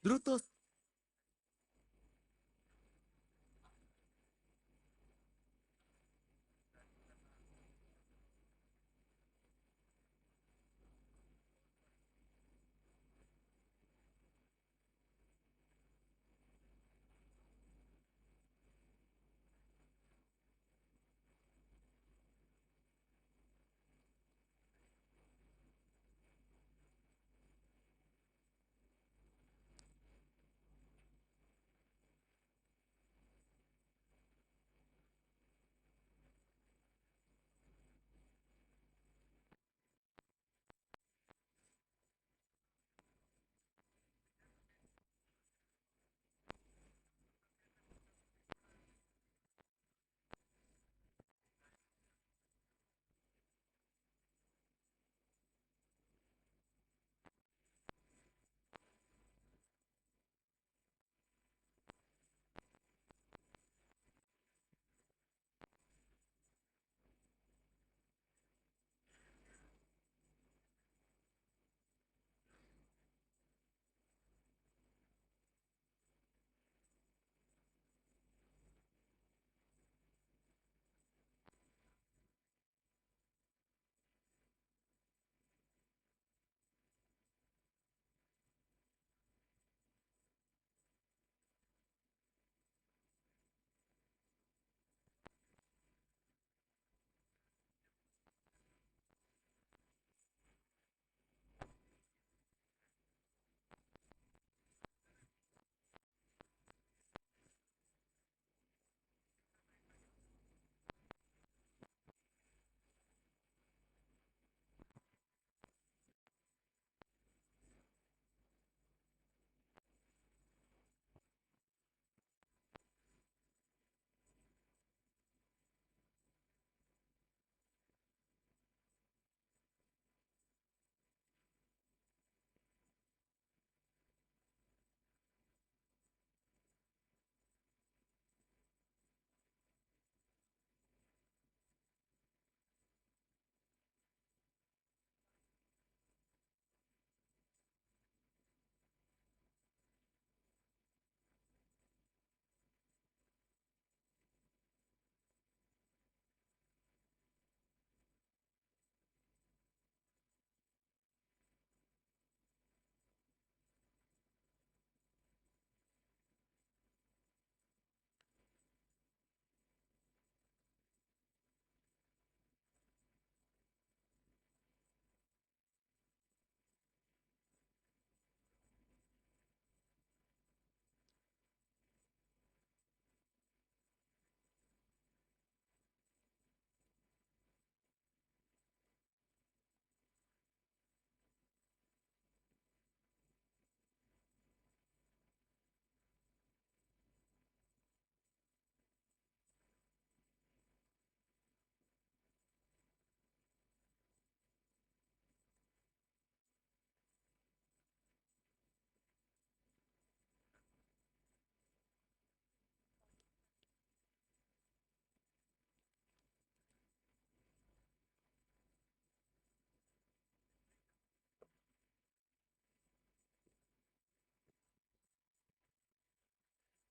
দ্রুত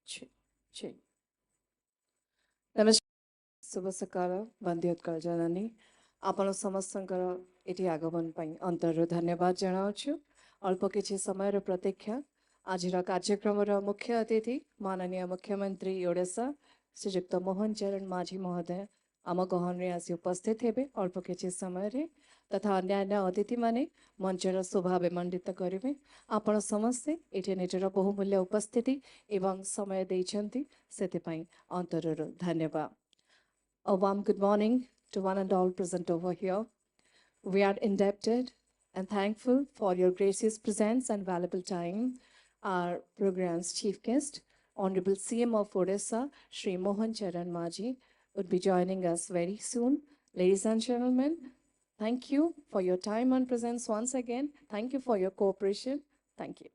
Ch- ch- नमस्कार शुभ सकाळ बंध्योत्कल जननी आपण ସମସ୍ତଙ୍କର ଏଠି ଆଗମନ ପାଇଁ ଅନ୍ତରରୁ ଧନ୍ୟବାଦ ଜଣାଉଛୁ ଅଳ୍ପ କିଛି ସମୟର ପ୍ରତୀକ୍ଷା ଆଜିର କାର୍ଯ୍ୟକ୍ରମର ମୁଖ୍ୟ ଅତିଥି ମାନନୀୟ ମୁଖ୍ୟମନ୍ତ୍ରୀ ଓଡ଼ିଶା ଶ୍ରୀଯୁକ୍ତ ମୋହନ ଚରଣ ମାଝୀ ମହୋଦୟ ଆମ ଗହନରେ ଆସି ଉପସ୍ଥିତ ହେବେ ଅଳ୍ପ କିଛି ସମୟରେ ତଥା ଅନ୍ୟାନ୍ୟ ଅତିଥିମାନେ ମଞ୍ଚର ଶୋଭା ବିମଣ୍ଡିତ କରିବେ ଆପଣ ସମସ୍ତେ ଏଠି ନିଜର ବହୁମୂଲ୍ୟ ଉପସ୍ଥିତି ଏବଂ ସମୟ ଦେଇଛନ୍ତି ସେଥିପାଇଁ ଅନ୍ତରରୁ ଧନ୍ୟବାଦ A warm good morning to one and all present over here. We are indebted and thankful for your gracious presence and valuable time. Our program's chief guest, Honorable CM of Odisha, Shri Mohan Charan Maji, would be joining us very soon. Ladies and gentlemen, thank you for your time and presence once again. Thank you for your cooperation. Thank you.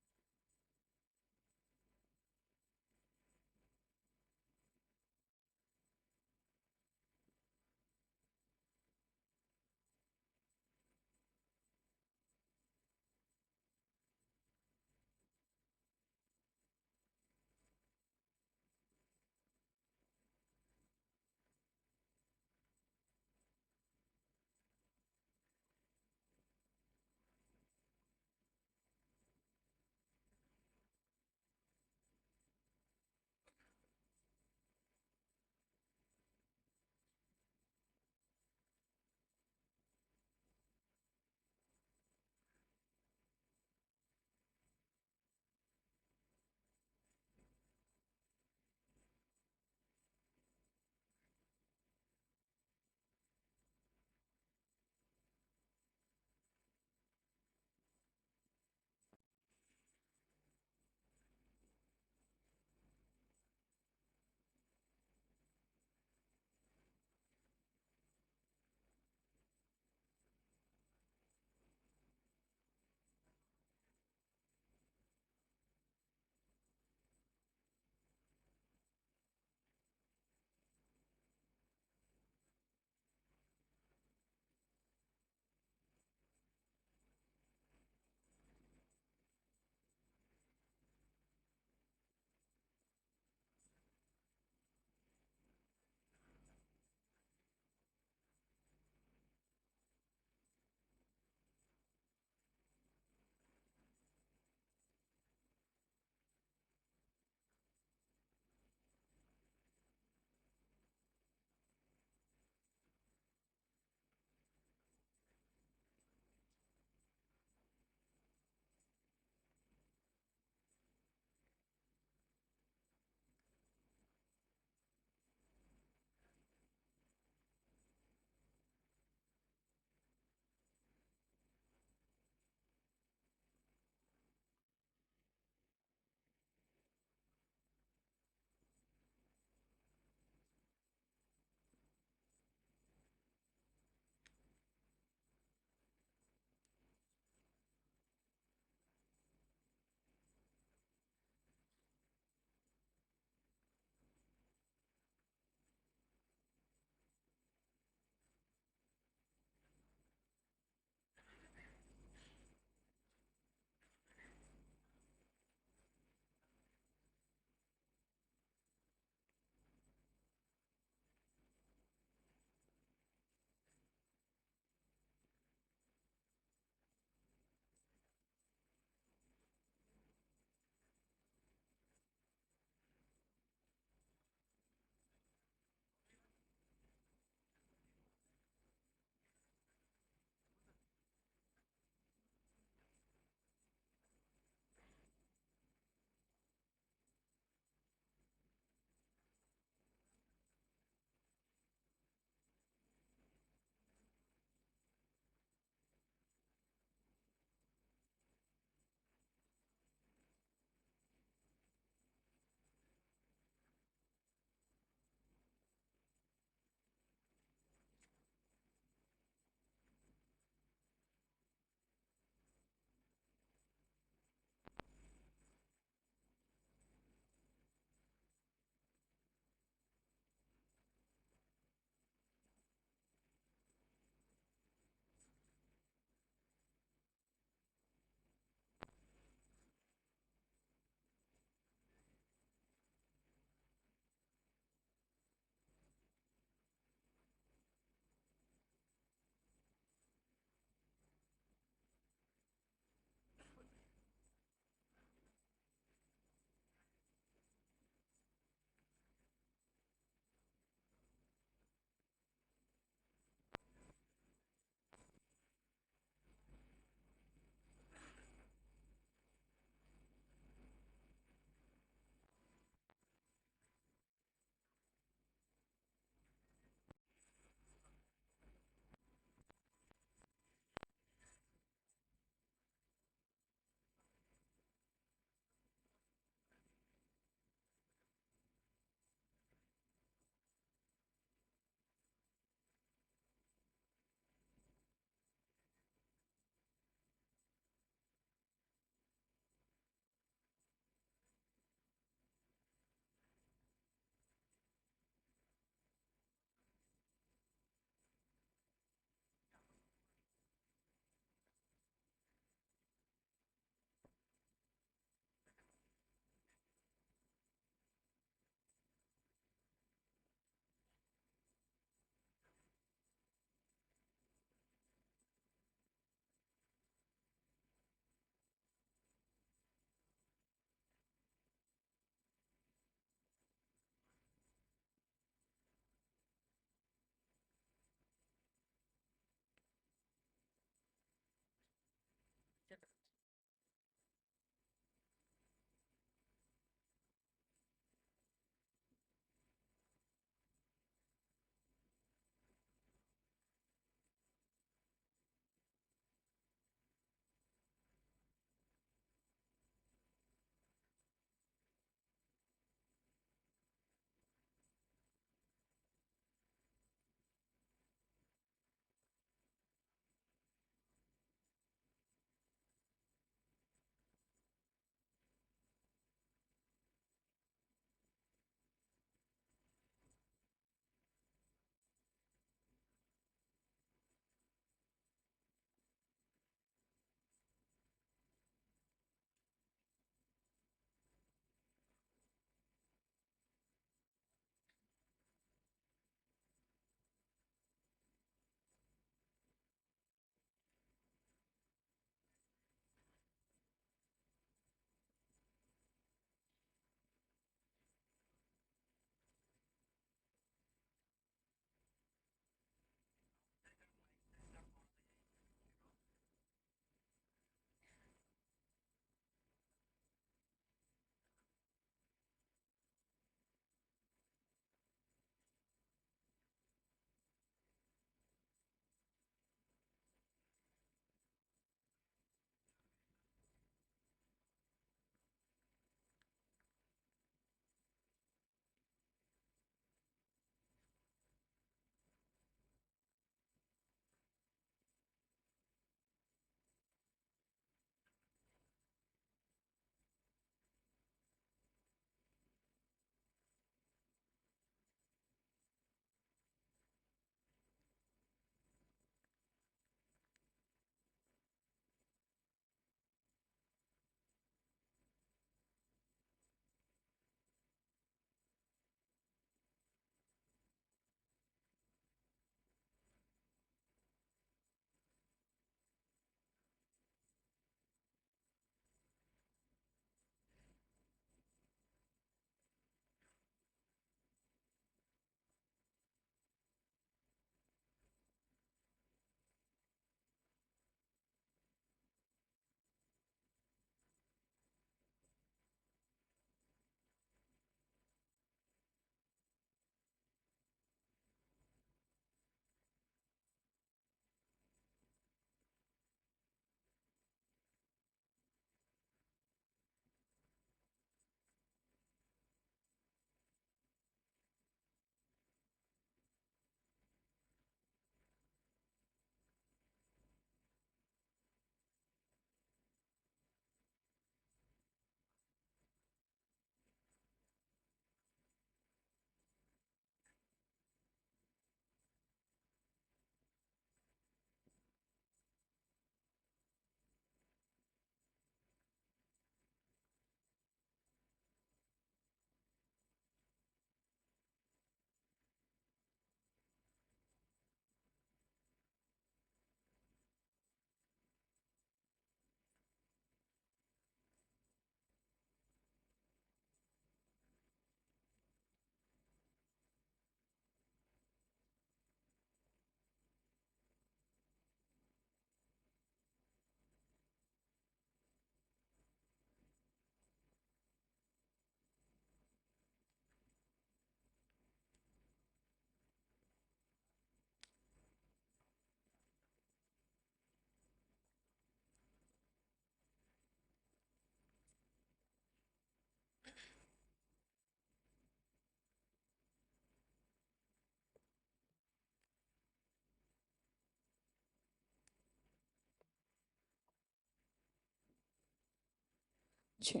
ଛି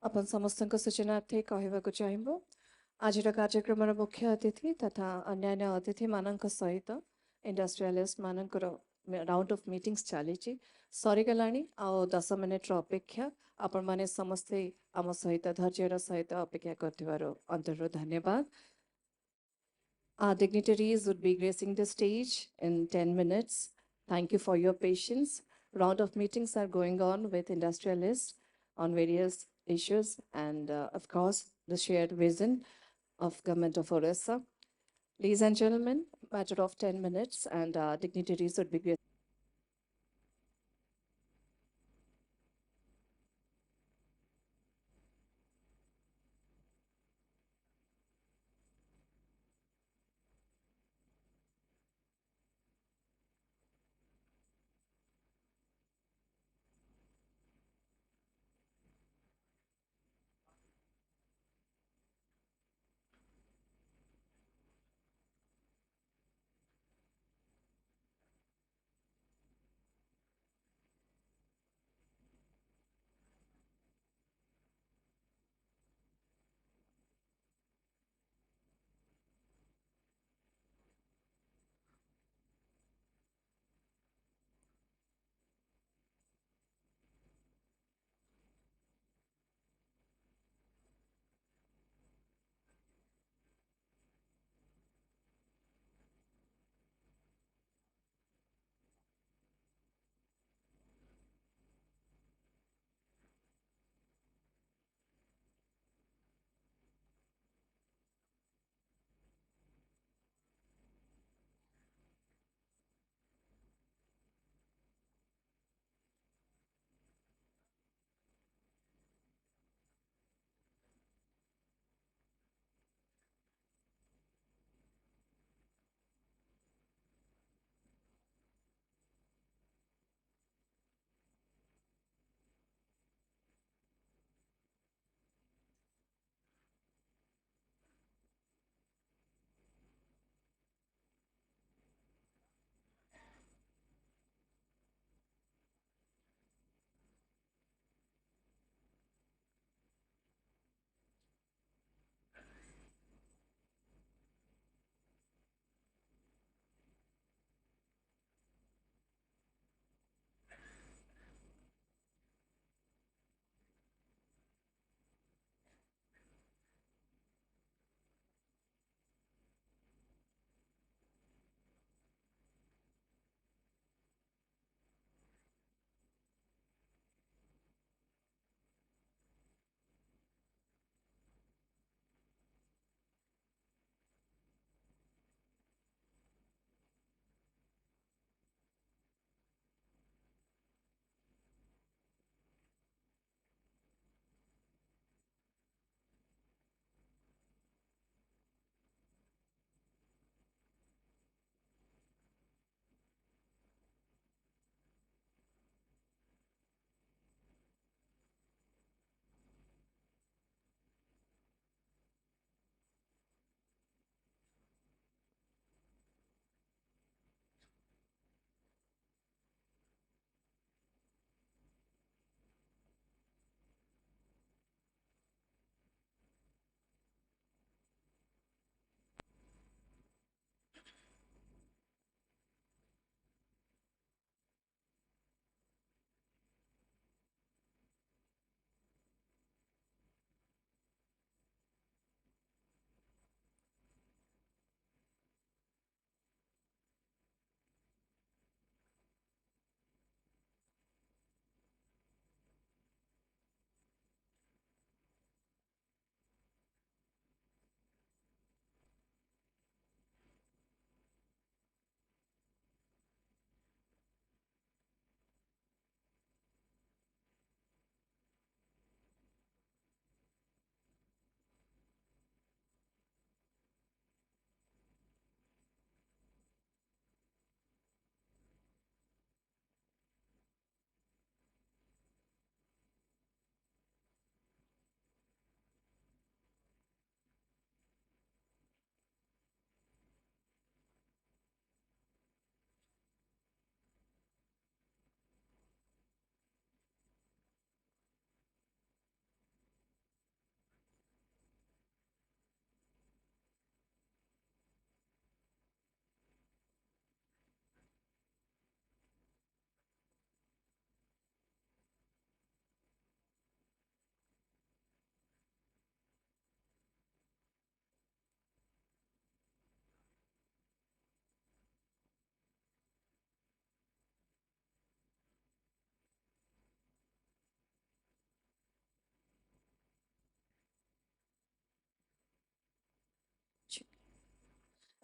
ଆପଣ ସମସ୍ତଙ୍କ ସୂଚନାର୍ଥେ କହିବାକୁ ଚାହିଁବୁ ଆଜିର କାର୍ଯ୍ୟକ୍ରମର ମୁଖ୍ୟ ଅତିଥି ତଥା ଅନ୍ୟାନ୍ୟ ଅତିଥିମାନଙ୍କ ସହିତ ଇଣ୍ଡଷ୍ଟ୍ରିଆଲିଷ୍ଟ ମାନଙ୍କର ରାଉଣ୍ଡ ଅଫ୍ ମିଟିଂସ୍ ଚାଲିଛି ସରିଗଲାଣି ଆଉ 10 ମିନିଟ୍ର ଅପେକ୍ଷା ଆପଣମାନେ ସମସ୍ତେ ଆମ ସହିତ ଧୈର୍ଯ୍ୟର ସହିତ ଅପେକ୍ଷା କରିଥିବାରୁ ଅନ୍ତରରୁ ଧନ୍ୟବାଦ Our dignitaries would be gracing the stage in 10 minutes. Thank you for your patience. Round of meetings are going on with industrialists on various issues and, of course, the shared vision of Government of Odisha. Ladies and gentlemen, matter of 10 minutes and dignitaries would be gracing.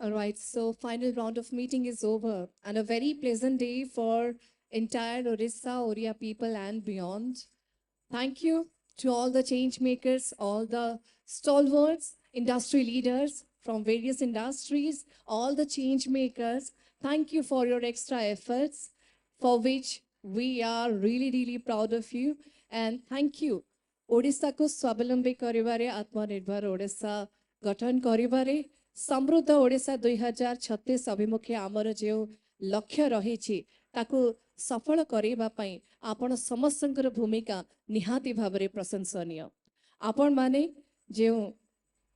All right, so final round of meeting is over, and a very pleasant day for entire Odisha, Oriya people and beyond. Thank you to all the change makers, all the stalwarts, industry leaders from various industries, all the change makers. Thank you for your extra efforts, for which we are really, really proud of you. And thank you. Odisha ko swabalambi karibare, Atmanirbhar Odisha गठन करिबारे समृद्ध ओडिशा 2036 अभिमुखे आमर जो लक्ष्य रही ताकू सफल करबा पई आपण समस्तकर भूमिका निहाती भाबरे प्रशंसनीय आपण माने जो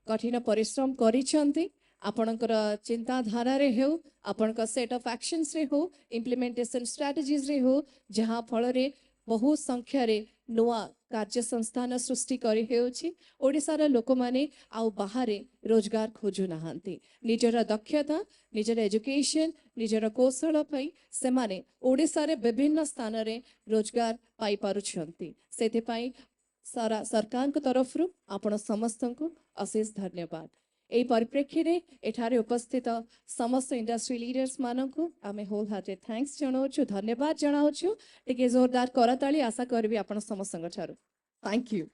कठिन परिश्रम करिसंती आपणकर चिंताधारा रे हो आपणकर सेट ऑफ एक्शंस रे हो इम्प्लीमेंटेशन स्ट्रेटजीज रे हो जहां फल रे बहु संख्या रे नुआ कार्य संस्थान सृष्टि करी हेउछि ओडिसार लोक माने आउ बाहरे रोजगार खोजु नाहांती निजर दक्षता निजर एजुकेशन निजर कौशल पई से माने ओडिसा रे विभिन्न स्थान रे रोजगार पाई पारुछंती सेते पई सारा सरकार को तरफ रु आपण समस्त को अशेष धन्यवाद এই পরিপ্রেক্ষীরে এঠারে উপস্থিত সমস্ত ইন্ডাস্ট্রি লিডর্স মানকু আমি হোল হার্টেড থ্যাঙ্কস জଣାଉଛୁ ধন্যবাদ জଣାଉଛୁ ଟିକେ जोरदार କରତାଳି ଆଶା କରିବି ଆପଣ ସମସ୍ତଙ୍କ ଠାରୁ थैंक यू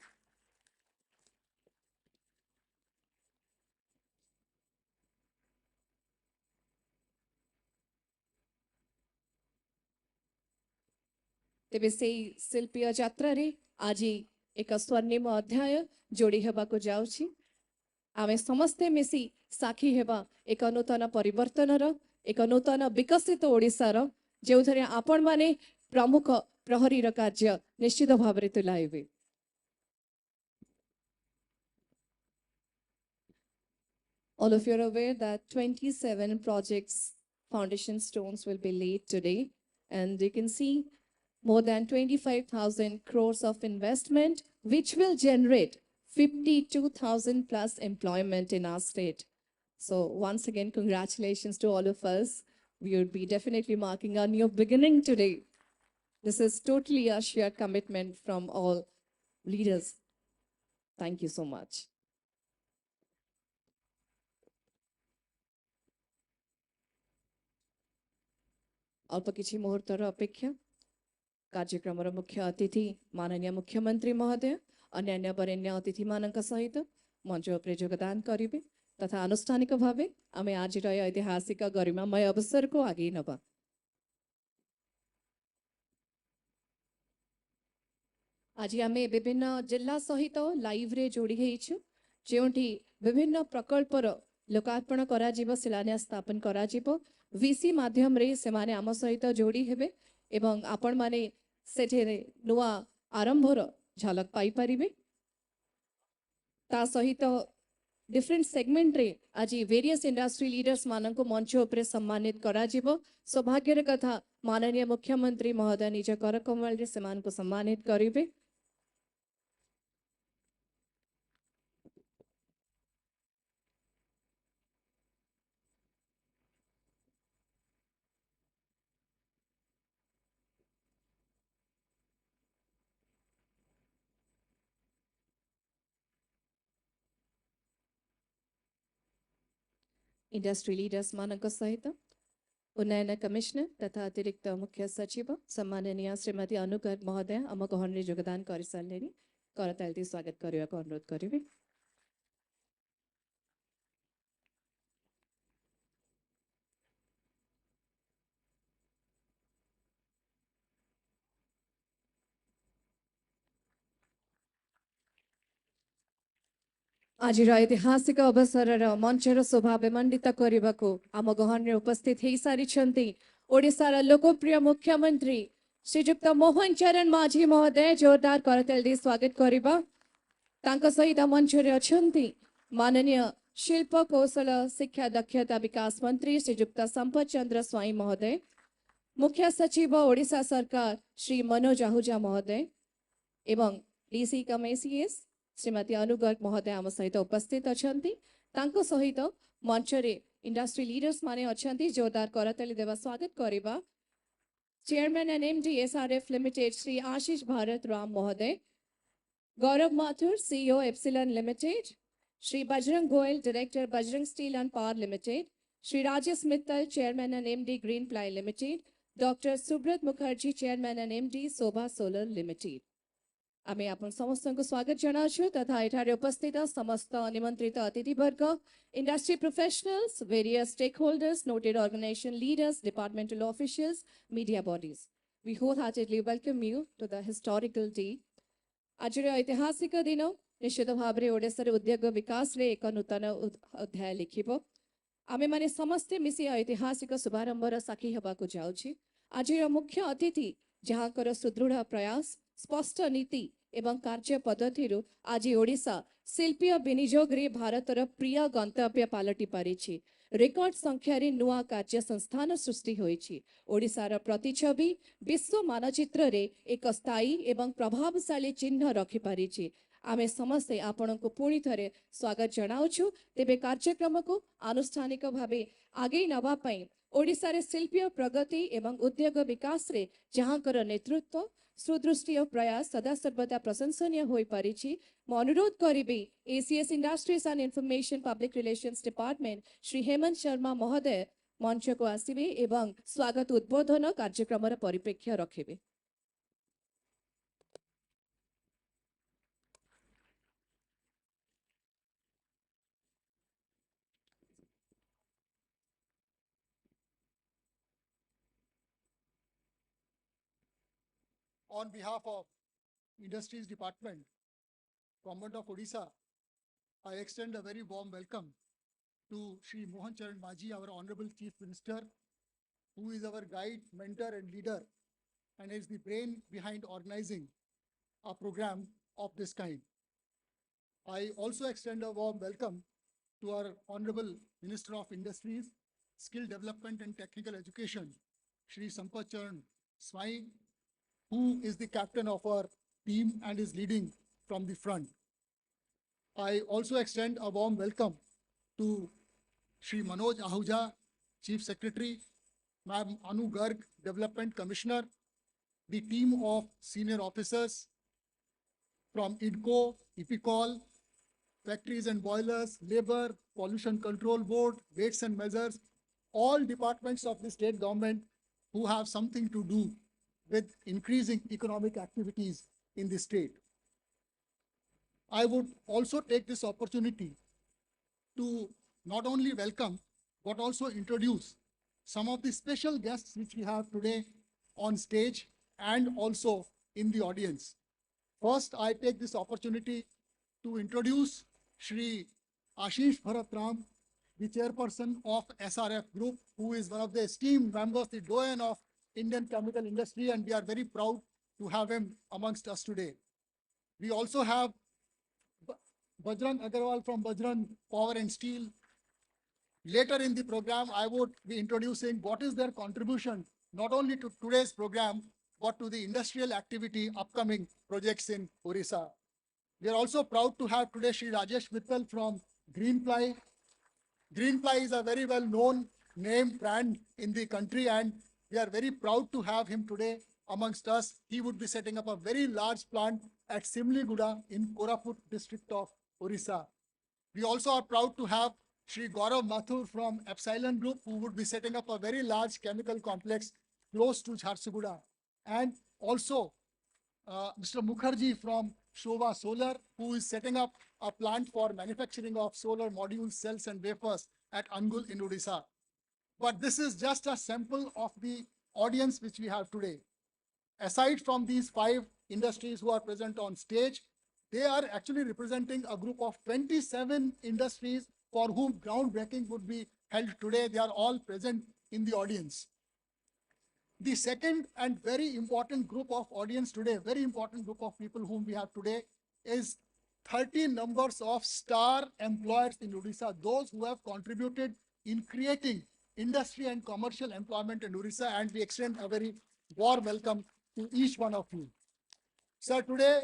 ତେବେ ସେଇ ଶିଳ୍ପୀୟ ଯାତ୍ରାରେ ଆଜି ଏକ ସ୍ୱର୍ଣ୍ଣିମ ଅଧ୍ୟାୟ ଯୋଡ଼ି ହେବାକୁ ଯାଉଛି आमे समस्ते मिसी साखी हेबा एक नूतन परिवर्तनर एक नूतन विकसित ओडिसार जो आपण माने प्रमुख प्रहरी कार्य निश्चित भाव में तुलाइबे All of you are aware that 27 projects foundation stones will be laid today and you can see more than 25,000 crores of investment which will generate 52,000 plus employment in our state. So once again, congratulations to all of us. We would be definitely marking a new beginning today. This is totally a shared commitment from all leaders. Thank you so much. अल्प किछि मुहूर्तर अपेक्षा कार्यक्रम मुख्य अतिथि माननीय मुख्यमंत्री महोदय अन्य वरेण्य अतिथि मान सहित मंच उपर योगदान करेंगे तथा आनुष्ठानिक भाव आम आज ऐतिहासिक गरिमामय अवसर को आगे नवा आज आम विभिन्न जिला सहित लाइव रे जोड़ी जो विभिन्न प्रकल्पर लोकार्पण करा शिलान्यास स्थापन करा वीसी माध्यम रे से माने आम सहित जोड़ी हेबे एवं आपण माने सेठे नुआ आरंभर झलक पाई परिबे ता सहित डिफरेंट सेगमेंट रे आज वेरियस इंडस्ट्री लीडर्स मान को मंच उपरे सम्मानित करा जिवो सौभाग्यर कथा माननीय मुख्यमंत्री महोदय निज कर कमल रे से मान को सम्मानित करिवे इंडस्ट्री लीडर्स मान सहित उन्नयन कमिश्नर तथा अतिरिक्त मुख्य सचिव सम्माननीय श्रीमती अनुगर्ग महोदय आम गहन में योगदान कर सारे करताली स्वागत करने को अनुरोध करेंगे आज ऐतिहासिक अवसर मंचर शोभा विमंडित करने को आम गहन में उपस्थित हो सारी ओडिशार लोकप्रिय मुख्यमंत्री श्रीजुक्त मोहन चरण माझी महोदय जोरदार करताली स्वागत करने सहित मंच अच्छा माननीय शिल्प कौशल शिक्षा दक्षता विकास मंत्री श्रीजुक्त संपत चंद्र स्वाई महोदय मुख्य सचिव ओडिशा सरकार श्री मनोज आहूजा महोदय एवं डीसी कमेसीएस श्रीमती अनुगर्ग महोदय आम सहित उपस्थित अच्छा सहित मंचरे इंडस्ट्री लीडर्स माने अच्छा जोरदार करताली देवा स्वागत करवा chairman and MD SRF limited Shri Ashish Bharat Ram महोदय Gaurav Mathur CEO Epsilon limited Shri Bajrang Goyal director Bajrang steel and power limited Shri Rajesh Mittal, Chairman and MD Greenply Limited, Dr. Subrat Mukherjee, Chairman and MD Sobha Solar Limited. आमे आपण समस्तଙ୍କୁ स्वागत जनाछु तथा एठारे उपस्थित समस्त निमंत्रित अतिथिवर्ग industry professionals various stakeholders noted organisation leaders departmental officials media bodies we wholeheartedly welcome you to the historical day आज ऐतिहासिक दिन निश्चित भाव में ओडिशार उद्योग विकास रे एक नूतन अध्याय लिखिबो आमे माने समस्ते मिसी ऐतिहासिक शुभारंभर साक्षी हेबाकु जाउछि आज मुख्य अतिथि जहाँकर सुदृढ़ प्रयास स्पष्ट नीति एवं कार्य पद्धति आज ओडिशा शिल्पीय विनियोग रे भारतर प्रिय गंतव्य पलटि पारिछि रेकर्ड संख्यार नुआ कार्य संस्थान सृष्टि होइछि ओडिशार प्रतिछवि विश्व मानचित्र रे एक स्थायी एवं प्रभावशाली चिन्ह रखि पारिछि आमे समस्ते आपणको पुणी थरे स्वागत जनाउछु तेबे कार्यक्रम को आनुष्ठानिक भावे आगे नवा पई ओडिशा रे शिल्पीय प्रगति एवं उद्योग विकास रे जहाँकर नेतृत्व सुदृष्टि और प्रयास सदा सर्वदा प्रशंसनीय होई परिछि म अनुरोध करिबी ACS industries and information public relations department Shri Hemant Sharma महोदय मंच को आसीबे एवं स्वागत उद्बोधन कार्यक्रम परिप्रेक्ष्य रखिबे। On behalf of Industries Department, Government of Odisha, I extend a very warm welcome to Shri Mohan Charan Maji, our Honorable Chief Minister, who is our guide, mentor and leader and is the brain behind organizing a program of this kind. I also extend a warm welcome to our Honorable Minister of Industries, Skill Development and Technical Education, Shri Sampat Charan Swai, who is the captain of our team and is leading from the front. I also extend a warm welcome to Shri Manoj Ahuja, Chief Secretary, Ma'am Anu Garg, Development Commissioner, the team of senior officers from IDCO, IPCOL, Factories and Boilers, Labor, Pollution Control Board, Weights and Measures, all departments of the state government who have something to do with increasing economic activities in the state. I would also take this opportunity to not only welcome, but also introduce some of the special guests which we have today on stage and also in the audience. First, I take this opportunity to introduce Shri Ashish Bharatram, the chairperson of SRF Group, who is one of the esteemed members, the doyen of Indian chemical industry, and we are very proud to have him amongst us today. We also have Bajrang Agarwal from Bajrang Power and Steel. Later in the program, I would be introducing what is their contribution, not only to today's program, but to the industrial activity upcoming projects in Odisha. We are also proud to have today Shri Rajesh Mittal from Greenply. Greenply is a very well-known name brand in the country, and we are very proud to have him today amongst us. He would be setting up a very large plant at Simligura in Koraput district of Odisha. We also are proud to have Shri Gaurav Mathur from Epsilon Group, who would be setting up a very large chemical complex close to Jharsuguda. And also Mr. Mukherjee from Sobha Solar, who is setting up a plant for manufacturing of solar modules, cells and wafers at Angul in Odisha. But this is just a sample of the audience which we have today. Aside from these 5 industries who are present on stage, they are actually representing a group of 27 industries for whom groundbreaking would be held today. They are all present in the audience. The second and very important group of audience today, very important group of people whom we have today, is 30 numbers of star employers in Odisha, those who have contributed in creating industry and commercial employment in Odisha, and we extend a very warm welcome to each one of you. Sir, today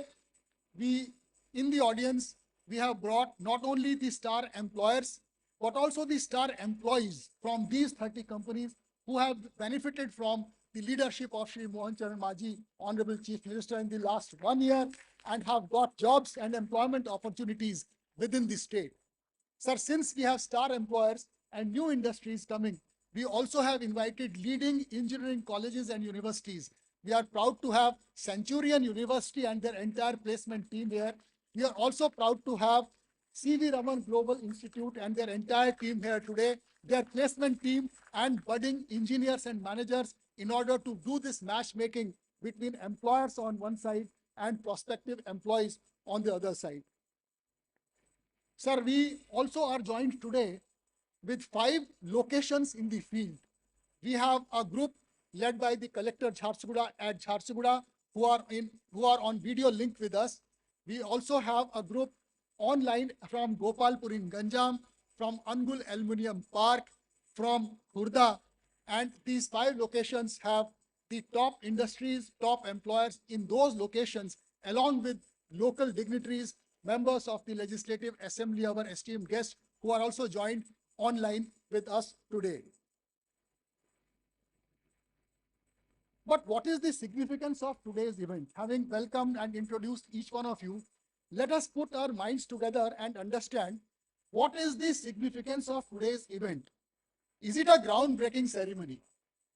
in the audience, we have brought not only the star employers, but also the star employees from these 30 companies who have benefited from the leadership of Shri Mohan Charan Maji, Honorable Chief Minister, in the last 1 year and have got jobs and employment opportunities within the state. Sir, since we have star employers and new industries coming, we also have invited leading engineering colleges and universities. We are proud to have Centurion University and their entire placement team here. We are also proud to have C.V. Raman Global Institute and their entire team here today, their placement team and budding engineers and managers, in order to do this matchmaking between employers on one side and prospective employees on the other side. Sir, we also are joined today with 5 locations in the field. We have a group led by the collector Jharsuguda at Jharsuguda who are on video link with us. We also have a group online from Gopalpur in Ganjam, from Angul Aluminium Park, from Khurda, and these 5 locations have the top industries, top employers in those locations, along with local dignitaries, members of the Legislative Assembly, our esteemed guests, who are also joined online with us today. But what is the significance of today's event? Having welcomed and introduced each one of you, let us put our minds together and understand what is the significance of today's event. Is it a groundbreaking ceremony,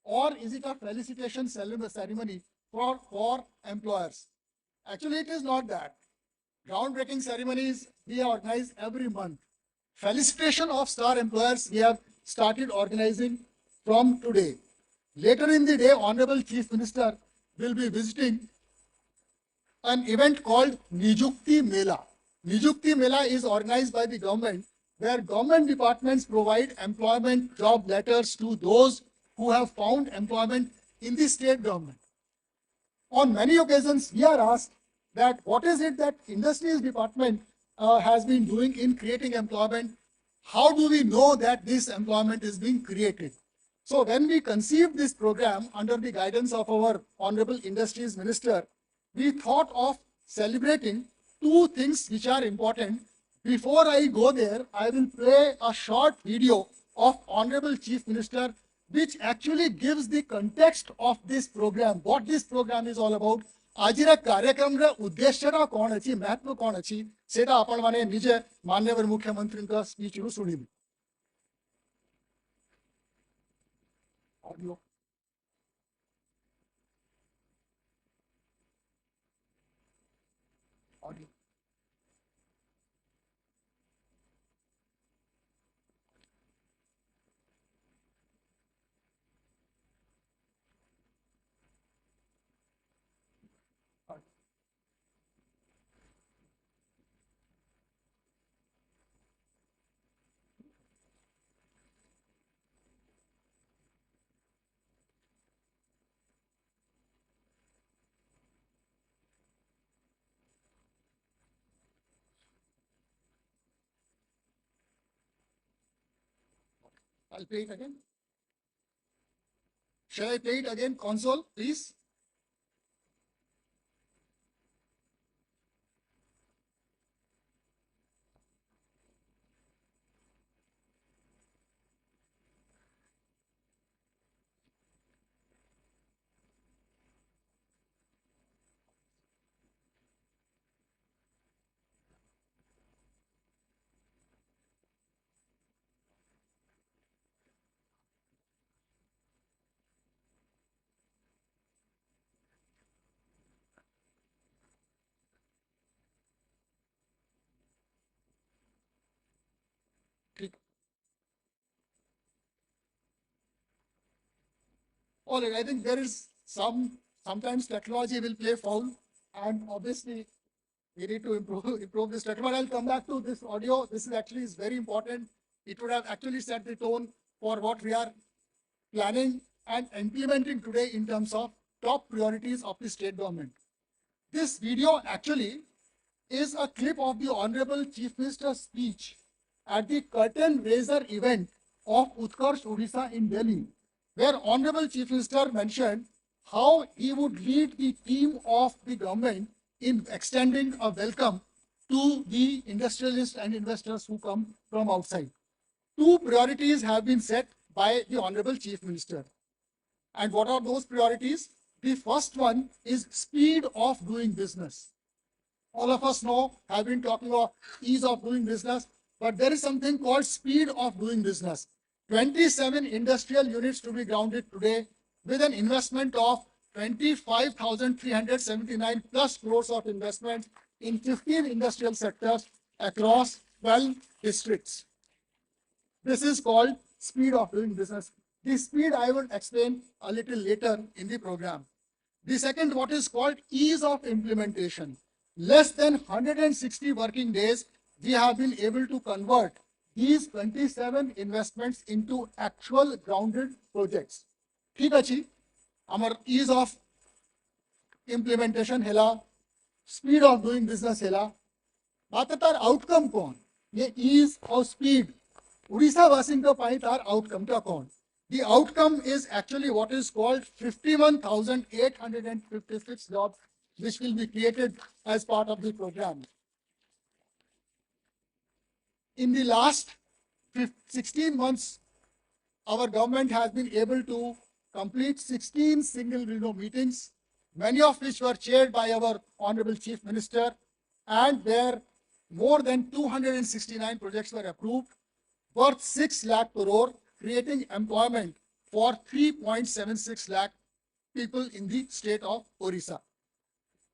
or is it a felicitation ceremony for employers? Actually, it is not that. Groundbreaking ceremonies we organize every month. Felicitation of star employers we have started organizing from today. Later in the day, Honorable Chief Minister will be visiting an event called Nijukti Mela. Nijukti Mela is organized by the government, where government departments provide employment job letters to those who have found employment in the state government. On many occasions, we are asked that what is it that Industries Department has been doing in creating employment? How do we know that this employment is being created? So when we conceived this program under the guidance of our Honorable Industries Minister, we thought of celebrating 2 things which are important. Before I go there, I will play a short video of Honorable Chief Minister, which actually gives the context of this program, what this program is all about. आजिर कार्यक्रम रे उद्देश्य कौन अच्छी महत्व कौन अच्छी सेटा आपण माने निजे माननीय मुख्यमंत्री का स्पीच रु सुनी audio audio I'll play it again. Shall I play it again? Console, please. All right, I think there is sometimes technology will play foul, and obviously we need to improve this technology. But I'll come back to this audio. This is actually very important. It would have actually set the tone for what we are planning and implementing today in terms of top priorities of the state government. This video actually is a clip of the Honorable Chief Minister's speech at the curtain raiser event of Utkarsh Odisha in Delhi, where Honorable Chief Minister mentioned how he would lead the team of the government in extending a welcome to the industrialists and investors who come from outside. 2 priorities have been set by the Honorable Chief Minister. And what are those priorities? The first one is speed of doing business. All of us know, have been talking about ease of doing business, but there is something called speed of doing business. 27 industrial units to be grounded today with an investment of 25,379 plus crores of investment in 15 industrial sectors across 12 districts. This is called speed of doing business. The speed I will explain a little later in the program. The second, what is called ease of implementation. Less than 160 working days, we have been able to convert these 27 investments into actual grounded projects. ठीक अछि, our ease of implementation hela, speed of doing business hela, बात तार outcome कौन, ये ease और speed Orissa वासियों का पाई तार आउटकम का कौन. The outcome is actually what is called 51,856 jobs which will be created as part of the program. In the last 16 months, our government has been able to complete 16 single window meetings, many of which were chaired by our Honorable Chief Minister, and where more than 269 projects were approved, worth 6 lakh crore, creating employment for 3.76 lakh people in the state of Odisha.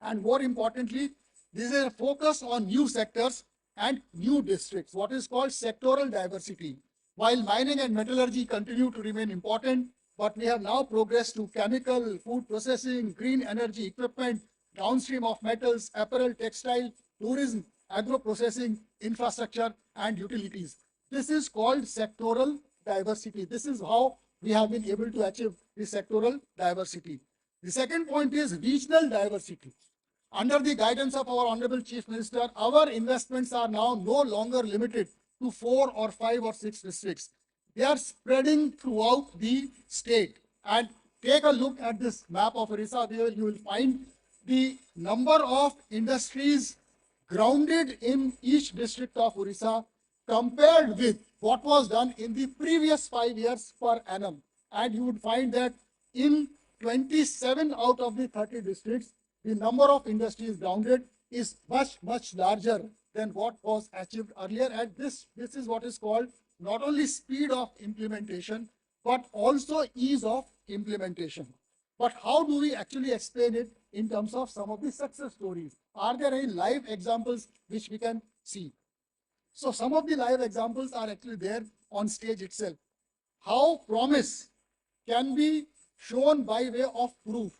And more importantly, this is a focus on new sectors and new districts, what is called sectoral diversity. While mining and metallurgy continue to remain important, but we have now progressed to chemical, food processing, green energy equipment, downstream of metals, apparel, textile, tourism, agro processing, infrastructure, and utilities. This is called sectoral diversity. This is how we have been able to achieve the sectoral diversity. The second point is regional diversity. Under the guidance of our Honorable Chief Minister, our investments are now no longer limited to 4 or 5 or 6 districts. They are spreading throughout the state. And take a look at this map of Odisha, where you will find the number of industries grounded in each district of Odisha compared with what was done in the previous 5 years per annum. And you would find that in 27 out of the 30 districts, the number of industries grounded is much, much larger than what was achieved earlier. And this is what is called not only speed of implementation, but also ease of implementation. But how do we actually explain it in terms of some of the success stories? Are there any live examples which we can see? So some of the live examples are actually there on stage itself. How promise can be shown by way of proof.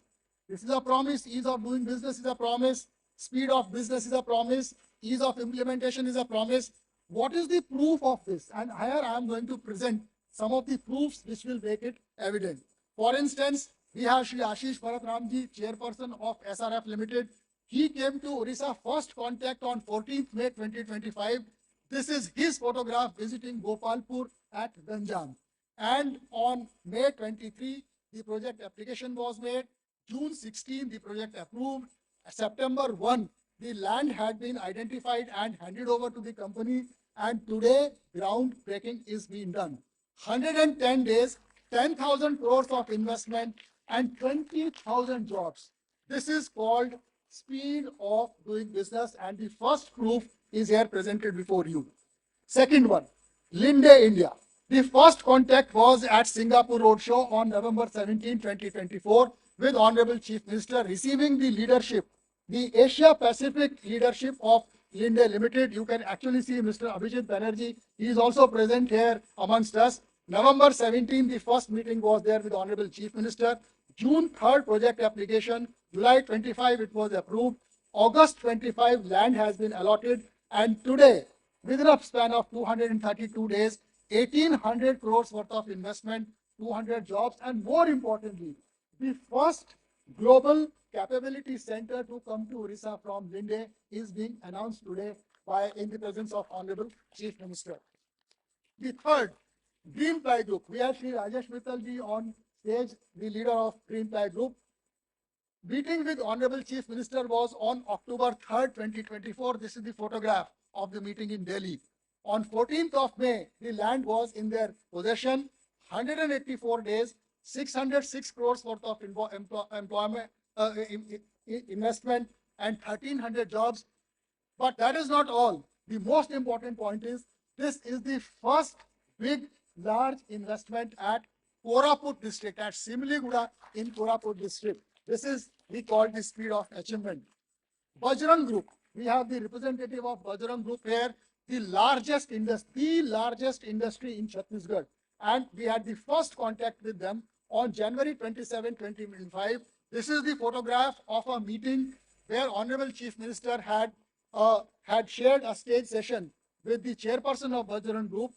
This is a promise, ease of doing business is a promise, speed of business is a promise, ease of implementation is a promise. What is the proof of this? And here I am going to present some of the proofs which will make it evident. For instance, we have Shri Ashish Bharat Ramji, chairperson of SRF Limited. He came to Odisha first contact on 14th May 2025. This is his photograph visiting Gopalpur at Ganjam. And on May 23, the project application was made. June 16, the project approved. September 1, the land had been identified and handed over to the company. And today, groundbreaking is being done. 110 days, 10,000 crores of investment, and 20,000 jobs. This is called speed of doing business, and the first proof is here presented before you. Second one, Linde India. The first contact was at Singapore Roadshow on November 17, 2024, with Honorable Chief Minister receiving the leadership, the Asia Pacific leadership of Linde Limited. You can actually see Mr. Abhijit Banerjee. He is also present here amongst us. November 17, the first meeting was there with Honorable Chief Minister. June 3rd, project application. July 25, it was approved. August 25, land has been allotted. And today, within a span of 232 days, 1,800 crores worth of investment, 200 jobs, and more importantly, the first global capability center to come to Odisha from Linde is being announced today in the presence of Honorable Chief Minister. The third, Greenply Group. We have Shri Rajesh Mittalji on stage, the leader of Greenply Group. Meeting with Honorable Chief Minister was on October 3rd, 2024. This is the photograph of the meeting in Delhi. On 14th of May, the land was in their possession. 184 days, 606 crores worth of employment, investment, and 1,300 jobs. But that is not all. The most important point is this is the first big large investment at Koraput district, at Simliguda in Koraput district. This is, we call the speed of achievement. Bajrang Group, we have the representative of Bajrang Group here, the largest industry in Chhattisgarh. And we had the first contact with them on January 27, 2025. This is the photograph of a meeting where Honorable Chief Minister had shared a stage session with the chairperson of Bajrang Group.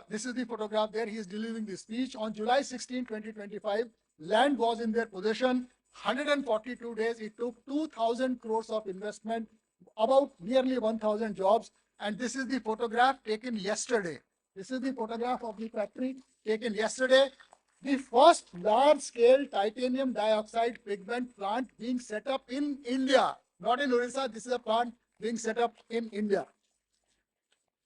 This is the photograph there. He is delivering the speech. On July 16, 2025, land was in their possession. 142 days, it took 2,000 crores of investment, about nearly 1,000 jobs. And this is the photograph taken yesterday. This is the photograph of the factory taken yesterday. The first large-scale titanium dioxide pigment plant being set up in India, not in Odisha. This is a plant being set up in India.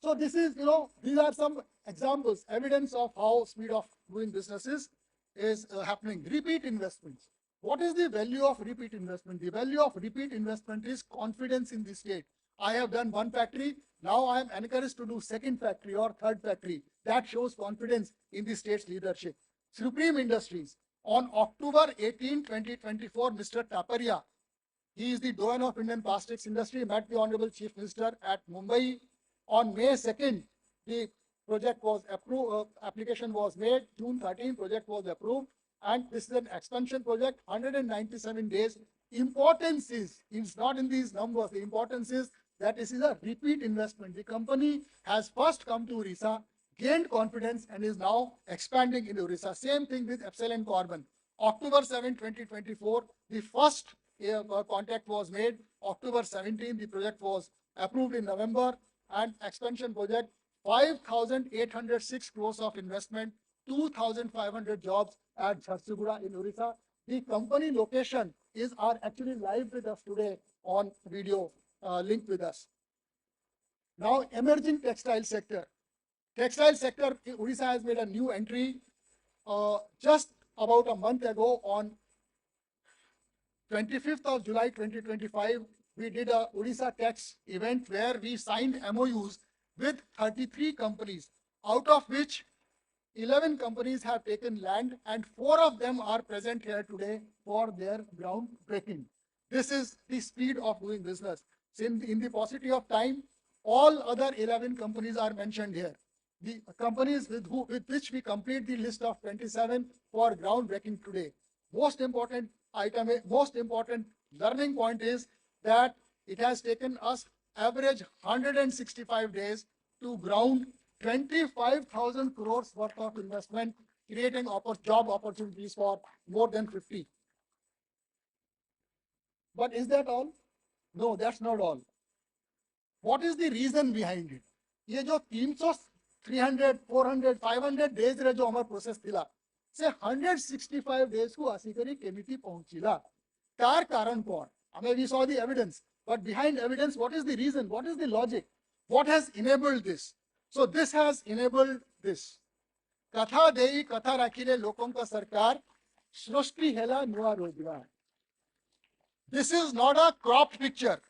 So this is, these are some examples, evidence of how speed of doing businesses is happening. Repeat investments. What is the value of repeat investment? The value of repeat investment is confidence in the state. I have done one factory. Now I am encouraged to do second factory or third factory. That shows confidence in the state's leadership. Supreme Industries. On October 18, 2024, Mr. Taparia, he is the Doyen of Indian plastics industry, met the Honorable Chief Minister at Mumbai. On May 2nd, the project was approved, application was made. June 13, project was approved. And this is an expansion project, 197 days. Importance is, it's not in these numbers. The importance is that this is a repeat investment. The company has first come to Odisha, gained confidence, and is now expanding in Odisha. Same thing with Epsilon Carbon. October 7, 2024, the first contact was made. October 17, the project was approved in November. And expansion project, 5,806 crores of investment, 2,500 jobs at Jharsuguda in Odisha. The company location are actually live with us today on video, linked with us. Now, emerging textile sector. Textile sector, Odisha has made a new entry just about a month ago. On 25th of July 2025, we did a Odisha Tax event where we signed MOUs with 33 companies, out of which 11 companies have taken land and 4 of them are present here today for their groundbreaking. This is the speed of doing business. In the paucity of time, all other 11 companies are mentioned here. The companies with which we complete the list of 27 for groundbreaking today. Most important learning point is that it has taken us average 165 days to ground 25,000 crores worth of investment, creating job opportunities for more than 50. But is that all? No, that's not all. What is the reason behind it? ये जो 300, 300, 400, 500 days रे जो हमारा process थिला, से 165 days को आसिकरी केमिति पहुंचिला. तार कारण कौन? हमें we saw the evidence, but behind evidence, what is the reason? What is the logic? What has enabled this? So this has enabled this. कथा देई कथा राखिले लोकों का सरकार सृष्टि हेला नुआ रोजगार. This is not a cropped picture.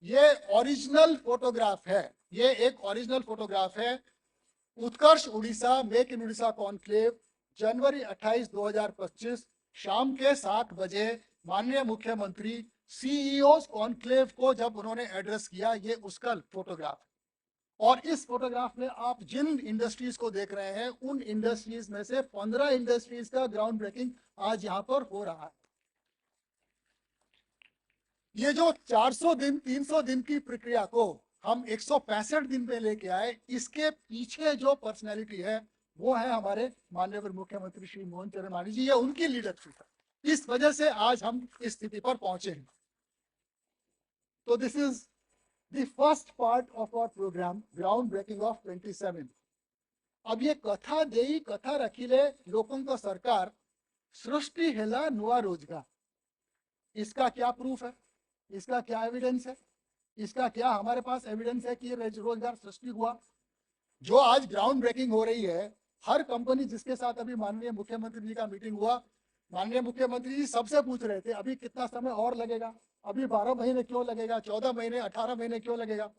ये ओरिजिनल फोटोग्राफ है. ये एक ओरिजिनल फोटोग्राफ है. Utkarsh Orissa make in Orissa conclave जनवरी 28, 2025 शाम के 7 बजे माननीय मुख्यमंत्री सीईओ कॉन्क्लेव को जब उन्होंने एड्रेस किया, ये उसका फोटोग्राफ. और इस फोटोग्राफ में आप जिन इंडस्ट्रीज को देख रहे हैं, उन इंडस्ट्रीज में से 15 इंडस्ट्रीज का ग्राउंड ब्रेकिंग आज यहां पर हो रहा है. ये जो 400 दिन 300 दिन की प्रक्रिया को हम 165 दिन में लेके आए, इसके पीछे जो पर्सनैलिटी है वो है हमारे माननीय मुख्यमंत्री श्री मोहन चरण मांझी जी. ये उनकी लीडरशिप है. इस वजह से आज हम इस स्थिति पर पहुंचे हैं. तो this is the first part of our programme ground breaking of 27. अब ये कथा देई कथा रखिले लोकों का सरकार सृष्टि हेला नुआ रोजगार, इसका क्या प्रूफ है? इसका क्या एविडेंस है? इसका क्या हमारे पास एविडेंस है कि ये रोजगार सृष्टि हुआ? जो आज ग्राउंड ब्रेकिंग हो रही है, हर कंपनी जिसके साथ अभी माननीय मुख्यमंत्री जी का मीटिंग हुआ, माननीय मुख्यमंत्री जी सबसे पूछ रहे थे अभी कितना समय और लगेगा, अभी 12 महीने क्यों लगेगा, 14 महीने 18 महीने क्यों लगेगा?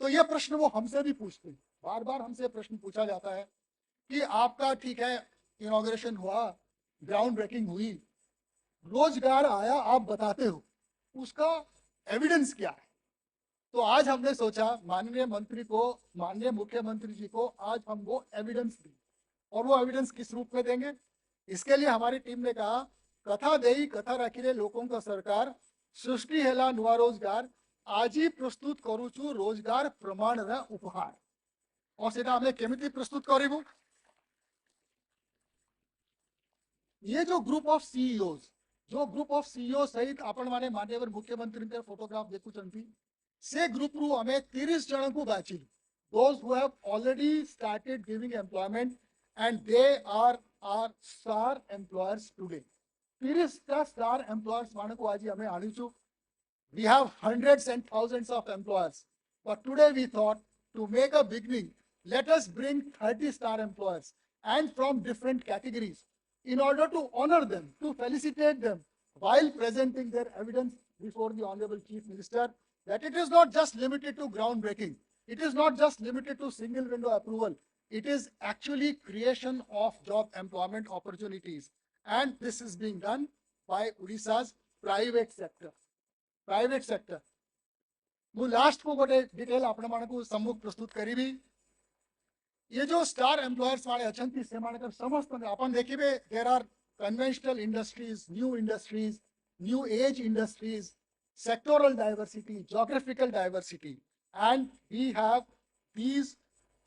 तो ये प्रश्न वो हमसे भी पूछते हैं. बार बार हमसे प्रश्न पूछा जाता है कि आपका ठीक है इनॉग्रेशन हुआ, ग्राउंड ब्रेकिंग हुई, रोजगार आया, आप बताते हो, उसका एविडेंस क्या है? तो आज हमने सोचा माननीय मंत्री को, माननीय मुख्यमंत्री जी को आज हम वो एविडेंस दें। और वो एविडेंस किस रूप में देंगे? इसके लिए हमारी टीम ने कहा कथा देई कथा राखी लोगों का सरकार सृष्टि हेला नुआ रोजगार आज ही प्रस्तुत करू छु रोजगार प्रमाण उपहार। और सीधा हमें केमिति प्रस्तुत करू? ये जो ग्रुप ऑफ सीईओ, जो ग्रुप ऑफ सीईओ सहित आपण माने मान्यवर मुख्यमंत्री के फोटोग्राफ देखुचंती, से ग्रुप रु हमें 30 जन को बाची, those who have already started giving employment and they are our star employers today. 30 star employers माने को आज हमें आनी छु। We have hundreds and thousands of employers, but today we thought to make a beginning, let us bring 30 star employers and from different categories in order to honor them, to felicitate them while presenting their evidence before the Honorable Chief Minister, that it is not just limited to groundbreaking, it is not just limited to single window approval, it is actually creation of job employment opportunities. And this is being done by Odisha's private sector. Private sector मु last को गोटे detail आपण मानकु सम्मुख प्रस्तुत करिबी। ये जो star employers वाले अछंती से मानकर समस्त अपन देखिबे there are conventional industries, new age industries, sectoral diversity, geographical diversity, and we have these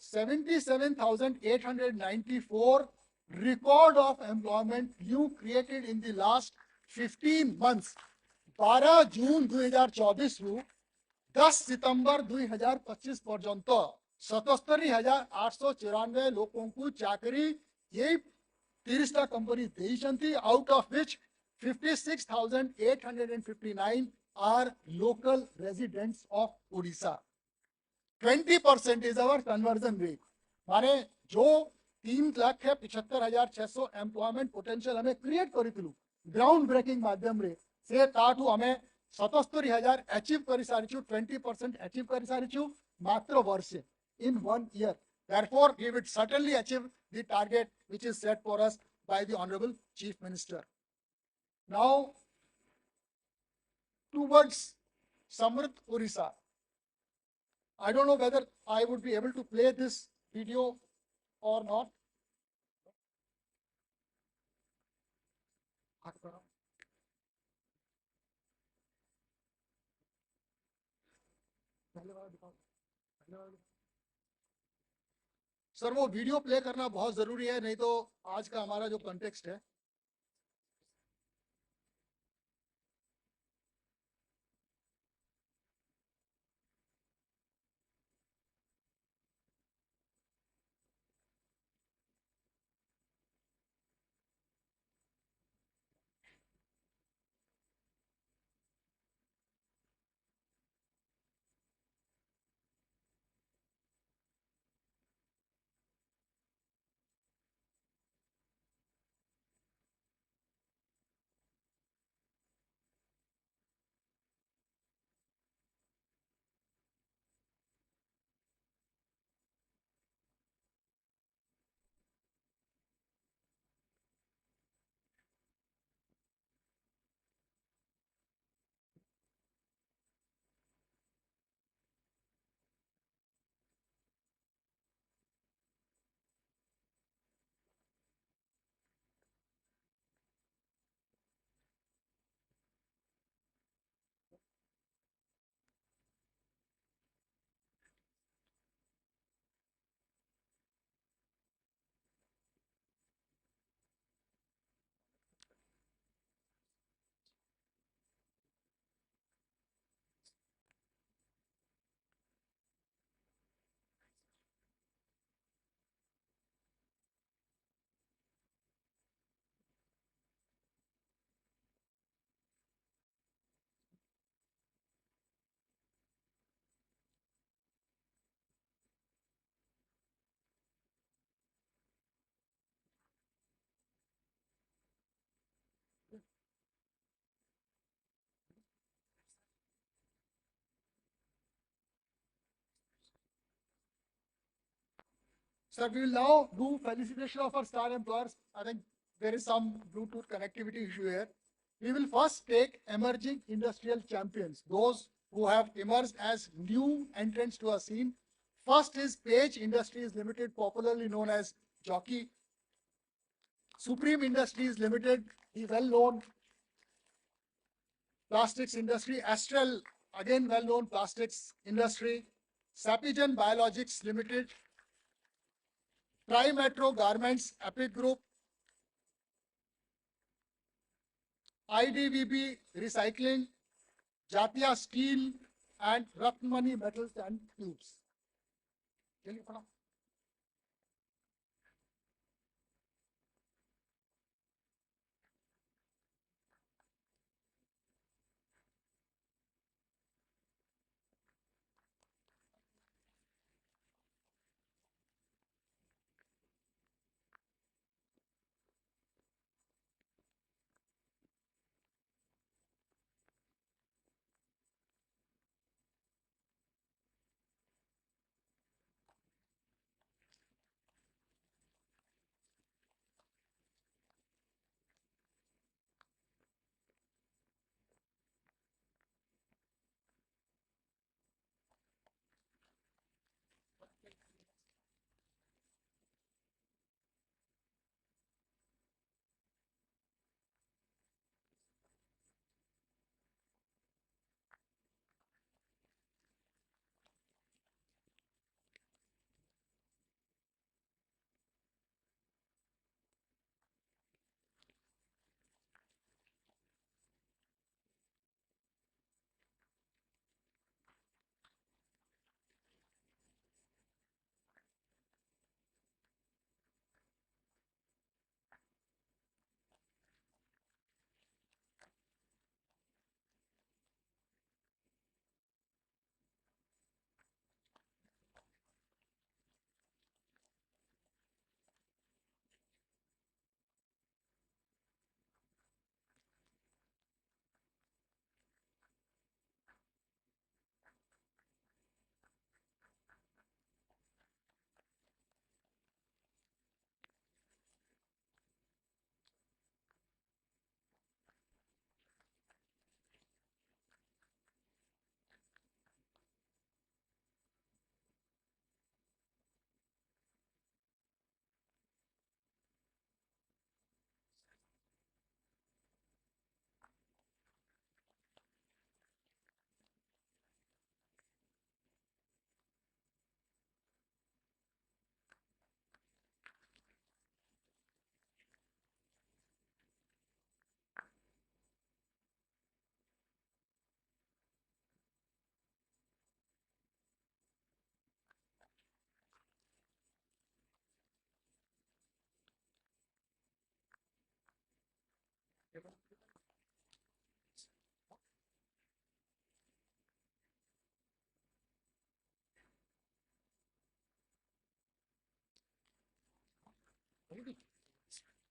77,894 record of employment new created in the last 15 months. 12 जून 2024 रु 10 सितंबर 2025 पर्यंत 77,894 लोगों को चाकरी ये 30टा कंपनी देइछंती, out of which 56,859 are local residents of Odisha. 20% is our conversion rate, माने जो 3,75,600 एम्प्लॉयमेंट पोटेंशियल हमें क्रिएट करितलु ग्राउंड ब्रेकिंग माध्यम रे से ताठू हमें 77,000 अचीव करि सारिछु, 20% अचीव करि सारिछु मात्र वर्षे, in 1 year. Therefore we would certainly achieve the target which is set for us by the Honorable Chief Minister. Now towards Samruddh Odisha, I don't know whether I would be able to play this video or not. Sir वो video play करना बहुत जरूरी है, नहीं तो आज का हमारा जो कॉन्टेक्स्ट है Sir, we will now do felicitation of our star employers. I think there is some Bluetooth connectivity issue here. We will first take emerging industrial champions, those who have emerged as new entrants to our scene. First is Page Industries Limited, popularly known as Jockey. Supreme Industries Limited, the well-known plastics industry. Astral, again well-known plastics industry. Sapigen Biologics Limited. Tri-Metro Garments, Epic Group. IDVB Recycling, Jatia Steel, and Ratnamani Metals and Tubes.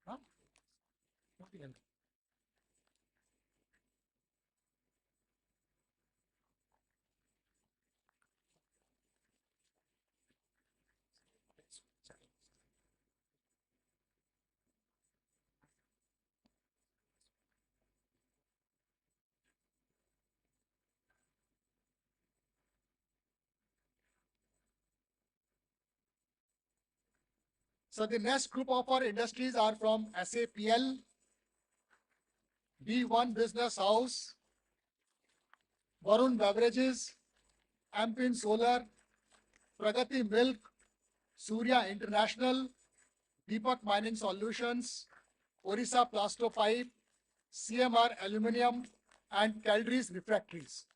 Huh? So the next group of our industries are from SAPL, B1 Business House, Varun Beverages, Ampin Solar, Pragati Milk, Surya International, Deepak Mining Solutions, Odisha Plasto Pipe, CMR Aluminium, and Caldries Refractories.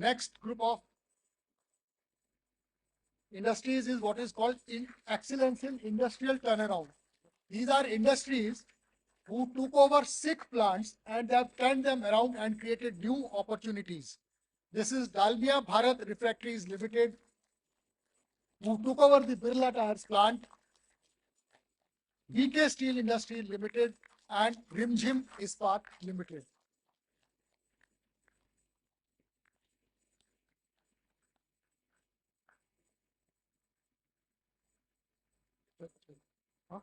Next group of industries is what is called excellence in industrial turnaround. These are industries who took over sick plants and have turned them around and created new opportunities. This is Dalmia Bharat Refractories Limited, who took over the Birla Tyres plant, VK Steel Industry Limited, and Rimjim Ispat Limited. हाँ?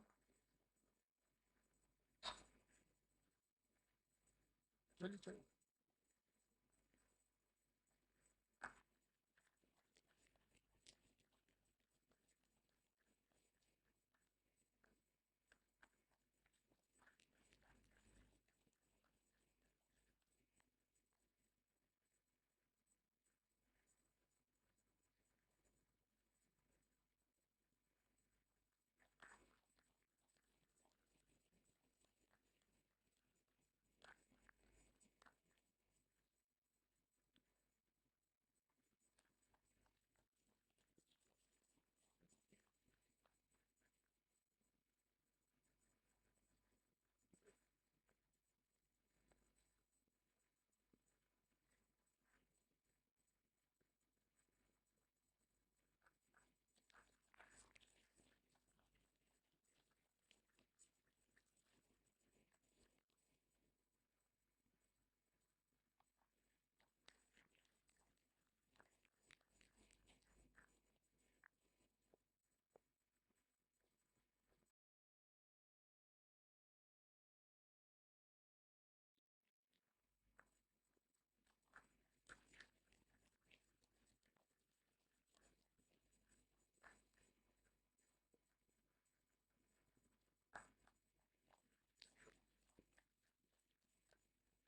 चलिए चलिए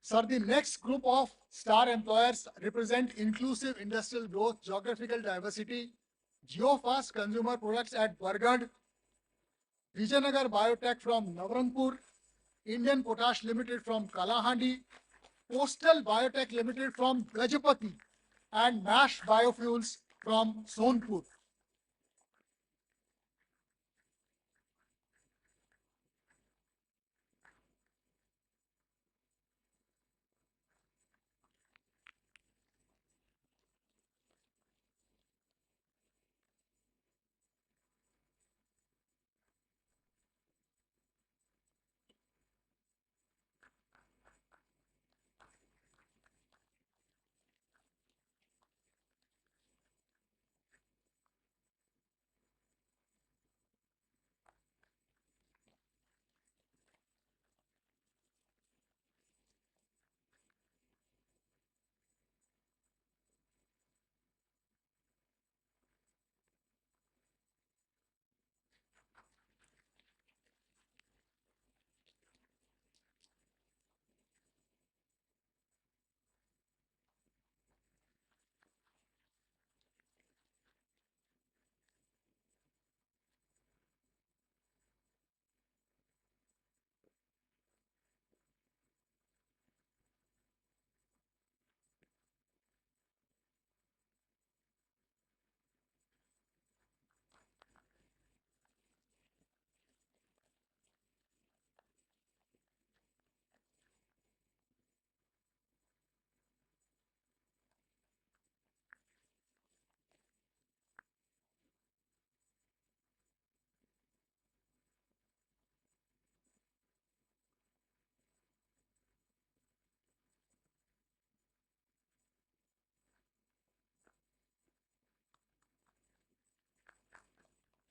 Sir, the next group of star employers represent inclusive industrial growth, geographical diversity, geofast consumer products at Bargad, Vijayanagar Biotech from Navaranpur, Indian Potash Limited from Kalahandi, Postal Biotech Limited from Gajapati, and MASH Biofuels from Sonpur.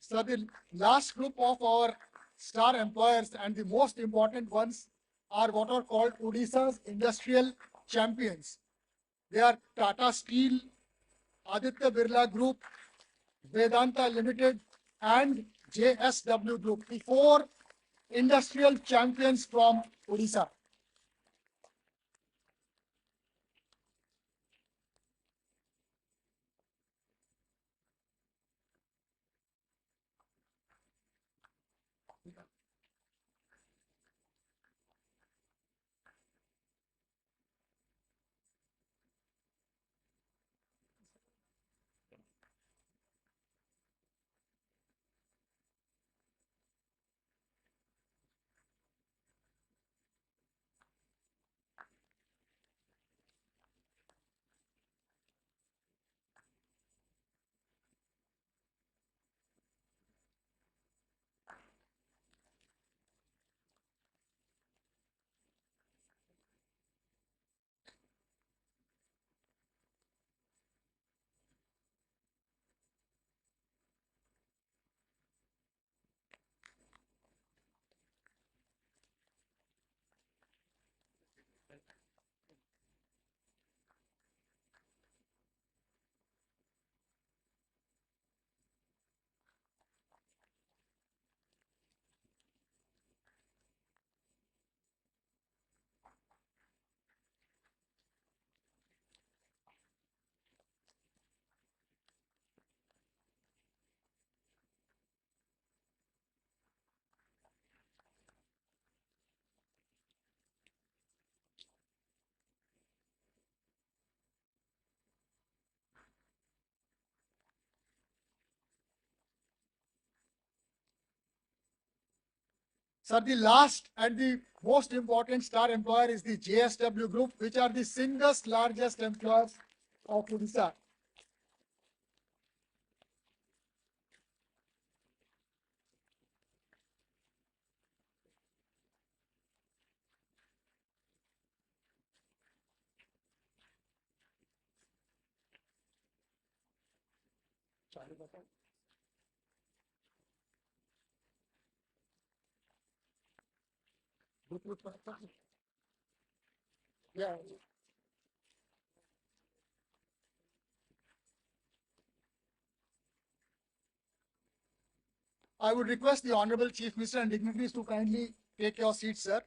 So the last group of our star employers and the most important ones are what are called Odisha's industrial champions. They are Tata Steel, Aditya Birla Group, Vedanta Limited, and JSW Group, the four industrial champions from Odisha. Sir, the last and the most important star employer is the JSW Group, which are the single largest employers of Odisha. Yeah. I would request the Honorable Chief Minister and dignitaries to kindly take your seats, sir.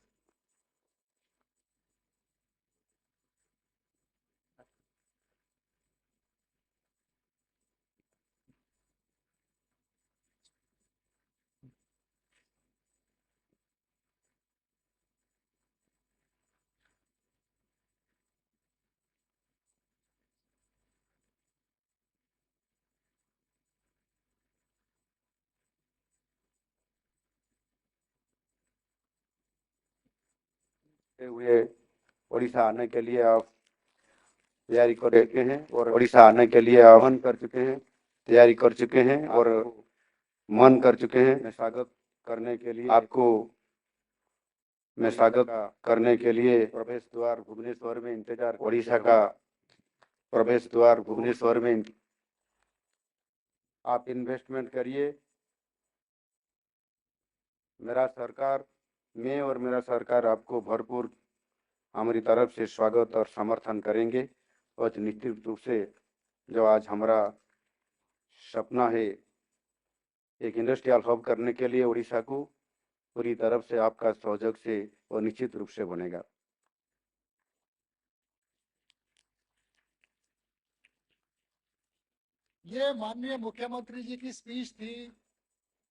हुए ओडिशा आने के लिए आप तैयारी कर चुके हैं और ओडिशा आने के लिए आह्वान कर चुके हैं, तैयारी कर चुके हैं और मन कर चुके हैं। मैं स्वागत करने के लिए आपको प्रवेश द्वार भुवनेश्वर में इंतजार, ओडिशा का प्रवेश द्वार भुवनेश्वर में आप इन्वेस्टमेंट करिए। मेरा सरकार आपको भरपूर हमारी तरफ से स्वागत और समर्थन करेंगे और निश्चित रूप से जो आज हमारा सपना है एक इंडस्ट्रियल हब करने के लिए उड़ीसा को, पूरी तरफ से आपका सहयोग से वो निश्चित रूप से बनेगा। ये माननीय मुख्यमंत्री जी की स्पीच थी,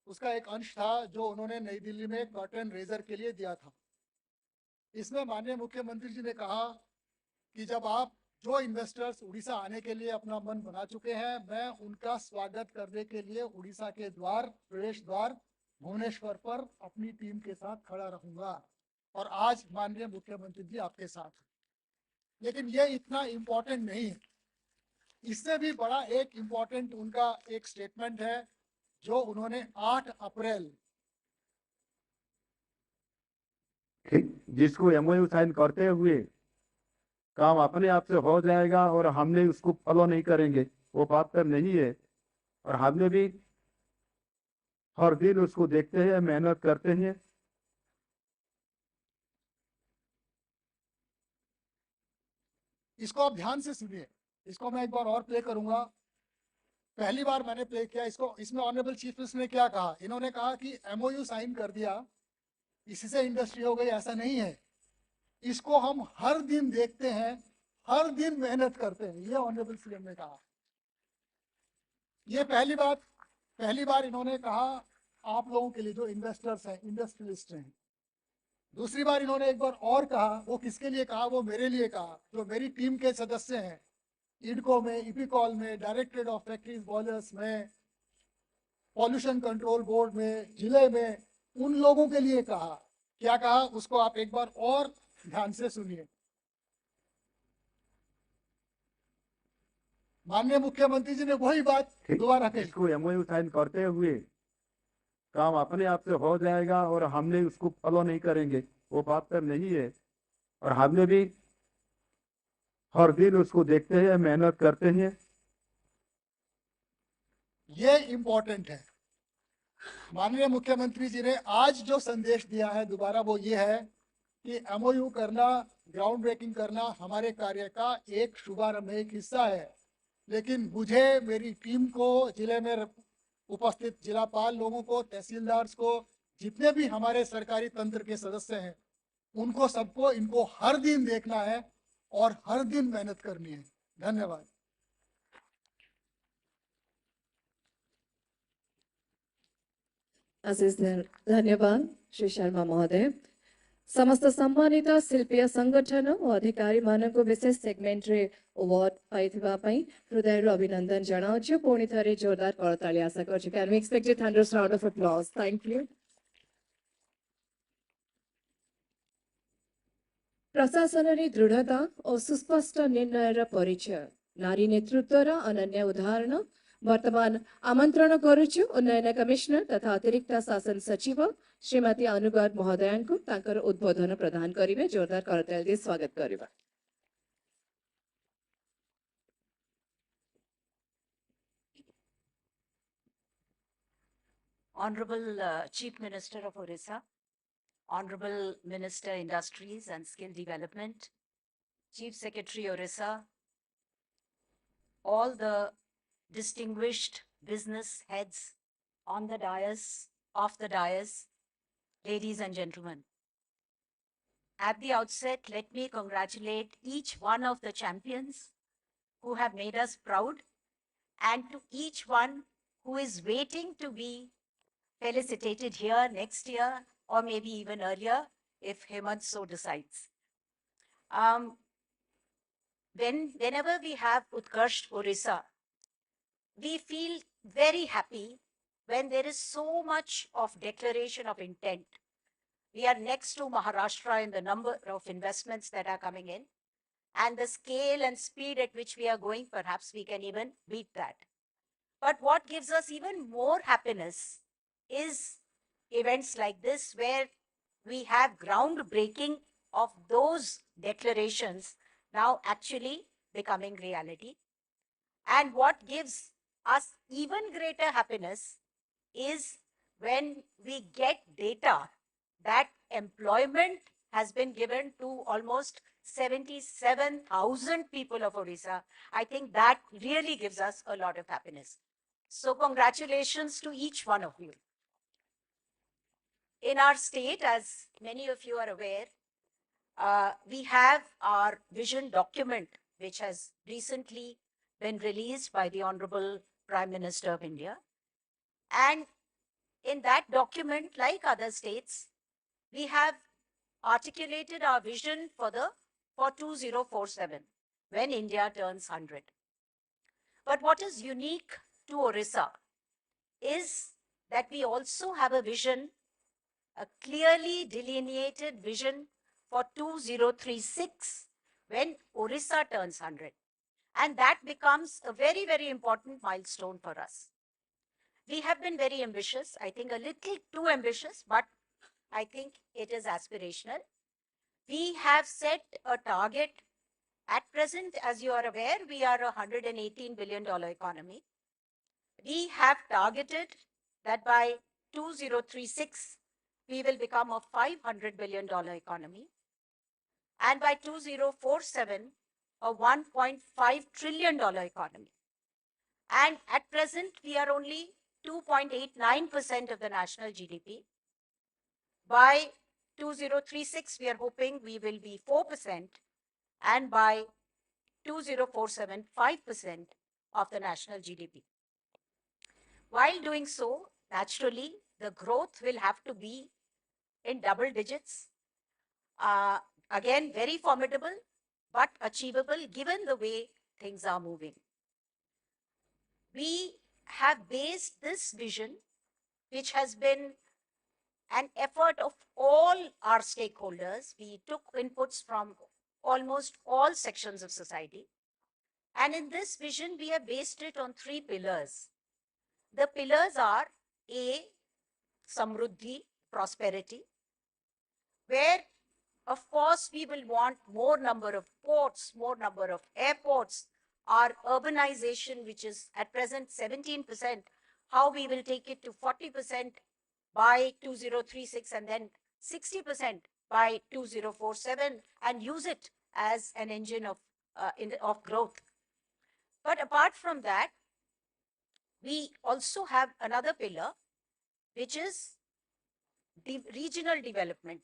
उसका एक अंश था जो उन्होंने नई दिल्ली में कर्टन रेजर के लिए दिया था। इसमें माननीय मुख्यमंत्री जी ने कहा कि जब आप जो इन्वेस्टर्स उड़ीसा आने के लिए अपना मन बना चुके हैं, मैं उनका स्वागत करने के लिए उड़ीसा के प्रवेश द्वार भुवनेश्वर पर अपनी टीम के साथ खड़ा रहूंगा। और आज माननीय मुख्यमंत्री जी आपके साथ हैं। लेकिन ये इतना इम्पोर्टेंट नहीं है, इससे भी बड़ा एक इम्पोर्टेंट उनका एक स्टेटमेंट है जो उन्होंने 8 अप्रैल जिसको एमओयू साइन करते हुए काम अपने आप से हो जाएगा और हमने उसको फॉलो नहीं करेंगे, वो बात पर नहीं है। और हमने भी हर दिन उसको देखते हैं, मेहनत करते हैं। इसको आप ध्यान से सुनिए, इसको मैं एक बार और प्ले करूंगा। पहली बार मैंने प्ले किया इसको, इसमें ऑनरेबल चीफ मिनिस्टर ने क्या कहा? इन्होंने कहा कि एमओयू साइन कर दिया, इसी से इंडस्ट्री हो गई, ऐसा नहीं है। इसको हम हर दिन देखते हैं, हर दिन मेहनत करते हैं, ये ऑनरेबल सीएम ने कहा। ये पहली बार इन्होंने कहा आप लोगों के लिए जो इन्वेस्टर्स हैं, इंडस्ट्रियलिस्ट हैं। दूसरी बार इन्होंने एक बार और कहा, वो किसके लिए कहा? वो मेरे लिए कहा, जो मेरी टीम के सदस्य हैं, इडको में, इपिकॉल में, डायरेक्टरेट ऑफ फैक्ट्रीज बॉयलर्स में, पॉल्यूशन कंट्रोल बोर्ड में, जिले में, उन लोगों के लिए कहा। क्या कहा उसको आप एक बार और ध्यान से सुनिए। माननीय मुख्यमंत्री जी ने वही बात दोबारा कही। इसको एमओयू साइन करते हुए काम अपने आप से हो जाएगा और हमने उसको फॉलो नहीं करेंगे, वो बात पर नहीं है। और हमने भी हर दिन उसको देखते हैं, मेहनत करते हैं। ये इम्पोर्टेंट है। माननीय मुख्यमंत्री जी ने आज जो संदेश दिया है दोबारा, वो ये है कि एमओयू करना, ग्राउंड ब्रेकिंग करना हमारे कार्य का एक शुभारंभ, एक हिस्सा है। लेकिन मुझे, मेरी टीम को, जिले में उपस्थित जिलापाल लोगों को, तहसीलदार्स को, जितने भी हमारे सरकारी तंत्र के सदस्य हैं, उनको सबको इनको हर दिन देखना है और हर दिन मेहनत करनी है। धन्यवाद। अशेष धन्यवाद श्री शर्मा महोदय। समस्त सम्मानित शिल्पीय संगठन और अधिकारी मानक विशेष सेगमेंटरे अवार्ड पाइथिबा पई हृदय अभिनंदन जनाउछु। पुणी थरे जोरदार करताली आशा गर्छु। Can we expect a thunderous round of applause? Thank you. प्रशासनरी दृढ़ता और सुस्पष्ट निर्णयर परिचय नारी नेतृत्वर अनन्य उदाहरण वर्तमान आमंत्रण करुछु उन्नयन कमिश्नर तथा अतिरिक्त शासन सचिव श्रीमती अनुगत महोदया को तांकर उद्बोधन प्रदान करिवे जोरदार करताल दे स्वागत करिवा। Honorable Chief Minister of Odisha, Honorable Minister Industries and Skill Development, Chief Secretary Odisha, all the distinguished business heads on the dais, off the dais, ladies and gentlemen. At the outset, let me congratulate each one of the champions who have made us proud, and to each one who is waiting to be felicitated here next year or maybe even earlier if Hemant so decides. Whenever we have Utkarsh Odisha, we feel very happy when there is so much of declaration of intent. We are next to Maharashtra in the number of investments that are coming in, and the scale and speed at which we are going, perhaps we can even beat that. But what gives us even more happiness is events like this, where we have groundbreaking of those declarations now actually becoming reality. And what gives us even greater happiness is when we get data that employment has been given to almost 77,000 people of Odisha. I think that really gives us a lot of happiness. So congratulations to each one of you. In our state, as many of you are aware, we have our vision document, which has recently been released by the Honorable Prime Minister of India. And in that document, like other states, we have articulated our vision for 2047, when India turns 100. But what is unique to Odisha is that we also have a vision, a clearly delineated vision for 2036, when Odisha turns 100. And that becomes a very, very important milestone for us. We have been very ambitious, I think a little too ambitious, but I think it is aspirational. We have set a target. At present, as you are aware, we are a $118 billion economy. We have targeted that by 2036, we will become a $500 billion economy. And by 2047, a $1.5 trillion economy. And at present, we are only 2.89% of the national GDP. By 2036, we are hoping we will be 4%, and by 2047, 5% of the national GDP. While doing so, naturally, the growth will have to be in double digits. Again, very formidable, but achievable given the way things are moving. We have based this vision, which has been an effort of all our stakeholders. We took inputs from almost all sections of society. And in this vision, we have based it on 3 pillars. The pillars are A, Samruddhi, prosperity, where of course we will want more number of ports, more number of airports, our urbanization, which is at present 17%, how we will take it to 40% by 2036 and then 60% by 2047 and use it as an engine of growth. But apart from that, we also have another pillar, which is the regional development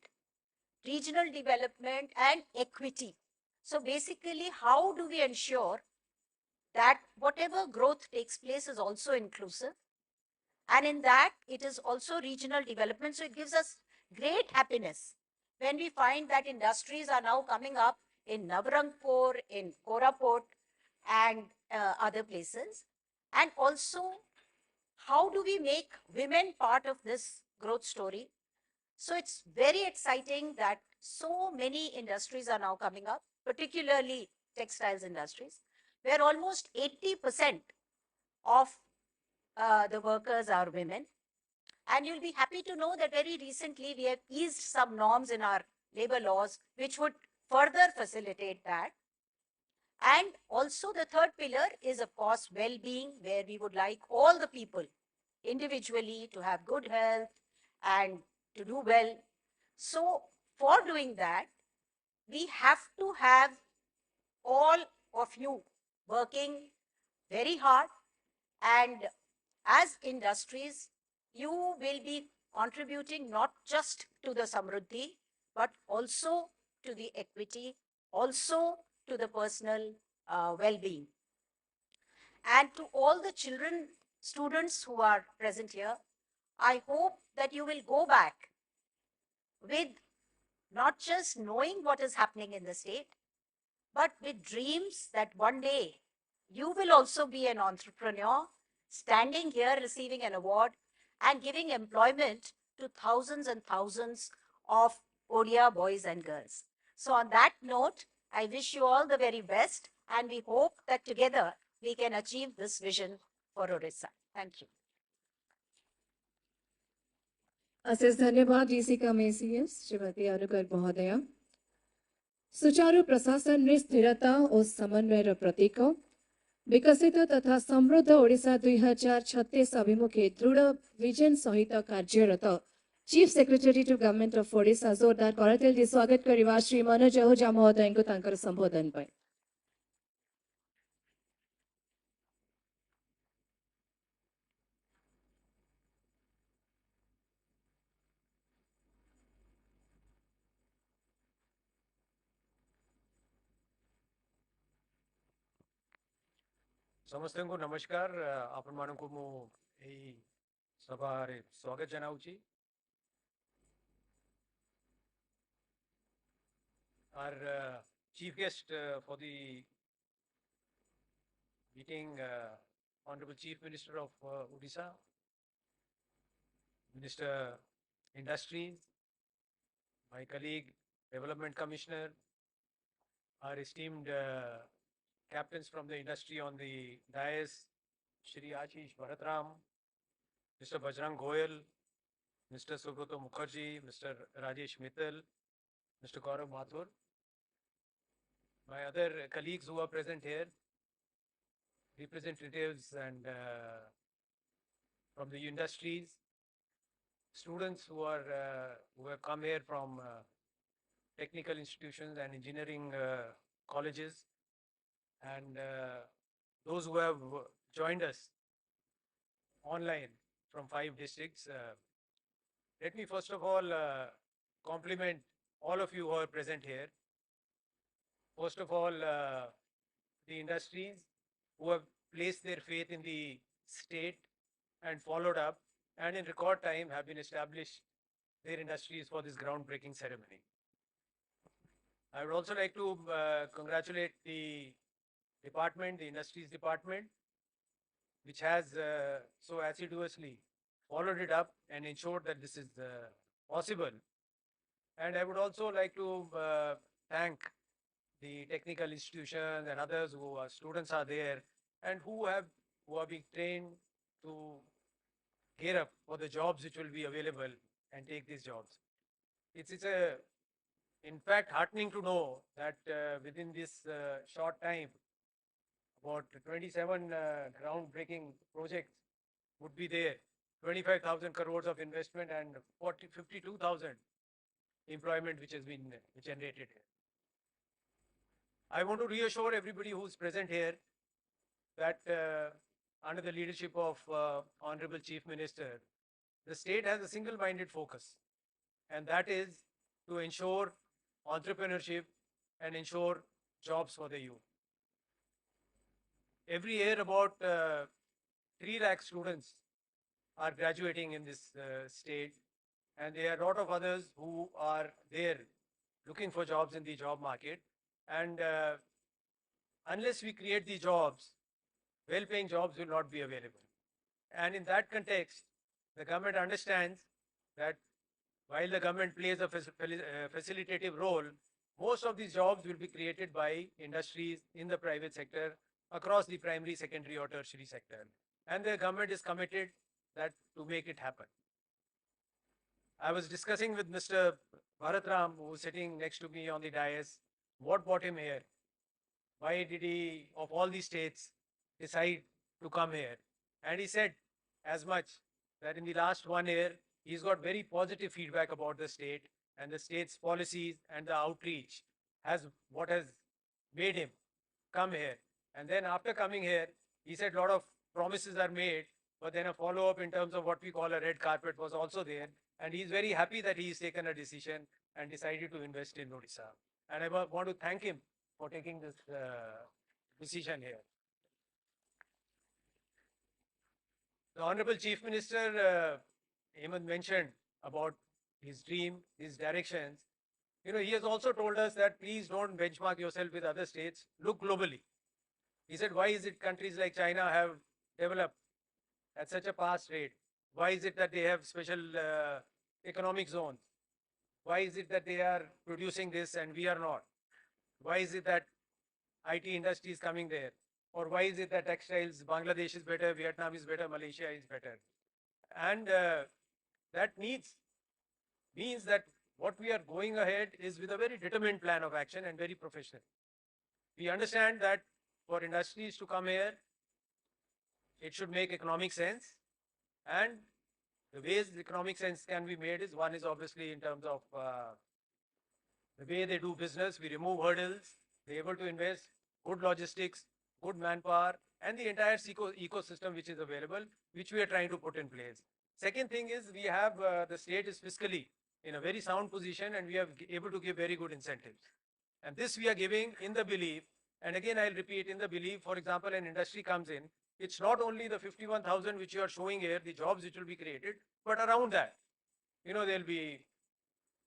and equity. So basically, how do we ensure that whatever growth takes place is also inclusive? And in that, it is also regional development. So it gives us great happiness when we find that industries are now coming up in Navrangpur, in Koraput, and other places. And also, how do we make women part of this growth story? So it's very exciting that so many industries are now coming up, particularly textiles industries, where almost 80% of the workers are women. And you'll be happy to know that very recently we have eased some norms in our labor laws, which would further facilitate that. And also the third pillar is, of course, well-being, where we would like all the people individually to have good health and to do well. So for doing that, we have to have all of you working very hard, and as industries, you will be contributing not just to the Samruddhi, but also to the equity, also to the personal well-being. And to all the children, students who are present here, I hope that you will go back with not just knowing what is happening in the state, but with dreams that one day you will also be an entrepreneur, standing here receiving an award and giving employment to thousands and thousands of Odia boys and girls. So on that note, I wish you all the very best, and we hope that together we can achieve this vision for Odisha. Thank you. अशेष धन्यवाद DC कम ACS Shrimati अनुकर महोदय। सुचारू प्रशासन में स्थिरता और समन्वयर प्रतीक, विकसित तथा समृद्ध ओडिशा 2036 अभिमुखे दृढ़ विजन सहित कार्यरत chief secretary to government of Odisha जोरदार करतेल स्वागत करवा श्री मनोज आहूजा महोदय को तांकर संबोधन पर। समस्त को नमस्कार। आपण मानक मु एई सभा रे स्वागत जनाउची। Our chief guest for the meeting, Honorable Chief Minister of Odisha, Minister Industries, my colleague Development Commissioner, our esteemed captains from the industry on the dais, Shri Ashish Bharatram, Mr. Bajrang Goyal, Mr. Subroto Mukherjee, Mr. Rajesh Mittal, Mr. Gaurav Mathur, my other colleagues who are present here, representatives and from the industries, students who have come here from technical institutions and engineering colleges, and those who have joined us online from 5 districts. Let me first of all compliment all of you who are present here. First of all, the industries who have placed their faith in the state and followed up, and in record time have been established their industries for this groundbreaking ceremony. I would also like to congratulate the department, the industries department, which has so assiduously followed it up and ensured that this is possible. And I would also like to thank the technical institutions and others who are students are there and who are being trained to gear up for the jobs which will be available and take these jobs. It's in fact heartening to know that within this short time, about 27 groundbreaking projects would be there, 25,000 crores of investment and 52,000 employment which has been generated here. I want to reassure everybody who's present here that under the leadership of Honorable Chief Minister, the state has a single-minded focus, and that is to ensure entrepreneurship and ensure jobs for the youth. Every year about 3 lakh students are graduating in this state, and there are a lot of others who are there looking for jobs in the job market. And unless we create the jobs, well-paying jobs will not be available. And in that context, the government understands that while the government plays a facilitative role, most of these jobs will be created by industries in the private sector across the primary, secondary or tertiary sector. And the government is committed that to make it happen. I was discussing with Mr. Bharatram, who was sitting next to me on the dais, what brought him here? Why did he, of all these states, decide to come here? And he said as much that in the last 1 year, he's got very positive feedback about the state and the state's policies and the outreach what has made him come here. And then after coming here, he said a lot of promises are made, but then a follow-up in terms of what we call a red carpet was also there. And he's very happy that he's taken a decision and decided to invest in Odisha. And I want to thank him for taking this decision here. The Honorable Chief Minister, Hemant mentioned about his dream, his directions. You know, he has also told us that please don't benchmark yourself with other states, look globally. He said, why is it countries like China have developed at such a fast rate? Why is it that they have special economic zones? Why is it that they are producing this and we are not? Why is it that IT industry is coming there? Or why is it that textiles, Bangladesh is better, Vietnam is better, Malaysia is better? And that means that what we are going ahead is with a very determined plan of action and very professional. We understand that for industries to come here, it should make economic sense. And the ways economic sense can be made is, one is obviously in terms of the way they do business, we remove hurdles, they're able to invest, good logistics, good manpower, and the entire ecosystem which is available, which we are trying to put in place. Second thing is we have, the state is fiscally in a very sound position and we are able to give very good incentives. And this we are giving in the belief, and again I'll repeat, in the belief, for example, an industry comes in, it's not only the 51,000 which you are showing here, the jobs which will be created, but around that, you know, there'll be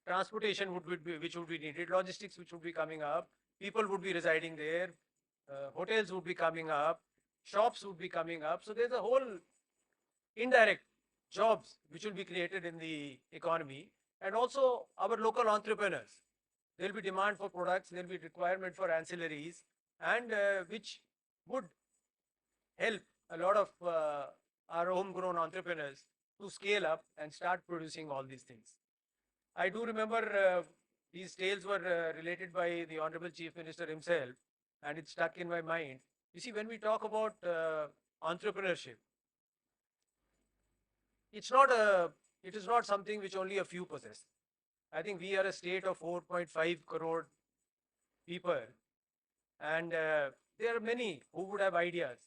transportation which would be needed, logistics which would be coming up, people would be residing there, hotels would be coming up, shops would be coming up. So there's a whole indirect jobs which will be created in the economy, and also our local entrepreneurs. There'll be demand for products, there'll be requirement for ancillaries, and which would help a lot of our homegrown entrepreneurs to scale up and start producing all these things. I do remember these tales were related by the Honorable Chief Minister himself, and it stuck in my mind. You see, when we talk about entrepreneurship, it is not something which only a few possess. I think we are a state of 4.5 crore people, and there are many who would have ideas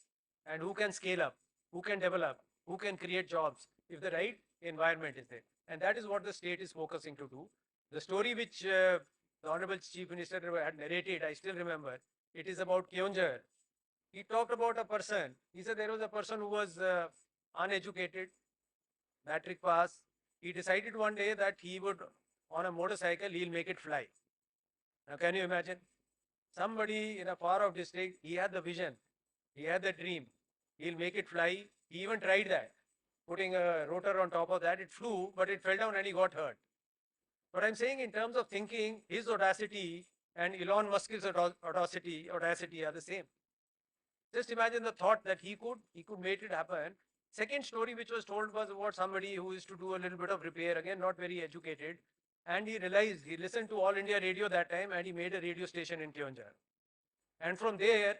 and who can scale up, who can develop, who can create jobs if the right environment is there. And that is what the state is focusing to do. The story which the Honorable Chief Minister had narrated, I still remember, it is about Keonjhar. He talked about a person. He said there was a person who was uneducated, matric pass. He decided one day that he would, on a motorcycle, he'll make it fly. Now, can you imagine? Somebody in a far off district, he had the vision, he had the dream, he'll make it fly. He even tried that, putting a rotor on top of that. It flew, but it fell down and he got hurt. But I'm saying in terms of thinking, his audacity and Elon Musk's audacity are the same. Just imagine the thought that he could make it happen. Second story which was told was about somebody who used to do a little bit of repair, again not very educated, and he realized, he listened to All India Radio that time and he made a radio station in Keonjhar. And from there,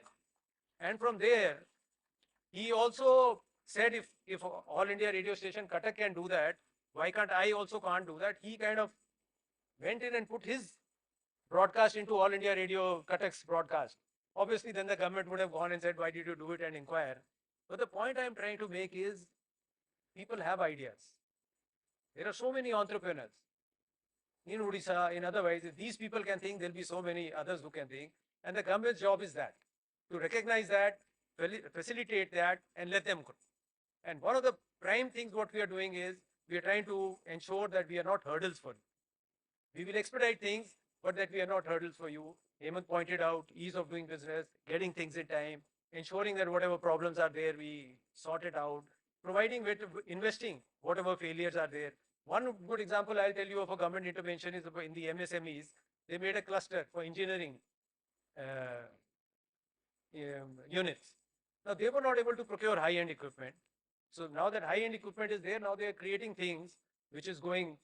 he also said, if All India Radio station Cuttack can do that, why can't I also can't do that? He kind of went in and put his broadcast into All India Radio Cuttack's broadcast. Obviously, then the government would have gone and said, why did you do it, and inquire. But the point I'm trying to make is, people have ideas. There are so many entrepreneurs in Odisha, in otherwise, if these people can think, there'll be so many others who can think. And the government's job is that, to recognize that, facilitate that, and let them grow. And one of the prime things what we are doing is, we are trying to ensure that we are not hurdles for you. We will expedite things, but that we are not hurdles for you. Hemant pointed out ease of doing business, getting things in time, ensuring that whatever problems are there, we sort it out, providing investing, whatever failures are there, One good example I'll tell you of a government intervention is in the MSMEs. They made a cluster for engineering units. Now they were not able to procure high-end equipment. So now that high-end equipment is there, now they are creating things which is going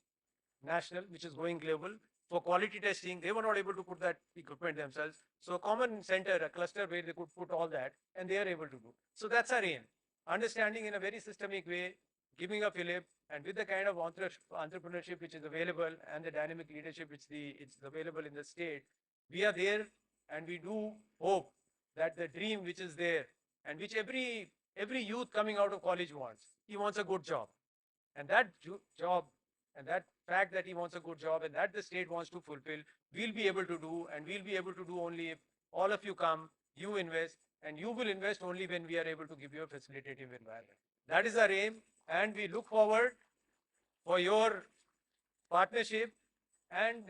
national, which is going global. For quality testing, they were not able to put that equipment themselves. So a common center, a cluster where they could put all that, and they are able to do. So that's our aim. Understanding in a very systemic way, giving a fillip, and with the kind of entrepreneurship which is available and the dynamic leadership which it's available in the state, we are there, and we do hope that the dream which is there and which every youth coming out of college wants. He wants a good job, and that job and that fact that he wants a good job and that the state wants to fulfill, we'll be able to do, and we'll be able to do only if all of you come, you invest, and you will invest only when we are able to give you a facilitative environment. That is our aim, and we look forward for your partnership and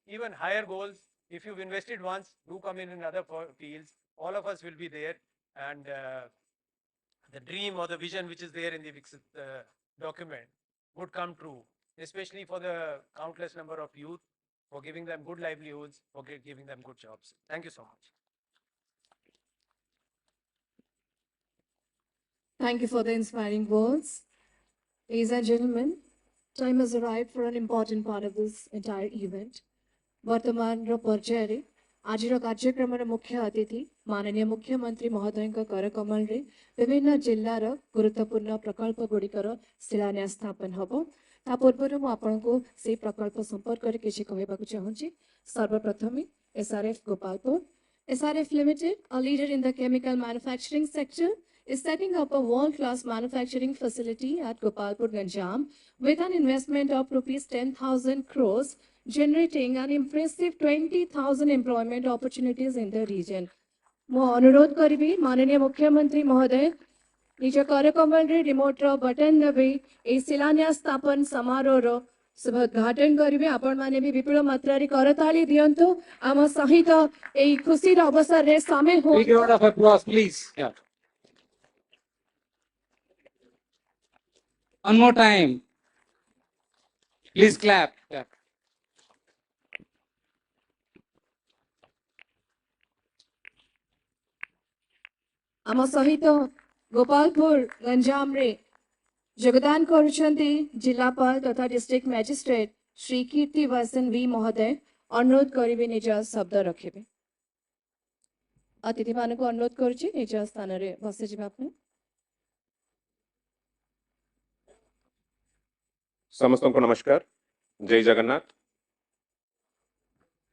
even higher goals. If you've invested once, do come in other fields. All of us will be there, and the dream or the vision which is there in the document would come true, especially for the countless number of youth, for giving them good livelihoods, for giving them good jobs. Thank you so much. Thank you for the inspiring words. Ladies and gentlemen, time has arrived for an important part of this entire event. वर्तमान पर्यायर आज कार्यक्रम मुख्य अतिथि माननीय मुख्यमंत्री महोदय करकमल विभिन्न जिलार गुरुत्वपूर्ण प्रकल्प गुड़िकर शिलान्यास स्थापन हम ता पूर्व मुझे से प्रकल्प संपर्क में किसी कहवाक चाहूँगी। सर्वप्रथम SRF Gopalpur SRF Limited, a leader in the chemical manufacturing sector, is setting up a world-class manufacturing facility at Gopalpur, Ganjam, with an investment of rupees 10,000 crores, generating an impressive 20,000 employment opportunities in the region. मो अनुरोध करी माननीय मुख्यमंत्री महोदय निज करकमल remote button दबे ए शिलान्यास स्थापन समारोह शुभोद्घाटन करेंगे। आपण माने भी विपुल मात्रा करताली दियंतु आम सहित ए खुशी अवसर रे सामिल हो। Big round of applause, please. Yeah. One more time. Please clap. Yeah. आम सहित गोपालपुर गंजाम रे योगदान करुछंती जिलापाल तथा district magistrate Shri Kirti Vasan V महोदय अनुरोध करिवे निज शब्द रखिबे। अतिथि मानक अनुरोध करुछि निज स्थान रे बसि जिबा ପାଇଁ। समस्त को नमस्कार, जय जगन्नाथ।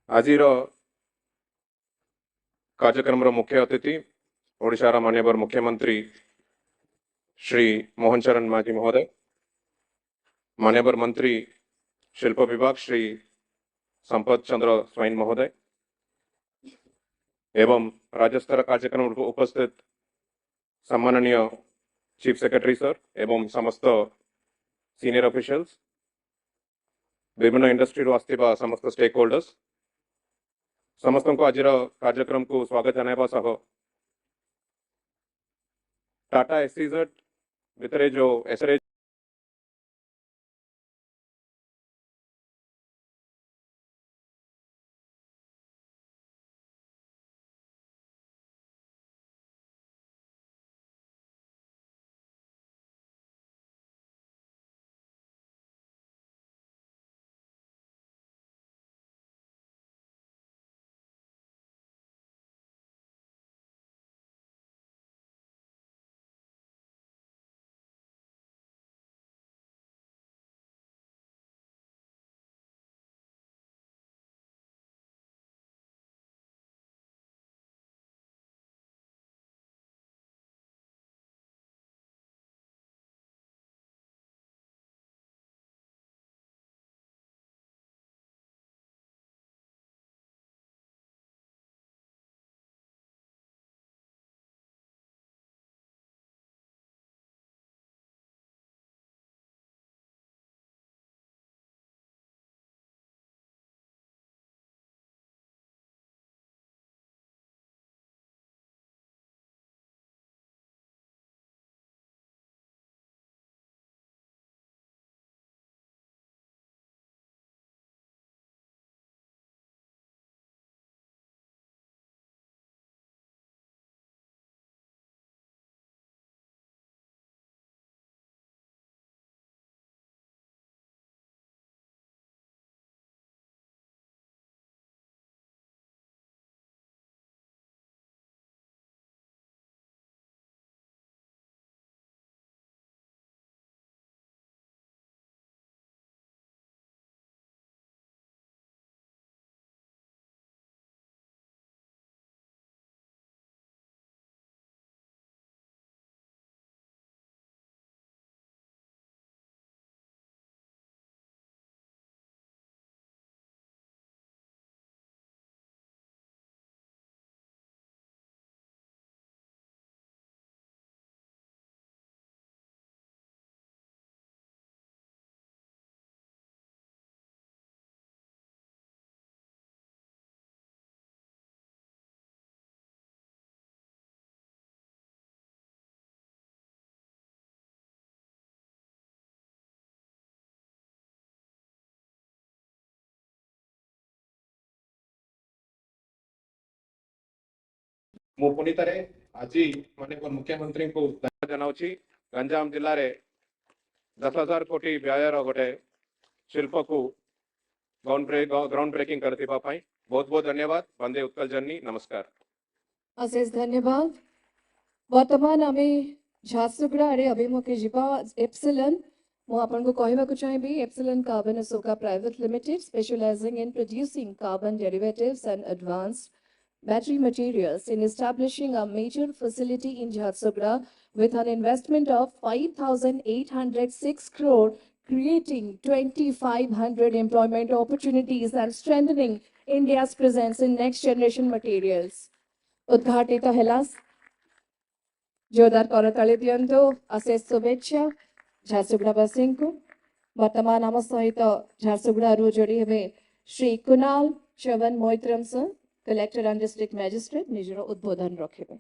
आज कार्यक्रम मुख्य अतिथि ओडिशार माननीय मुख्यमंत्री श्री मोहन चरण माझी महोदय, माननीय मंत्री शिल्प विभाग श्री संपत चंद्र स्वाइन महोदय एवं राज्यस्तर कार्यक्रम उपस्थित सम्माननीय चीफ सेक्रेटरी सर एवं समस्त सीनियर ऑफिशियल्स, विभिन्न इंडस्ट्री आसथिबा समस्त स्टेक होल्डर्स समस्त को आज कार्यक्रम को स्वागत जनाइबा सह टाटा एसईजेड भितर जो एसआरएच ମୁଁ ପୁଣି ଥରେ ଆଜି ମାननीय मुख्यमंत्रीଙ୍କୁ ଧନ୍ୟବାଦ ଜଣାଉଛି। ଗଞ୍ଜାମ ଜିଲ୍ଲାରେ 10,000 କୋଟି ବ୍ୟୟର ଗୋଟେ ଶିଳ୍ପକୁ ଗ୍ରାଉଣ୍ଡ ବ୍ରେକିଂ କରିଥିବା ପାଇଁ ବହୁତ ବହୁତ ଧନ୍ୟବାଦ। ବନ୍ଦେ ଉତ୍କଳ ଜନନୀ, ନମସ୍କାର। ଅଶେଷ ଧନ୍ୟବାଦ। ବର୍ତ୍ତମାନ ଆମେ ଝାରସୁଗୁଡ଼ା ଆଡ଼େ ଅଭିମୁଖେ ଯିବା। ଏପ୍ସିଲନ୍ ମୁଁ ଆପଣଙ୍କୁ କହିବାକୁ ଚାହିଁବି ଏପ୍ସିଲନ୍ କାର୍ବନ ସୋକା private limited specialising in producing carbon derivatives and advanced battery materials in establishing a major facility in Jharsuguda with an investment of 5,806 crore, creating 2,500 employment opportunities and strengthening India's presence in next generation materials. उद्घाटित Hellas जोरदार करताली दियंतु। अशेष शुभेच्छा झारसुगुड़ावासी को। वर्तमान आम सहित झारसुगुड़ारू जोड़ी हेबे श्री कुणाल चवन मोइत्रम sir, collector and district magistrate निजर उद्बोधन रखिबे।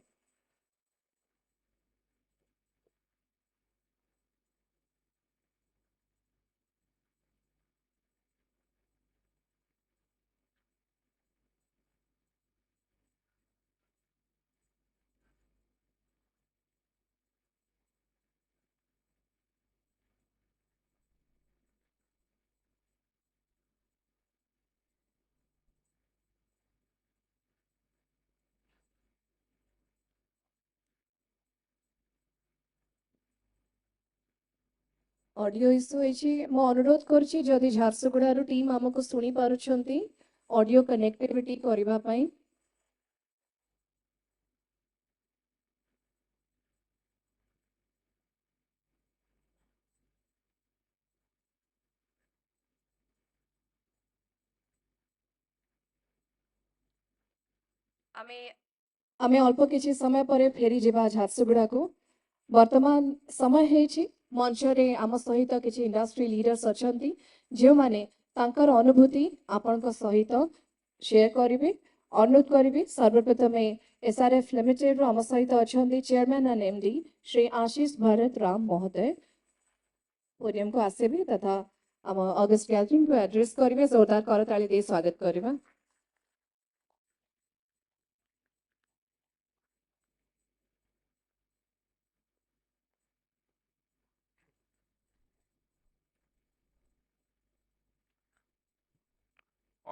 ऑडियो इश्यू होइछि, मो अनुरोध करछि जदि झारसुगुड़ारू टीम हमको सुनी पारुछंती ऑडियो कनेक्टिविटी करिबा पई। आमे अल्प किछि समय परे फेरी जिबा झारसुगुड़ा को। वर्तमान समय हेछि मंचरे आम सहित किछि इंडस्ट्री लीडर्स अछंती जे माने तांकर अनुभूति आपनक सहित शेयर करिवे। अनुरोध करिवे सर्वप्रथम एसआरएफ लिमिटेड रो आम सहित अछंती chairman and MD Shri Ashish Bharat Ram महोदय पोडियम को आसेबे तथा आम ऑगस्ट गैदरिंग को एड्रेस करिवे। जोरदार करताली दे स्वागत करिबा।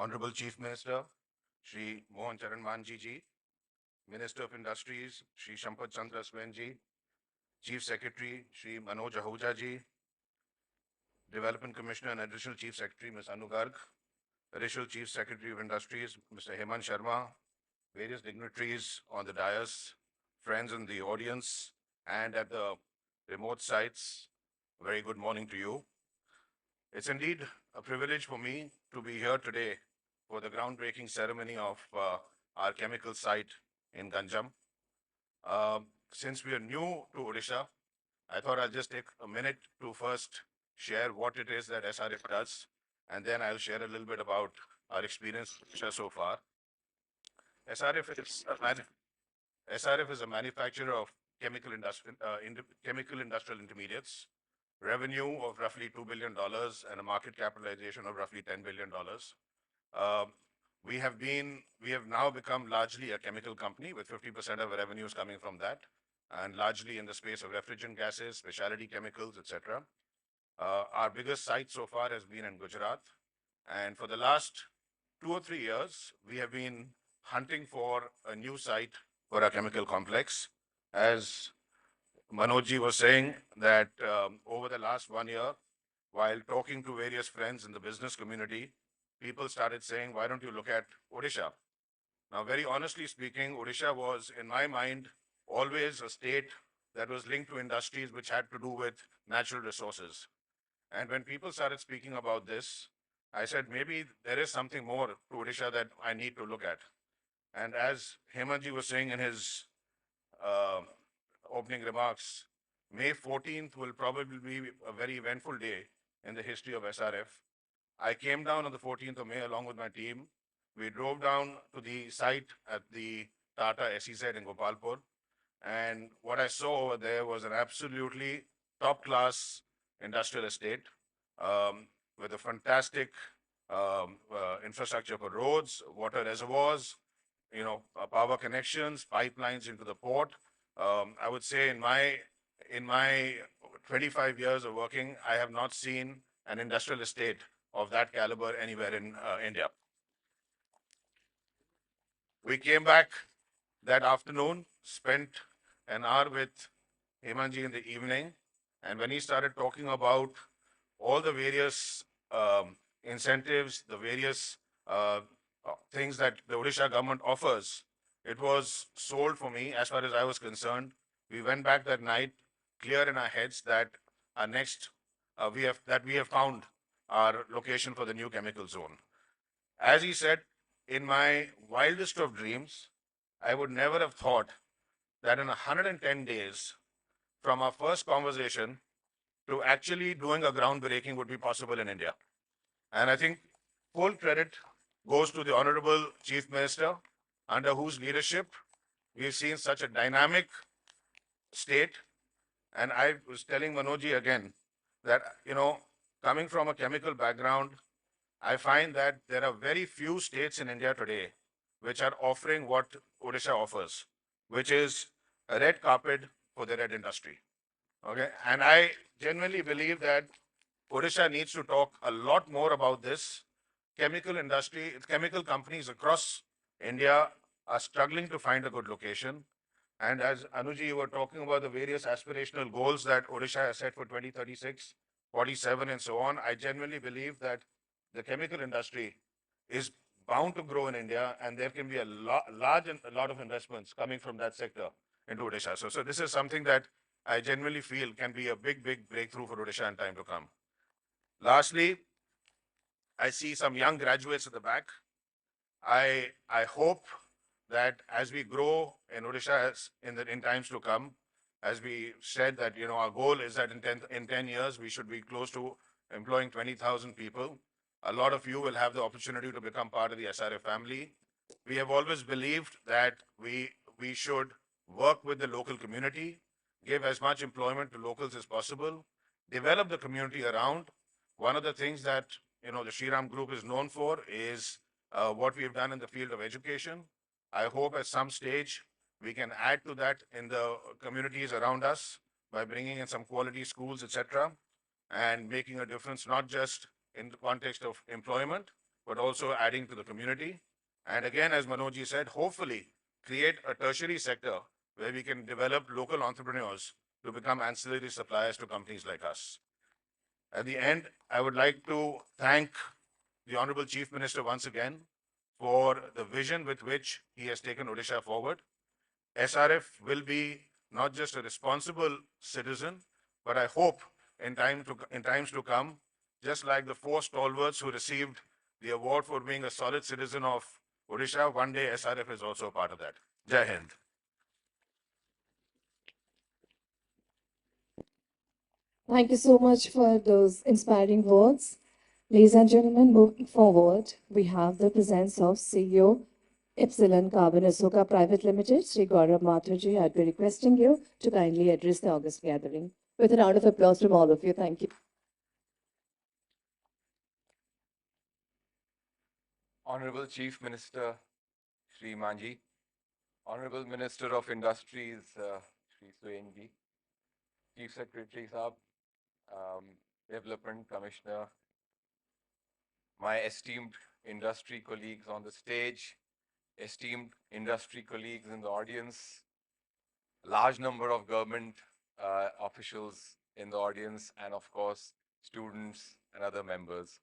Honorable Chief Minister, Shri Mohan Charan Manji ji, Minister of Industries, Shri Shampat Chandra Swen ji, Chief Secretary, Shri Manoj Ahuja ji, Development Commissioner and Additional Chief Secretary, Ms. Anu Garg, Additional Chief Secretary of Industries, Mr. Hemant Sharma, various dignitaries on the dais, friends in the audience, and at the remote sites, very good morning to you. It's indeed a privilege for me to be here today for the groundbreaking ceremony of our chemical site in Ganjam. Since we are new to Odisha, I thought I'll just take a minute to first share what it is that SRF does, and then I'll share a little bit about our experience in Odisha so far. SRF is a manufacturer of chemical industrial intermediates, revenue of roughly $2 billion and a market capitalization of roughly $10 billion. We have now become largely a chemical company with 50% of our revenues coming from that, and largely in the space of refrigerant gases, specialty chemicals, etc. Our biggest site so far has been in Gujarat, and for the last 2 or 3 years, we have been hunting for a new site for our chemical complex. As Manojji was saying that over the last 1 year, while talking to various friends in the business community, people started saying, why don't you look at Odisha? Now, very honestly speaking, Odisha was, in my mind, always a state that was linked to industries which had to do with natural resources. And when people started speaking about this, I said, maybe there is something more to Odisha that I need to look at. And as Hemantji was saying in his opening remarks, May 14th will probably be a very eventful day in the history of SRF. I came down on the 14th of May along with my team. We drove down to the site at the Tata SEZ in Gopalpur. And what I saw over there was an absolutely top-class industrial estate with a fantastic infrastructure for roads, water reservoirs, power connections, pipelines into the port. I would say in my 25 years of working, I have not seen an industrial estate of that caliber anywhere in India. We came back that afternoon, spent an hour with Hemanji in the evening, and when he started talking about all the various incentives, the various things that the Odisha government offers, it was sold for me as far as I was concerned. We went back that night, clear in our heads that our next, we have found our location for the new chemical zone. As he said, in my wildest of dreams, I would never have thought that in 110 days from our first conversation to actually doing a groundbreaking would be possible in India. And I think full credit goes to the Honorable Chief Minister, under whose leadership we've seen such a dynamic state. And I was telling Manojji again that, coming from a chemical background, I find that there are very few states in India today which are offering what Odisha offers, which is a red carpet for the red industry. Okay, and I genuinely believe that Odisha needs to talk a lot more about this. Chemical industry, chemical companies across India are struggling to find a good location. And as Anuji, you were talking about the various aspirational goals that Odisha has set for 2036, 47, and so on. I genuinely believe that the chemical industry is bound to grow in India, and there can be a lot of investments coming from that sector into Odisha. So this is something that I genuinely feel can be a big breakthrough for Odisha in time to come. Lastly, I see some young graduates at the back. I hope that as we grow in Odisha in times to come, as we said that, our goal is that in 10 years, we should be close to employing 20,000 people. A lot of you will have the opportunity to become part of the SRF family. We have always believed that we should work with the local community, give as much employment to locals as possible, develop the community around. One of the things that, the Shriram Group is known for is what we have done in the field of education. I hope at some stage we can add to that in the communities around us by bringing in some quality schools, etc., and making a difference not just in the context of employment, but also adding to the community. And again, as Manojji said, hopefully create a tertiary sector where we can develop local entrepreneurs to become ancillary suppliers to companies like us. At the end, I would like to thank the Honorable Chief Minister once again for the vision with which he has taken Odisha forward. SRF will be not just a responsible citizen, but I hope in times to come, just like the 4 stalwarts who received the award for being a solid citizen of Odisha, one day SRF is also a part of that. Jai Hind. Thank you so much for those inspiring words. Ladies and gentlemen, moving forward, we have the presence of CEO Epsilon Carbon Asoka Private Limited, Sri Gaurav Mathurji. I'd be requesting you to kindly address the August gathering. With a round of applause from all of you. Thank you. Honorable Chief Minister Shri Manji, Honorable Minister of Industries Shri Suyenji, Chief Secretary Saab, Development Commissioner, my esteemed industry colleagues on the stage, esteemed industry colleagues in the audience, large number of government officials in the audience, and of course, students and other members.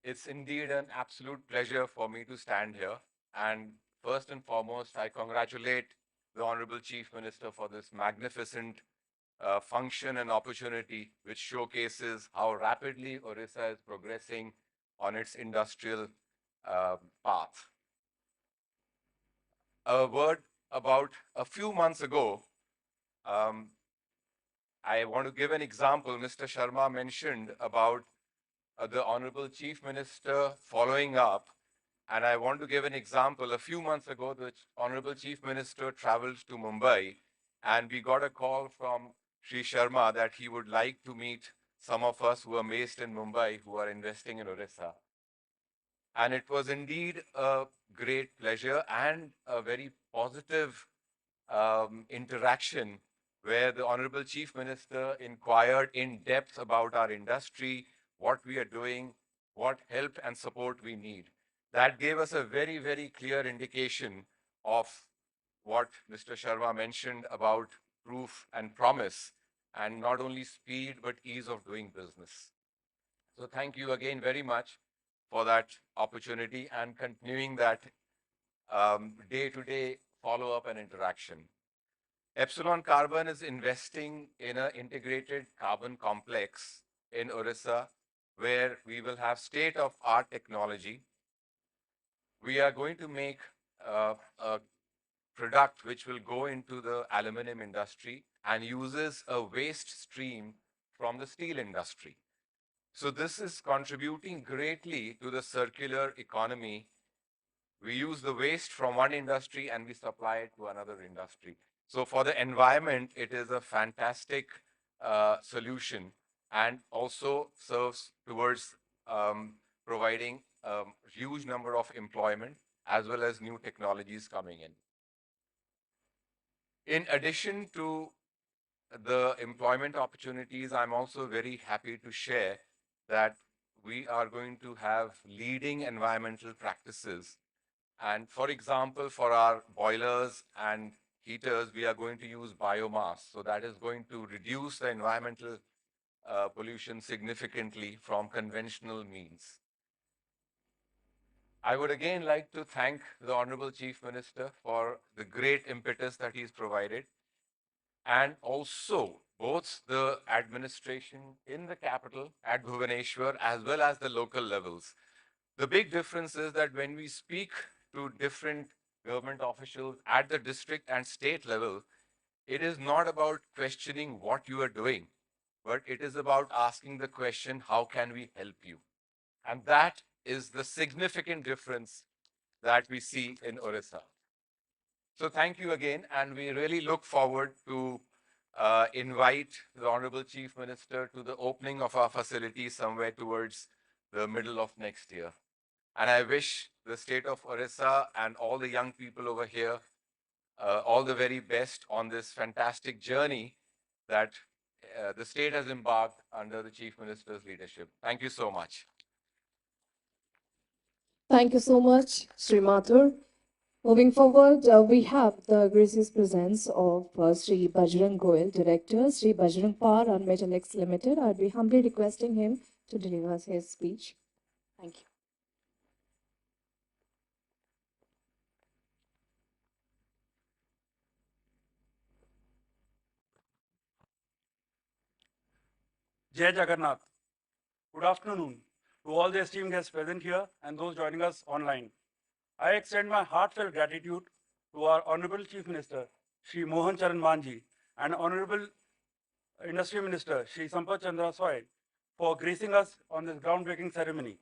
It's indeed an absolute pleasure for me to stand here. And first and foremost, I congratulate the Honorable Chief Minister for this magnificent function and opportunity, which showcases how rapidly Odisha is progressing on its industrial path. A word about a few months ago, I want to give an example. Mr. Sharma mentioned about the Honorable Chief Minister following up. And I want to give an example. A few months ago, the Honorable Chief Minister traveled to Mumbai, and we got a call from Sri Sharma that he would like to meet some of us who are based in Mumbai who are investing in Odisha. And it was indeed a great pleasure and a very positive interaction where the Honorable Chief Minister inquired in depth about our industry, what we are doing, what help and support we need. That gave us a very, very clear indication of what Mr. Sharma mentioned about proof and promise, and not only speed, but ease of doing business. So thank you again very much for that opportunity and continuing that day-to-day follow-up and interaction. Epsilon Carbon is investing in an integrated carbon complex in Odisha, where we will have state-of-art technology. We are going to make a product which will go into the aluminum industry and uses a waste stream from the steel industry. So this is contributing greatly to the circular economy. We use the waste from one industry and we supply it to another industry. So for the environment, it is a fantastic solution and also serves towards providing a huge number of employment as well as new technologies coming in. In addition to the employment opportunities, I'm also very happy to share that we are going to have leading environmental practices. And for example, for our boilers and heaters, we are going to use biomass. So that is going to reduce the environmental pollution significantly from conventional means. I would again like to thank the Honorable Chief Minister for the great impetus that he's provided, and also both the administration in the capital at Bhubaneswar as well as the local levels. The big difference is that when we speak to different government officials at the district and state level, it is not about questioning what you are doing, but it is about asking the question, how can we help you? And that is the significant difference that we see in Odisha. So thank you again, and we really look forward to invite the Honorable Chief Minister to the opening of our facility somewhere towards the middle of next year. And I wish the state of Odisha and all the young people over here all the very best on this fantastic journey that the state has embarked under the Chief Minister's leadership. Thank you so much. Thank you so much, Sri Mathur. Moving forward, we have the gracious presence of Sri Bajrang Goyal, Director, Sri Bajrang Power and Metalics Limited. I'd be humbly requesting him to deliver his speech. Thank you. Jai Jagannath. Good afternoon to all the esteemed guests present here and those joining us online. I extend my heartfelt gratitude to our Honorable Chief Minister, Shri Mohan Charan Manji, and Honorable Industry Minister, Shri Sampath Chandra Soy, for gracing us on this groundbreaking ceremony.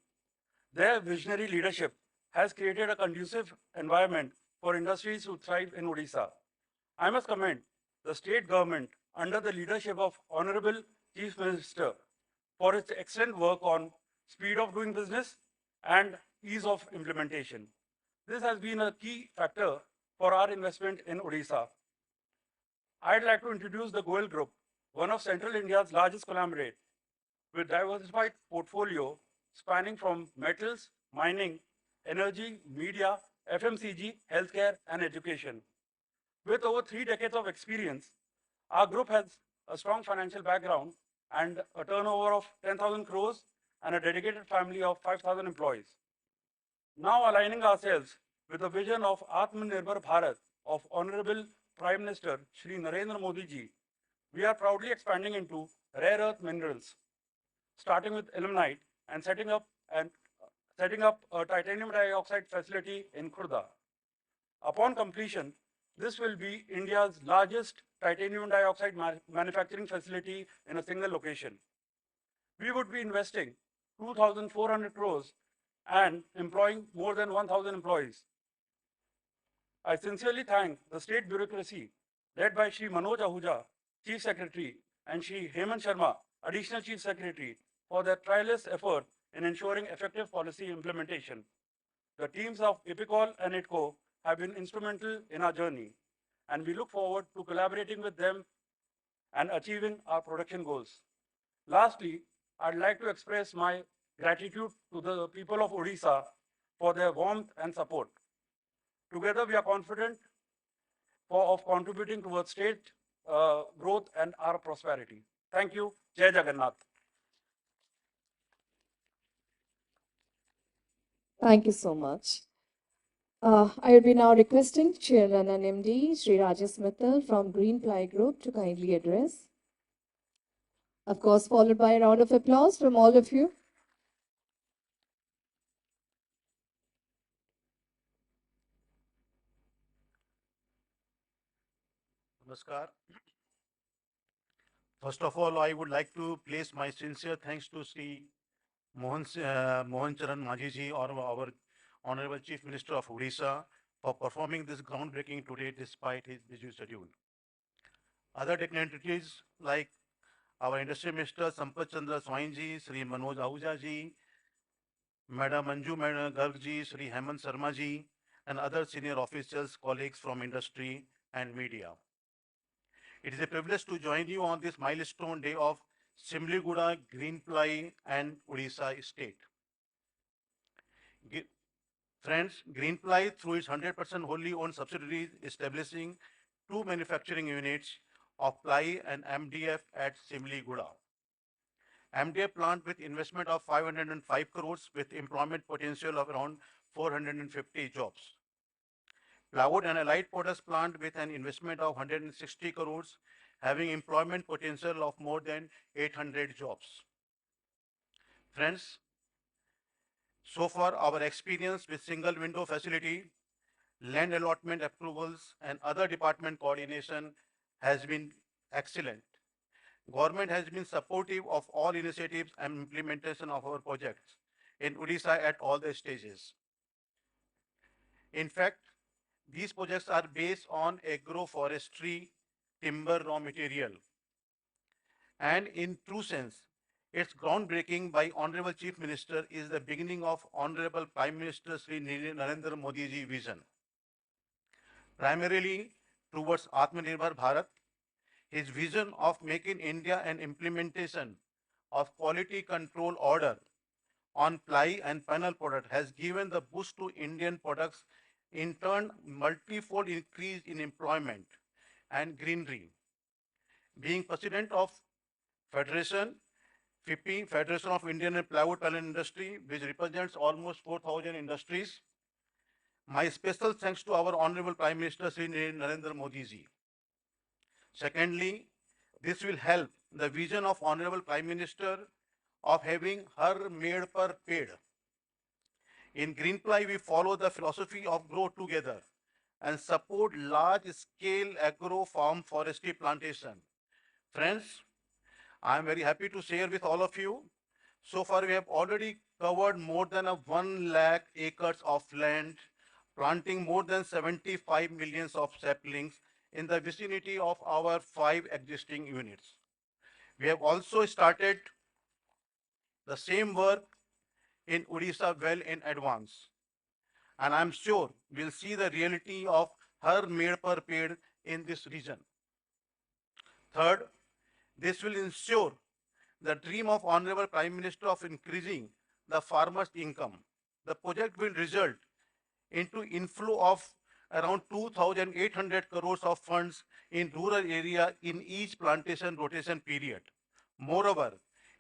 Their visionary leadership has created a conducive environment for industries to thrive in Odisha. I must commend the state government under the leadership of Honorable Chief Minister for its excellent work on speed of doing business and ease of implementation. This has been a key factor for our investment in Odisha. I'd like to introduce the Goyal Group, one of Central India's largest conglomerate, with diversified portfolio spanning from metals, mining, energy, media, FMCG, healthcare, and education. With over 3 decades of experience, our group has a strong financial background and a turnover of 10,000 crores and a dedicated family of 5,000 employees. Now aligning ourselves with the vision of Atmanirbhar Bharat of Honorable Prime Minister Shri Narendra Modi ji, we are proudly expanding into rare earth minerals, starting with ilmenite and setting up a titanium dioxide facility in Khurda. Upon completion, this will be India's largest titanium dioxide manufacturing facility in a single location. We would be investing 2,400 crores and employing more than 1,000 employees. I sincerely thank the state bureaucracy led by Shri Manoj Ahuja, Chief Secretary, and Shri Hemant Sharma, Additional Chief Secretary, for their tireless effort in ensuring effective policy implementation. The teams of Epicol and ITCO have been instrumental in our journey, and we look forward to collaborating with them and achieving our production goals. Lastly, I'd like to express my gratitude to the people of Odisha for their warmth and support. Together, we are confident of contributing towards state growth and our prosperity. Thank you. Jai Jagannath. Thank you so much. I will be now requesting Chairman and MD Sri Rajesh Mittal from Green Ply Group to kindly address. Of course, followed by a round of applause from all of you. Namaskar. First of all, I would like to place my sincere thanks to Sri Mohan Charan Majhi ji, or our Honorable Chief Minister of Odisha, for performing this groundbreaking today despite his busy schedule. Other dignitaries like our Industry Minister Sampath Chandra Swain ji, Sri Manoj Ahuja ji, Madam Manju Garg ji, Sri Hemant Sharma ji, and other senior officials, colleagues from industry and media. It is a privilege to join you on this milestone day of Simligura, Greenply and Odisha state. Friends, Greenply, through its 100% wholly owned subsidiaries, establishing 2 manufacturing units of ply and MDF at Simligura. MDF plant with investment of 505 crores with employment potential of around 450 jobs. Plywood and allied products plant with an investment of 160 crores, having employment potential of more than 800 jobs. Friends, so far our experience with single window facility, land allotment approvals and other department coordination has been excellent. Government has been supportive of all initiatives and implementation of our projects in Odisha at all the stages. In fact, these projects are based on agroforestry, timber raw material. And in true sense, its groundbreaking by Honorable Chief Minister is the beginning of Honorable Prime Minister Sri Narendra Modi ji vision. Primarily towards Atmanirbhar Bharat, his vision of making India an implementation of quality control order on ply and panel product has given the boost to Indian products, in turn multifold increase in employment and greenery. Being president of Federation, FIPI, Federation of Indian and Plywood Panel Industry, which represents almost 4,000 industries, my special thanks to our Honorable Prime Minister Sri Narendra Modi ji. Secondly, this will help the vision of Honorable Prime Minister of having Har Made Per Paid. In Greenply, we follow the philosophy of grow together and support large-scale agro-farm forestry plantation. Friends, I am very happy to share with all of you, so far we have already covered more than 1 lakh acres of land, planting more than 75 millions of saplings in the vicinity of our 5 existing units. We have also started the same work in Odisha well in advance. And I'm sure we'll see the reality of Har Made Per Paid in this region. Third, this will ensure the dream of Honorable Prime Minister of increasing the farmers' income. The project will result into inflow of around 2,800 crores of funds in rural area in each plantation rotation period. Moreover,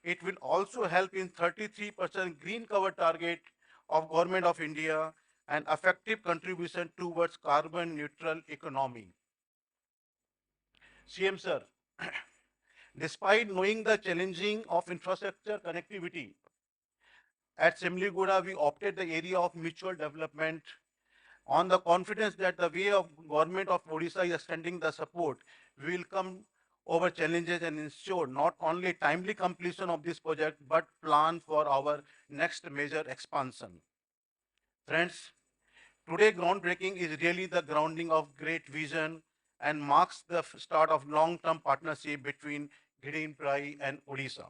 it will also help in 33% green cover target of Government of India and effective contribution towards carbon neutral economy. CM sir, despite knowing the challenging of infrastructure connectivity, at Simligura we opted the area of mutual development on the confidence that the way of Government of Odisha is extending the support, we will come over challenges and ensure not only timely completion of this project, but plan for our next major expansion. Friends, today groundbreaking is really the grounding of great vision and marks the start of long-term partnership between Greenply and Odisha.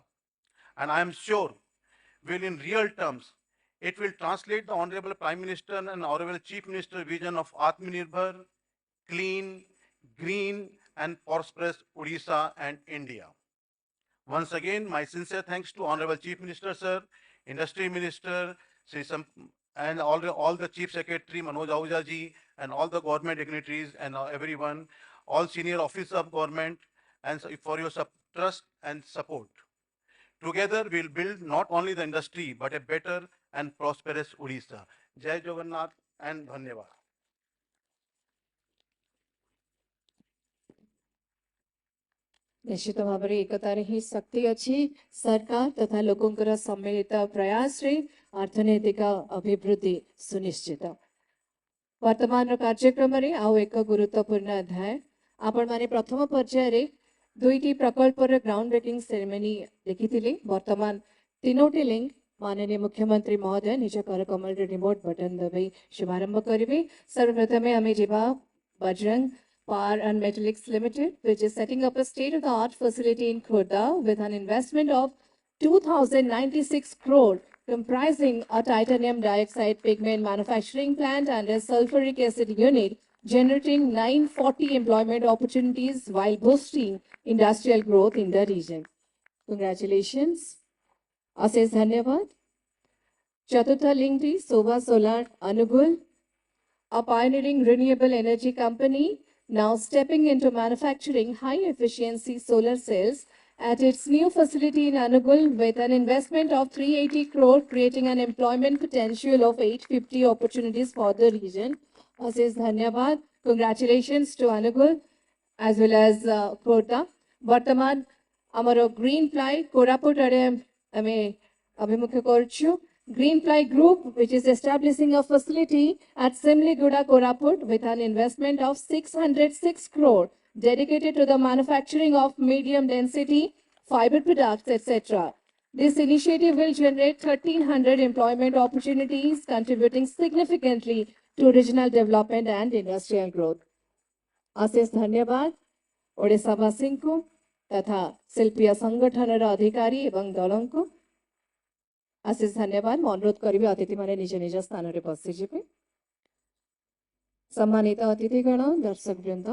And I am sure will in real terms It will translate the Honorable Prime Minister and Honorable Chief Minister vision of Atmanirbhar, clean, green, and prosperous Odisha and India. Once again, my sincere thanks to Honorable Chief Minister, sir, Industry Minister, and all the Chief Secretary, Manoj Ahuja ji, and all the government dignitaries and everyone, all senior officers of government, and for your trust and support. Together, we'll build not only the industry, but a better and prosperous Odisha. Jai Jagannath and Dhanyavad. निश्चित भाव में एकतार ही शक्ति अच्छी सरकार तथा लोकंकर सम्मिलित प्रयास रे अर्थनैतिक अभिवृद्धि सुनिश्चित वर्तमान कार्यक्रम रे आउ एक गुरुत्वपूर्ण अध्याय आपण माने प्रथम पर्याय रे दुईटी प्रकल्प ग्राउंड ब्रेकिंग सेरेमनी देखिथिले वर्तमान तीनोटी लिंक माननीय मुख्यमंत्री महोदय निज कर कमल रिमोट बटन दबाई शुभारंभ करिवे सर्वप्रथमे आमे जेबा Bajrang Power and Metallics Limited, which is setting up a state-of-the-art facility in Khurda with an investment of 2,096 crore, comprising a titanium dioxide pigment manufacturing plant and a sulfuric acid unit, generating 940 employment opportunities while boosting industrial growth in the region. Congratulations. Ashish Dhanyavad. Chaturtha Lingdi, Sobha Solar Anugul, a pioneering renewable energy company, now stepping into manufacturing high-efficiency solar cells at its new facility in Anugul with an investment of 380 crore, creating an employment potential of 850 opportunities for the region. Ashish Dhanyavad. Congratulations to Anugul as well as Khurda. Bartaman amaro Green Ply Koraput ade ame abhimukha korchu. Greenfly Group, which is establishing a facility at Simligura, Koraput with an investment of 606 crore dedicated to the manufacturing of medium density fiber products, etc. This initiative will generate 1,300 employment opportunities, contributing significantly to regional development and industrial growth. Ashish Dhanyavad, Odisha Vasinku, तथा शिल्पीय संगठन अधिकारी एवं दलों को आशीष धन्यवाद मैं अनुरोध करी अतिथि मैंने निज निज स्थान में बसीजे सम्मानित अतिथिगण दर्शक वृंद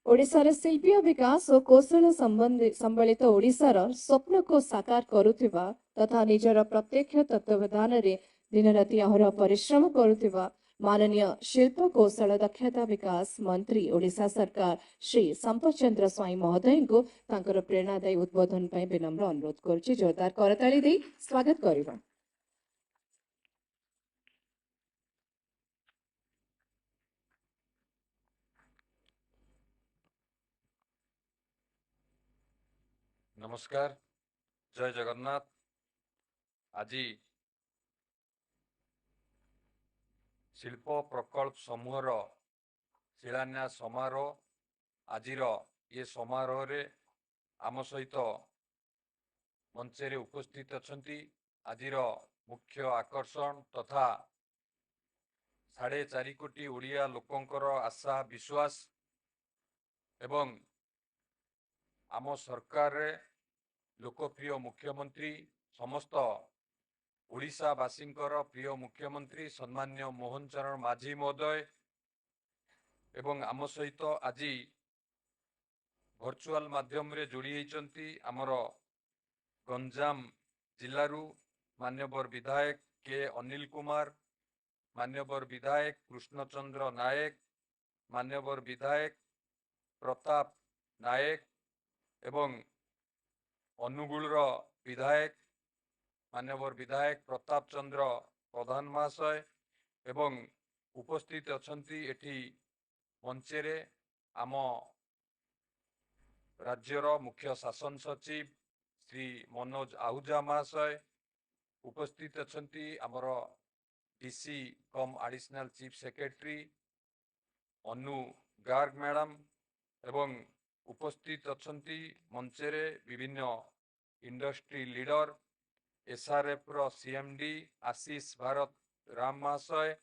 ओडिशार शिल्पीय विकास और कौशल संबलित ओडिशार स्वप्न को साकार करुथिबा तथा निजर प्रत्यक्ष तत्वावधान रे दिन राति अहर परिश्रम करुथिबा माननीय शिल्प कौशल दक्षता विकास मंत्री ओडिशा सरकार श्री संपत चंद्र स्वाई महोदय को तांकर प्रेरणादायी उद्बोधन पर विनम्र अनुरोध करुछि जोरदार करताली दे स्वागत करिबा। नमस्कार, जय जगन्नाथ। आज शिल्प प्रकल्प समूहर शिलान्यास समारोह आज ये समारोह रे आम सहित मंचे उपस्थित अछंती आज मुख्य आकर्षण तथा 4.5 कोटी ओडिया लोकंकर आशा विश्वास एवं आम सरकार रे लोकप्रिय मुख्यमंत्री समस्त ओडिशावासींकर प्रिय मुख्यमंत्री सम्मान्य मोहन चरण माझी महोदय एवं आम सहित आज वर्चुअल माध्यम रे जोड़ी होइचंती आमर गंजाम जिल्लारू मान्यवर विधायक के अनिल कुमार, मान्यवर विधायक कृष्णचंद्र नायक, मान्यवर विधायक प्रताप नायक एवं अनुगुलर विधायक मान्यवर विधायक प्रताप चंद्र प्रधान महाशय एवं उपस्थित अछंती एठी मंचेरे आम राज्यर मुख्य शासन सचिव श्री मनोज आहूजा महाशय उपस्थित अछंती आमर डीसी कम एडिशनल चीफ सेक्रेटरी अनु गार्ग मैडम एवं उपस्थित अछंती मंचेरे विभिन्न इंडस्ट्री लीडर एसआरएफ रो सीएमडी आशीष भारत राम महाशय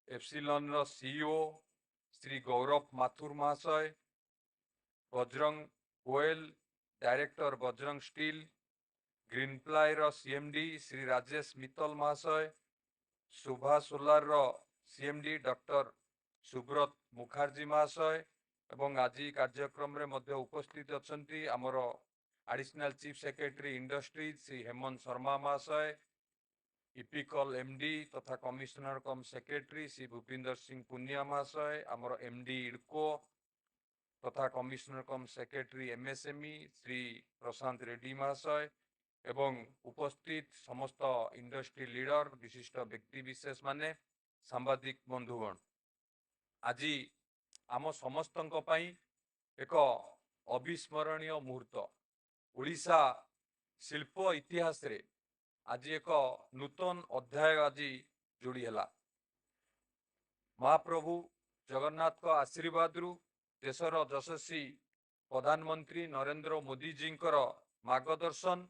एप्सिलॉन रो सीईओ श्री गौरव माथुर महाशय बजरंग गोयल डायरेक्टर बजरंग स्टील ग्रीनप्लाई रो सीएमडी श्री राजेश मित्तल महाशय, शुभा सोलार रो सीएमडी डॉक्टर सुब्रत मुखर्जी महाशय एवं आज कार्यक्रम रे मध्य उपस्थित अछंती हमर additional chief secretary industries Shri Hemant Sharma महाशय, इपिकल एमडी तथा कमिश्नर कम सेक्रेटरी श्री भूपिंदर सिंह पुनिया महाशय, हमर एमडी इडको तथा कमिश्नर कम सेक्रेटरी एमएसएमई श्री प्रशांत रेड्डी महाशय एवं उपस्थित समस्त इंडस्ट्री लीडर विशिष्ट व्यक्ति विशेष माने सांबादिक बंधुगण, आज आम समस्तंक पई एक अविस्मरणीय मुहूर्त ओडिशा शिल्प इतिहास रे आज एक नूतन अध्याय आज जोड़ी है। महाप्रभु जगन्नाथ का आशीर्वाद रु देशर यशस्वी प्रधानमंत्री नरेंद्र मोदी जी मार्गदर्शन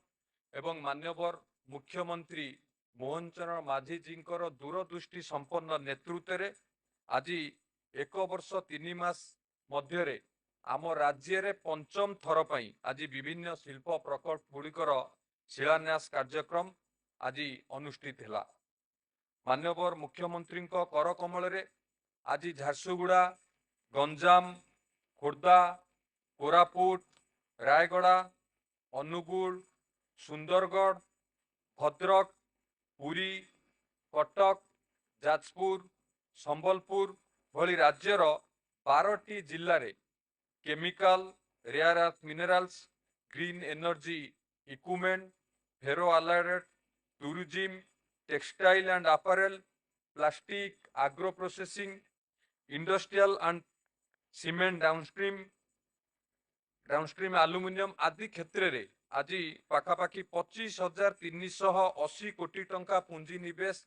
एवं मान्यवर मुख्यमंत्री मोहन चरण माझी जी दूरदृष्टि संपन्न नेतृत्व रे आज 1 वर्ष 3 मास मध्य आम राज्य रे पंचम थर पई आज विभिन्न शिल्प प्रकल्प गुड़िकर शिलान्यास कार्यक्रम आज अनुष्ठित है। मान्यवर मुख्यमंत्री कर कमल रे आज झारसुगुड़ा, गंजाम, खोर्धा, कोरापुट, रायगड़ा, अनुगुल, सुंदरगढ़, भद्रक, पुरी, कटक, जाजपुर, संबलपुर भली राज्यर 12टी जिल्ला रे chemical, rare earth minerals, green energy equipment, ferro allied tourism, textile and apparel, plastic, agro processing, industrial and cement downstream aluminium आदि क्षेत्र रे आज पाखापाखि 25,380 कोटी टंका पुंजी निवेश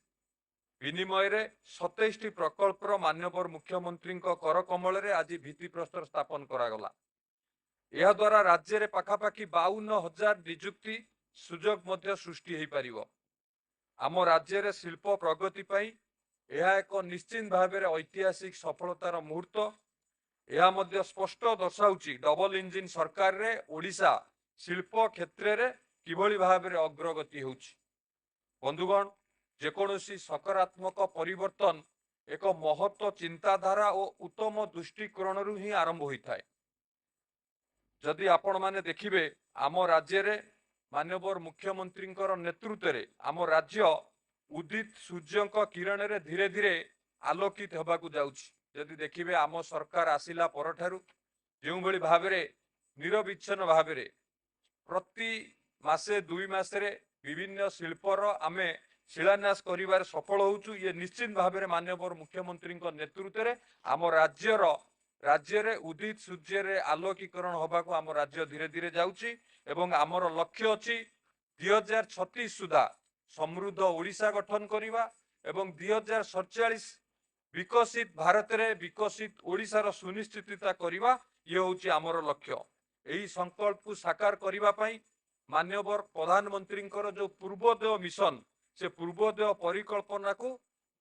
विनिमय रे 27टी प्रकल्प मान्यवर मुख्यमंत्री कर कमल रे आज भित्ति प्रस्तर स्थापन करागला। यह द्वारा राज्य रे पाखापाखि 52,000 निजुक्ति सुजोग मध्य सृष्टि हो पारिबो। आम राज्य रे शिल्प प्रगति पई यह एक निश्चित भाव में ऐतिहासिक सफलतार मुहूर्त। यह मध्य स्पष्ट दर्शाउची डबल इंजिन सरकार रे ओडिशा शिल्प क्षेत्र रे किभली भाव में अग्रगति होउची। बंधुगण, जेकोसी सकारात्मक परिवर्तन एक महत्व चिंताधारा और उत्तम दृष्टिकोण रु ही आरंभ होता है। जदि आपण माने देखिबे आम राज्य रे मान्यवर मुख्यमंत्री नेतृत्व रे आम राज्य उदित सूर्य किरण रे धीरे धीरे आलोकित होबाकू जाउछि। जदि देखिबे आम सरकार आसिला परठारु जेउ भली भाव रे निरविच्छिन्न भाव रे प्रति मासे 2 मासरे विभिन्न शिल्पर आमे शिलान्यास करिवार सफल होउछु। ये निश्चित भाव में मान्यवर मुख्यमंत्री नेतृत्व रे आम राज्य रे उदित सूर्य रे आलोकीकरण होबाकू आम राज्य धीरे धीरे जाउछि एवं आमर लक्ष्य अछि 2036 सुधा समृद्ध ओडिशा गठन करिवा एवं 2047 विकसित भारत रे विकसित ओडिशार सुनिश्चितता करिवा। ये होउछि आमर लक्ष्य। एही संकल्प को साकार करिवा पई मान्यवर प्रधानमंत्री जो पूर्वोदय मिशन से पूर्वोदय परिकल्पना को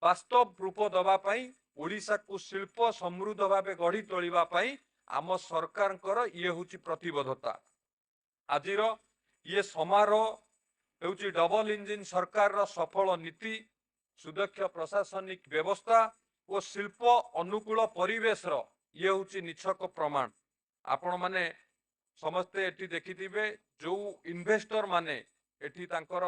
वास्तव रूप दबा पई ओडिशा को शिल्प समृद्ध भावे गढ़ी तोलिबा पई आम सरकार ये होउछि प्रतिबद्धता। आजिर ये समारोह होउछि डबल इंजिन सरकार रो सफल नीति, सुदक्ष प्रशासनिक व्यवस्था और शिल्प अनुकूल परिवेश रो ये होउछि निछक प्रमाण। आपण माने समस्ते एटी देखिथिबे जो इन्वेस्टर माने एटी तांकर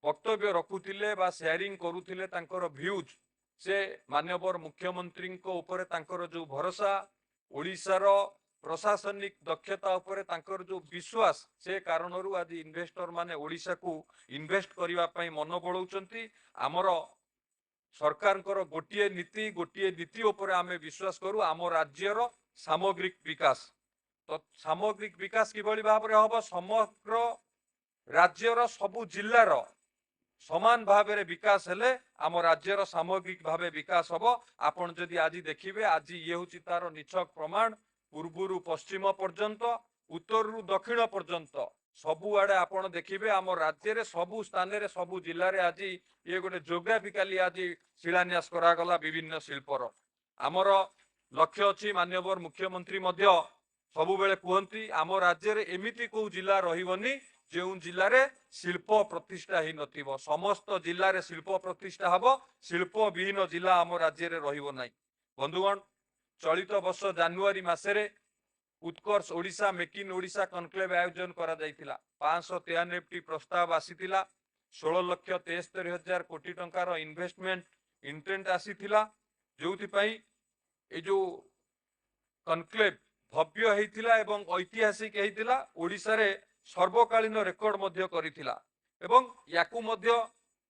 वक्तव्य रखुथिले बा शेयरिंग करुथिले तांकर व्यूज से मान्यवर मुख्यमंत्री को ऊपर तांकर जो भरोसा ओडिशार प्रशासनिक दक्षता ऊपर तांकर जो विश्वास से कारणरू आज इन्वेस्टर माने ओडिशा को इन्वेस्ट करिवा पई मन बळौचंती। आमर सरकार गोटे नीति ऊपर आमे विश्वास करू आम राज्यर सामग्रिक विकास। तो सामग्रिक विकास किभली भाव में हम समग्र राज्यर सबु जिल्लार समान भाव में विकास हेले आम राज्यर सामग्रिक भाव विकास हम। आपण जदि आज देखिबे आज ये होछि तार निछक प्रमाण। पूर्वरु पश्चिम पर्यंत उत्तरु दक्षिण पर्यंत सबु आड़े आपण देखिबे आम राज्य रे सबु स्थान रे सबु जिल्ला रे आज ये गोटे जोग्राफिकाली आज शिलान्यास करागला विभिन्न शिल्पर। आमर लक्ष्य अछि मान्यवर मुख्यमंत्री मध्य सबु बेले कहंती आम राज्य रे एमिति को जिला रहिबनी जो जिले में शिल्प प्रतिष्ठा ही नथिबो समस्त जिले में शिल्प प्रतिष्ठा हबो शिल्प विहीन जिला आम राज्य रे रहिबो नाही बंधुगण चलित वर्ष जानुआरी मासरे Utkarsh Odisha make in Odisha conclave आयोजन करा जायतिला 593 प्रस्ताव आसीतिला 16,73,000 कोटी टंकार इन्वेस्टमेंट इंटेंट आसीतिला जोथि पई ए जो कनक्लेव भव्य होइतिला एवं ऐतिहासिक होइतिला ओडिशा रे सर्वकालीन रेकर्ड मध्य करितिला एवं याकू मध्य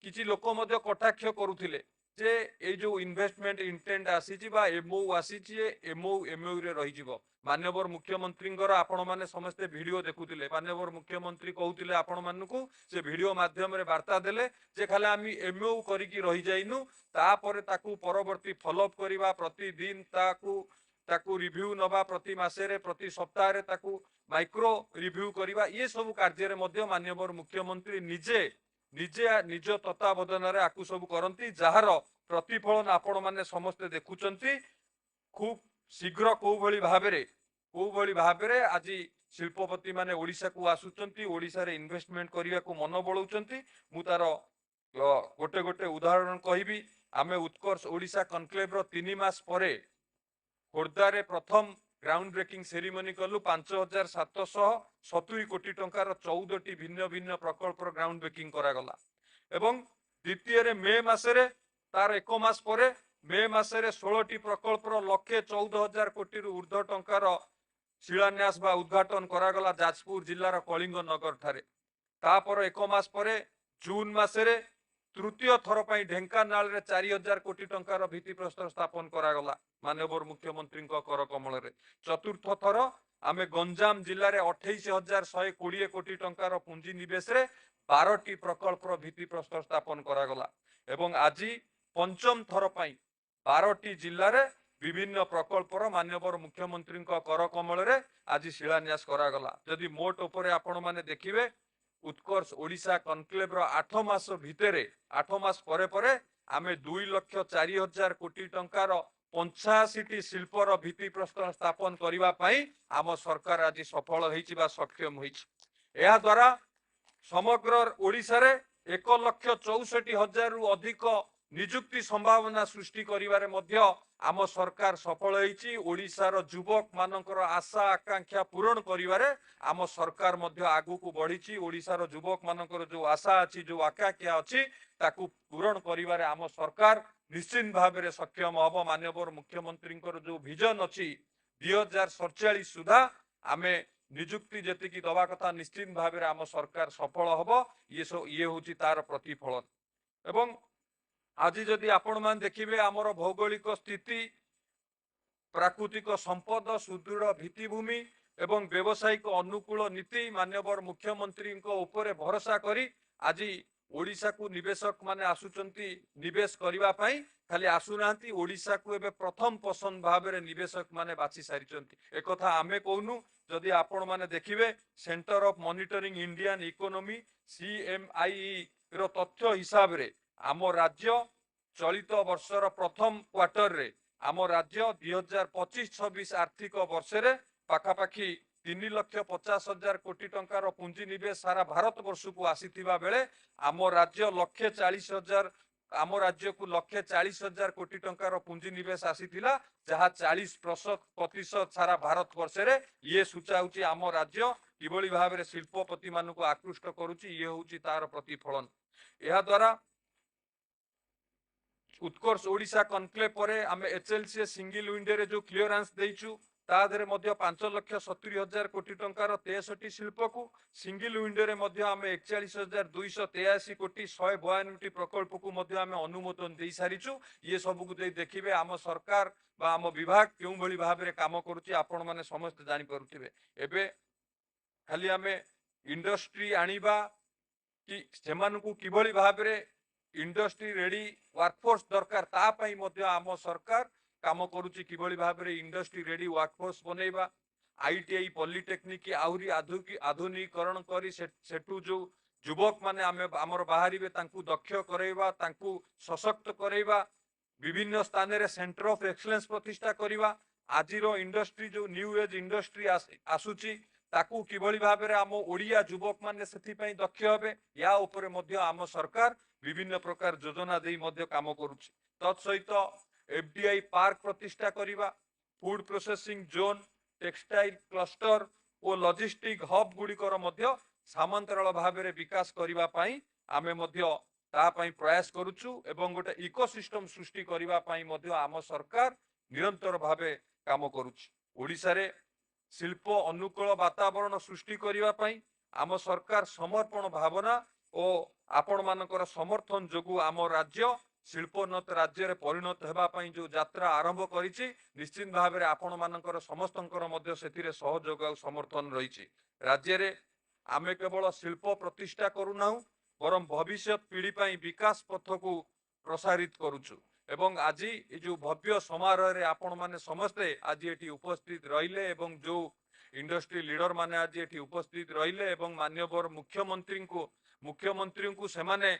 किछि लोक मध्य कटाक्ष करुथिले जे ए जो इन्वेस्टमेंट इंटेंट आसीछि बा एमओ आसीछि एमओ रे रहि जिवो माननीय मुख्यमंत्री आपण माने समस्त वीडियो देखुथिले माननीय मुख्यमंत्री कहउथिले आपण मानकु से वीडियो माध्यम रे वार्ता देले जे खाली आमी एमओ करिकि रहि जाइनु तापरे ताकू परवर्ती फॉलोअप करिवा प्रतिदिन ताकू रिव्यू नबा प्रति मासेरे प्रति सप्ताह रे ताकू माइक्रो रिव्यू करिवा ये सब कार्य रे मध्य माननीय मुख्यमंत्री निजे निज तत्वावधान रे आकू सब करंती जहार प्रतिफलन आपण माने समस्त देखुचंती खूब शीघ्र को भली भाबरे आज शिल्पपति माने ओडिशा को आसुचंती ओडिशा रे इन्वेस्टमेंट करिया को मन बळौचंती मु तार गोटे गोटे उदाहरण कहिबी आमे उत्कर्ष ओडिशा कनक्लेव रो 3 मास परे खोर्धारे प्रथम ग्राउंड ब्रेकिंग सेरिमनी कलु 5,770 कोटी टंकार 14 भिन्न भिन्न प्रकल्प ग्राउंड ब्रेकिंग करा गला एवं द्वितीय रे मे मासरे तार 1 मास परे मे मासरे 16 प्रकल्प 1,14,000 कोटी ऊर्ध्व टंकार शिलान्यास बा उद्घाटन करा गला जाजपुर जिल्लार कलिंग नगर ठारे तापर 1 मास परे जून मासरे तृतीय थर पई ढेंकानाल रे 4,000 कोटी टंकार भित्तिप्रस्तर स्थापन करा गला माननीय मुख्यमंत्री कर कमल रे चतुर्थ थर आमे गंजाम जिल्ला रे 28,120 कोटी टंकार पुंजी निवेश रे 12टी प्रकल्प भित्तिप्रस्तर स्थापन करा गला एवं आज पंचम थर पई 12टी जिल्ला रे विभिन्न प्रकल्प माननीय मुख्यमंत्री कर कमल रे आज शिलान्यास करा गला जदि मोट उपरे आपण माने देखिबे उत्कर्ष ओडिशा कनक्लेव रो 8 मास भितरे 8 मास परे परे आमे 2,04,000 कोटी टंकार 85टी शिल्पर भित्तिप्रस्तर स्थापन करिवा पई आम सरकार आज सफल होईछि बा सक्षम होईछि एहा द्वारा समग्र ओडिशा रे 1,64,000 रु अधिक निजुक्ति संभावना सृष्टि करिवारे मध्य आम सरकार सफल होईछि ओडिशार युवक मानकर आशा आकांक्षा पूरण करिवारे आम सरकार मध्य आगु को बढ़ीछि ओडिशार युवक मानकर जो आशा अछि जो आकांक्षा अछि ताकू पूरण करिवारे आम सरकार निश्चित भाव में सक्षम हब माननीय मुख्यमंत्री जो विजन अच्छी 2047 सुधा आमे निजुक्ति जेतिकी दवा कथा निश्चित भाव में आम सरकार सफल हब ये हूँ तार प्रतिफलन एवं आज जदि आपण मान देखिबे आमर भौगोलिक स्थिति प्राकृतिक संपद सुदृढ़ भित्तिभूमि एवं व्यावसायिक अनुकूल नीति माननीय मुख्यमंत्री उपरे भरोसा करी आज ओडिशा को निवेशक माने आसुचंती निवेश करिवा पई खाली आसुनांती ओडिशा को एबे प्रथम पसंद भाव में निवेशक माने बाछि सारिचंती एक कथा आमे कहूनु जदि आपण माने देखिबे centre of monitoring Indian economy CMIE रो तथ्य हिसाब रे आम राज्य चलित वर्षर प्रथम क्वार्टर रे आम राज्य 2025-26 आर्थिक वर्ष रे पाखापाखी 3,50,000 कोटी टंकार पुंजी निवेश सारा भारत वर्ष को आसीथिबा बेले आम राज्य 1,40,000 आम राज्य को 1,40,000 कोटी टंकार पुंजी निवेश आसीथिला जहा 40% सारा भारत वर्ष रे ये सूचाउची आम राज्य किबळी भाव रे शिल्पपति मान को आकृष्ट करूची ये होची तार प्रतिफलन एहा द्वारा उत्कर्ष ओडिशा कनक्लेव परे आमे HLC सिंगल विंडो रे जो क्लियरेंस देइचु तादरे मध्य 5,70,000 कोटी टंकार 63 शिल्प को सिंगल विंडो रे मध्य आमे 41,283 कोटी 192टी प्रकल्प को मध्य आमे अनुमोदन दे सारिचु ये सब को देखिबे आम सरकार बा आम विभाग केउ भली भाव रे काम करूची आपण माने समस्त जानि परुथिबे एबे खाली आमे इंडस्ट्री आनिबा कि सेमान को किभली भाव रे इंडस्ट्री रेडी वर्कफोर्स दरकार ता पई मध्य आम सरकार काम करूची किभली भाव रे इंडस्ट्री रेडी वर्कफोर्स बनेबा ITI पॉलिटेक्निक आहुरी आधुनिकीकरण करी सेटू जो युवक माने आमर बाहरिबे तांकू दक्ष करेबा तांकू सशक्त करेबा विभिन्न स्थान रे सेंटर ऑफ एक्सीलेंस प्रतिष्ठा करिबा आजिरो इंडस्ट्री जो न्यू एज इंडस्ट्री आसुची ताकू किभଳି भाबरे आम ओडिया युवक माने सेथिपई दक्ष हेबे या उपरे मध्य आम सरकार विभिन्न प्रकार योजना देई मध्य काम करूछि। तत्सहित एफडीआई पार्क प्रतिष्ठा करिबा, food processing zone, textile cluster और लॉजिस्टिक हब गुड़िकर मध्य सामान्तराल भाबरे विकास करिबा पई आमे मध्य ता पई प्रयास करूछु एवं गोटे इकोसिस्टम सृष्टि करिबा पई मध्य आम सरकार निरंतर भाबे काम करूछि। ओडिसा रे शिल्प अनुकूल वातावरण सृष्टि करिबा पई आम सरकार समर्पण भावना और आपण मानकर समर्थन जोगु आम राज्य शिल्पोन्नत राज्य रे परिणत हेबा पई जो यात्रा आरंभ करिछि निश्चित भाव में आपण मानकर समस्तंकर मध्य सेतिरे सहयोग और समर्थन रहिछि। राज्य रे आमे केवल शिल्प प्रतिष्ठा करूनाहु बरम भविष्य पीढ़ी पई विकास पथ को प्रसारित करूछु एवं आज ये जो भव्य समारोह रे आपण माने समस्ते आज एटी उपस्थित रहिले एवं जो इंडस्ट्री लीडर माने आज एटी उपस्थित रहिले एवं माननीय मुख्यमंत्री को सेमाने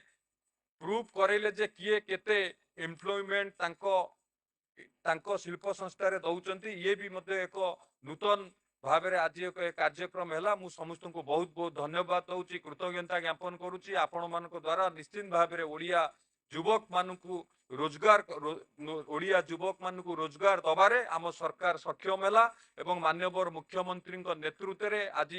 प्रूफ करेले जे किए केते एम्प्लॉयमेंट तांको शिल्प संस्था रे दउचंती ये भी मते एक नूतन भाव में आज एक कार्यक्रम है मु समस्त को बहुत बहुत धन्यवाद दूची कृतज्ञता ज्ञापन करुच्ची आपण मान द्वारा निश्चित भाव में ओडिया युवक मानू रोजगार ओडिया युवक मानू रोजगार दबारे आम सरकार सक्षम है एवं माननीय मुख्यमंत्री नेतृत्व में आज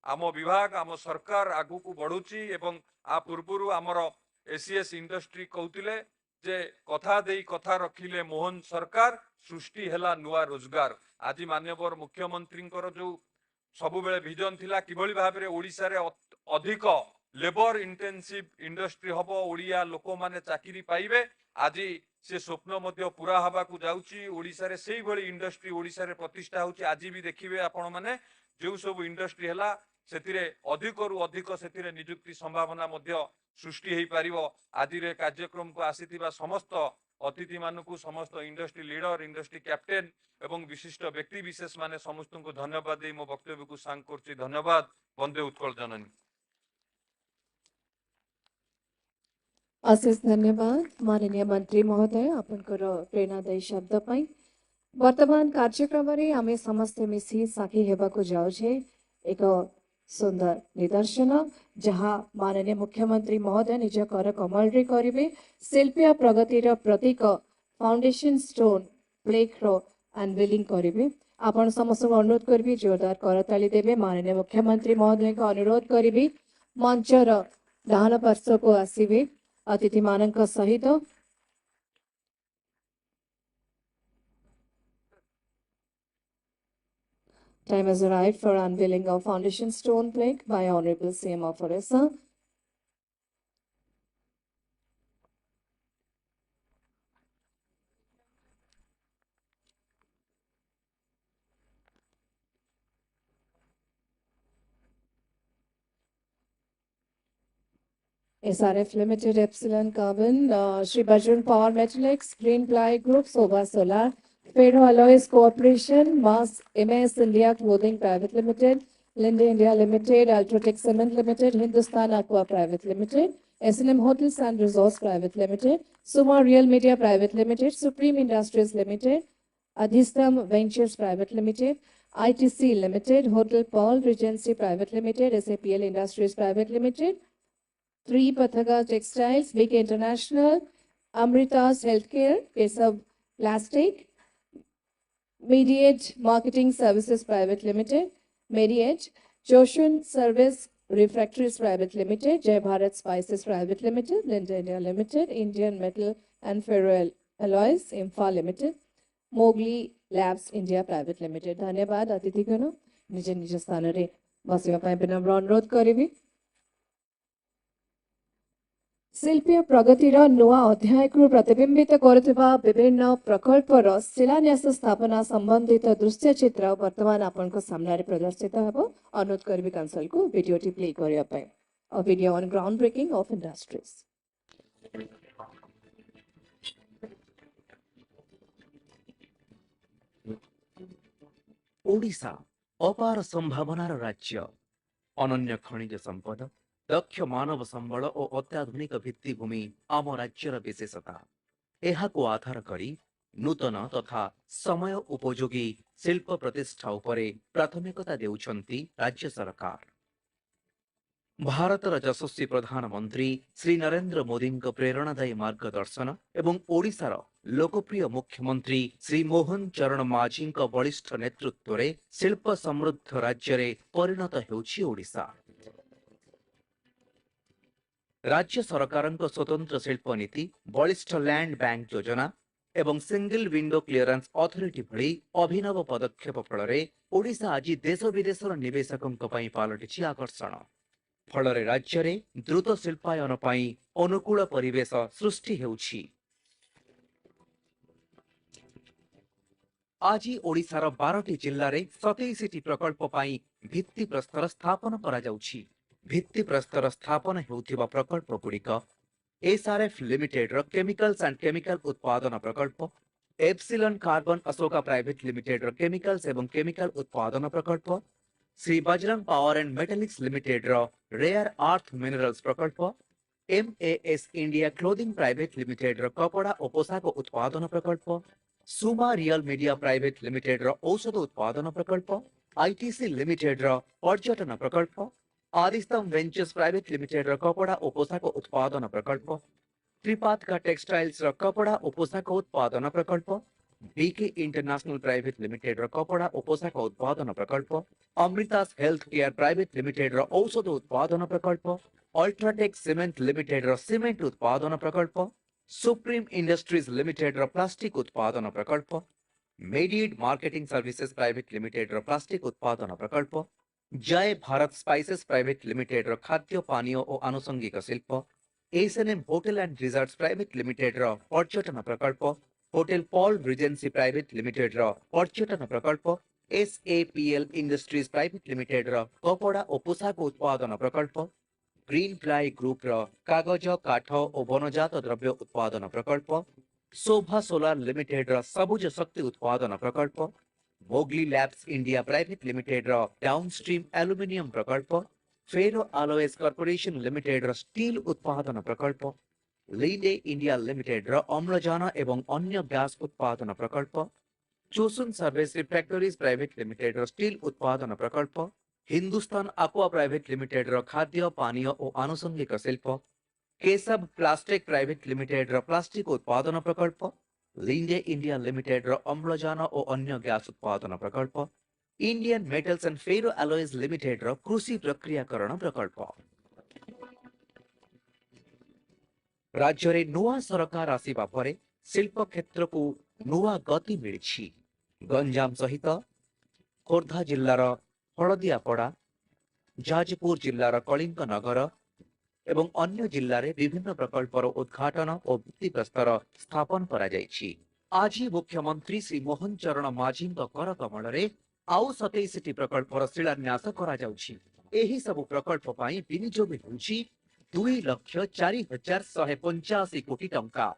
आम विभाग आम सरकार आगु को बढ़ुची एवं आ पूर्व आमर एसीएस इंडस्ट्री कहते जे कथा देई कथा रखिले मोहन सरकार सृष्टि हैला नुआ रोजगार आज माननीय मुख्यमंत्री जो सब बेले विजन थिला किभଳି भाबरे ओडिसा रे अधिक लेबर इंटेंसिव इंडस्ट्री हबो ओडिया लोक माने चाकरी पाइबे आज से स्वप्न मध्य पूरा हवा को जाउची ओडिसा रे सेही भली इंडस्ट्री ओडिसा रे प्रतिष्ठा होची आज भी देखिबे आपण माने जो सब इंडस्ट्री हैला सेतिरे अधिकरु अधिक सेतिरे नियुक्ति संभावना मध्य सृष्टि हेई पारिबो। आज रे कार्यक्रम को आसीथिबा समस्त अतिथि मानकु समस्त इंडस्ट्री लीडर इंडस्ट्री कैप्टेन एवं विशिष्ट व्यक्ति विशेष माने समस्त को धन्यवाद दे मो वक्तव्य को सांग करछि। धन्यवाद। वंदे उत्कल जननी। अशेष धन्यवाद माननीय मंत्री महोदय आपनकर प्रेरणादायी शब्द पाई। वर्तमान कार्यक्रम रे आमे समस्त मिसी साखी हेबा को जाउछे एक सुंदर निदर्शन जहाँ माननीय मुख्यमंत्री महोदय निज कर कमल रे करिवे शिल्पीय प्रगतिर प्रतीक फाउंडेशन स्टोन प्लेक रो अनवेलिंग करिवे। आपण समस्त अनुरोध करिवे जोरदार करताली देबे। माननीय मुख्यमंत्री महोदय को अनुरोध करिवे मंचर डाहान पार्श्व को आसीबे अतिथि मानक सहित। Time has arrived for unveiling of foundation stone plaque by Honorable CM of Odisha. SRF Limited, Epsilon Carbon, Shri Bajrang Power Metallics, Green Ply Group, Sobha Solar, Ferro Alloys Corporation, MS India Clothing Private Limited, Linde India Limited, Ultratech Cement Limited, Hindustan Aqua Private Limited, S&M Hotels and Resorts Private Limited, Suma Real Media Private Limited, Supreme Industries Limited, Adhistam Ventures Private Limited, ITC Limited, Hotel Paul Regency Private Limited, SAPL Industries Private Limited, 3 Pathaga Textiles, Big International, Amrita's Healthcare, Kesav Plastic, Mediate Marketing Services Private Limited, Mediate, Joshun Service Refractories Private Limited, Jai Bharat Spices Private Limited, Linda India Limited, Indian Metal and Ferro Alloys, Imphal Limited, Mowgli Labs India Private Limited. धन्यवाद अतिथिगण निज निज स्थान रे बसिबा पय विनम्र अनुरोध करिबी। शिल्पीय प्रगतिर नुआ अध्याय को प्रतिबिंबित करुवा विभिन्न प्रकल्पर शिलान्यास स्थापना संबंधित दृश्य चित्र वर्तमान आपण सामने प्रदर्शित हेबो। अनुरोध करिबी कंसल को वीडियो टी प्ले करिया पय a video on ground breaking of industries. Odisha अपार संभावनार राज्य, अनन्य खनिज संपद, दक्ष मानव संबल और अत्याधुनिक भित्तिभूमि आम राज्यर विशेषता। एहाको आधार करी नूतन तथा समय उपयोगी शिल्प प्रतिष्ठा उपरे प्राथमिकता देउछन्ति राज्य सरकार। भारतर यशस्वी प्रधानमंत्री श्री नरेंद्र मोदी प्रेरणादायी मार्गदर्शन एवं ओडिशार लोकप्रिय मुख्यमंत्री श्री मोहन चरण माझी बलिष्ठ नेतृत्व में शिल्प समृद्ध राज्य रे परिणत हेउछि ओडिशा। राज्य सरकार स्वतंत्र शिल्प नीति, बलिष्ठ लैंड बैंक योजना एवं सिंगल विंडो क्लियरेंस अथॉरिटी भली अभिनव पदक्षेप फल ओडिशा आज देश विदेशर निवेशकों पलटिछि आकर्षण। फल राज्य रे द्रुत शिल्पायन पई अनुकूल परिवेश सृष्टि हेउछि। आज ओडिशार 12टी जिल्ला रे 27टी प्रकल्प पई भित्ति प्रस्तर स्थापन करा जाउछि। भित्ति प्रस्तर स्थापन हेउथिबा प्रकल्प गुड़िक एसआरएफ लिमिटेड रो केमिकल्स एंड केमिकल उत्पादन प्रकल्प, Epsilon carbon Ashoka private limited रो केमिकल्स एवं केमिकल उत्पादन प्रकल्प, Shri Bajrang power and metallics limited रो रेयर अर्थ मिनरल्स प्रकल्प, MAS India clothing private limited रो कपड़ा और पोशाक उत्पादन प्रकल्प, Suma real media private limited रो औषध उत्पादन प्रकल्प, आईटीसी लिमिटेड रो पर्यटन प्रकल्प, आदिस्तम वेंचर्स प्राइवेट लिमिटेड रो कपड़ा और पोशाक उत्पादन प्रकल्प, त्रिपातका टेक्सटाइल्स रो कपड़ा और पोशाक उत्पादन प्रकल्प, बीके इंटरनेशनल प्राइवेट लिमिटेड रो कपड़ा और पोशाक उत्पादन प्रकल्प, Amritas health care private limited रो औषध उत्पादन प्रकल्प, अल्ट्राटेक सीमेंट लिमिटेड रो सीमेंट उत्पादन प्रकल्प, सुप्रीम इंडस्ट्रीज लिमिटेड रो प्लास्टिक उत्पादन प्रकल्प, mediate marketing services private limited रो प्लास्टिक उत्पादन प्रकल्प, Jai Bharat spices private limited रो खाद्य पानीय और आनुषंगिक शिल्प, SNM hotel and resorts private limited रो पर्यटन प्रकल्प, hotel Paul regency private limited रो पर्यटन प्रकल्प, एसएपीएल इंडस्ट्रीज प्राइवेट लिमिटेड रो कपड़ा और पोशाक उत्पादन प्रकल्प, ग्रीन फ्लाई ग्रुप रो कागज काठ और वनजात द्रव्य उत्पादन प्रकल्प, शोभा सोलार लिमिटेड रो सबुज शक्ति उत्पादन प्रकल्प, Mowgli labs India private limited रो डाउनस्ट्रीम एल्यूमिनियम प्रकल्प, फेरो एलॉयज कॉर्पोरेशन लिमिटेड रो स्टील उत्पादन प्रकल्प, लीडे इंडिया लिमिटेड रो अम्लजान एवं अन्य गैस उत्पादन प्रकल्प, चोसुन सर्विस फैक्टरीज प्राइवेट लिमिटेड रो स्टील उत्पादन प्रकल्प, हिंदुस्तान aqua प्राइवेट लिमिटेड रो खाद्य पानीय और आनुषंगिक शिल्प, केशव प्लास्टिक प्राइवेट लिमिटेड रो प्लास्टिक उत्पादन प्रकल्प, लिंडे इंडिया लिमिटेड रो अम्लजान और अन्य गैस उत्पादन प्रकल्प, Indian metals and ferro alloys limited रो कृषि प्रक्रियाकरण प्रकल्प। राज्य रे नुआ सरकार आसीबा परे शिल्प क्षेत्र को नुआ गति मिली। गंजाम सहित खोर्धा जिल्लार हलदियापड़ा, जाजपुर जिल्लार कलिंग नगर एवं अन्य जिल्ला रे विभिन्न प्रकल्पर उद्घाटन और भित्ति प्रस्तर स्थापन करा जायछि। आज मुख्यमंत्री श्री मोहन चरण माझी कर कमल रे आउ 27टी प्रकल्पर शिलान्यास करा जाउछि। एही सब प्रकल्प पई विनियोग होउछि 2,04,185 कोटी टंका।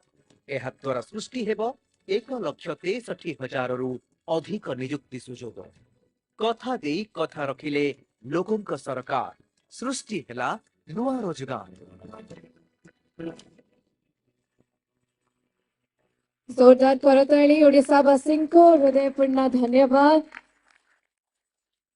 एहा द्वारा सृष्टि हेबो 1,63,000 रु अधिक नियुक्ति सुजोग। कथा देई कथा रखिले लोकंक सरकार, सृष्टि हेला नुआ रोजगार। जोरदार करताली ओडिशावासी को हृदयपूर्ण धन्यवाद।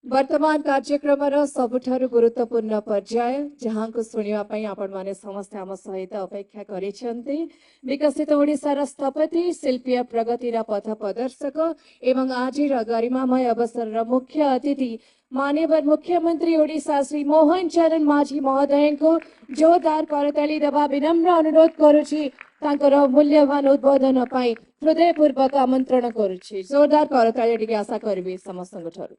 वर्तमान कार्यक्रम सबुठारु गुरुत्वपूर्ण पर्याय जहां को सुनिवा पई आपण माने समस्त आम सहित अपेक्षा करिसेंती। विकसित ओडिशार स्थपति, शिल्पीय प्रगतिर पथ प्रदर्शक एवं आजिर गरिमामय अवसर मुख्य अतिथि माननीय मुख्यमंत्री ओडिशा श्री मोहन चरण माझी महोदय को जोरदार करताली देवा विनम्र अनुरोध करुछि। तांकर मूल्यवान उद्बोधन पई हृदयपूर्वक आमंत्रण करुछि। जोरदार करताली टिके आशा करबी समस्त ठारू।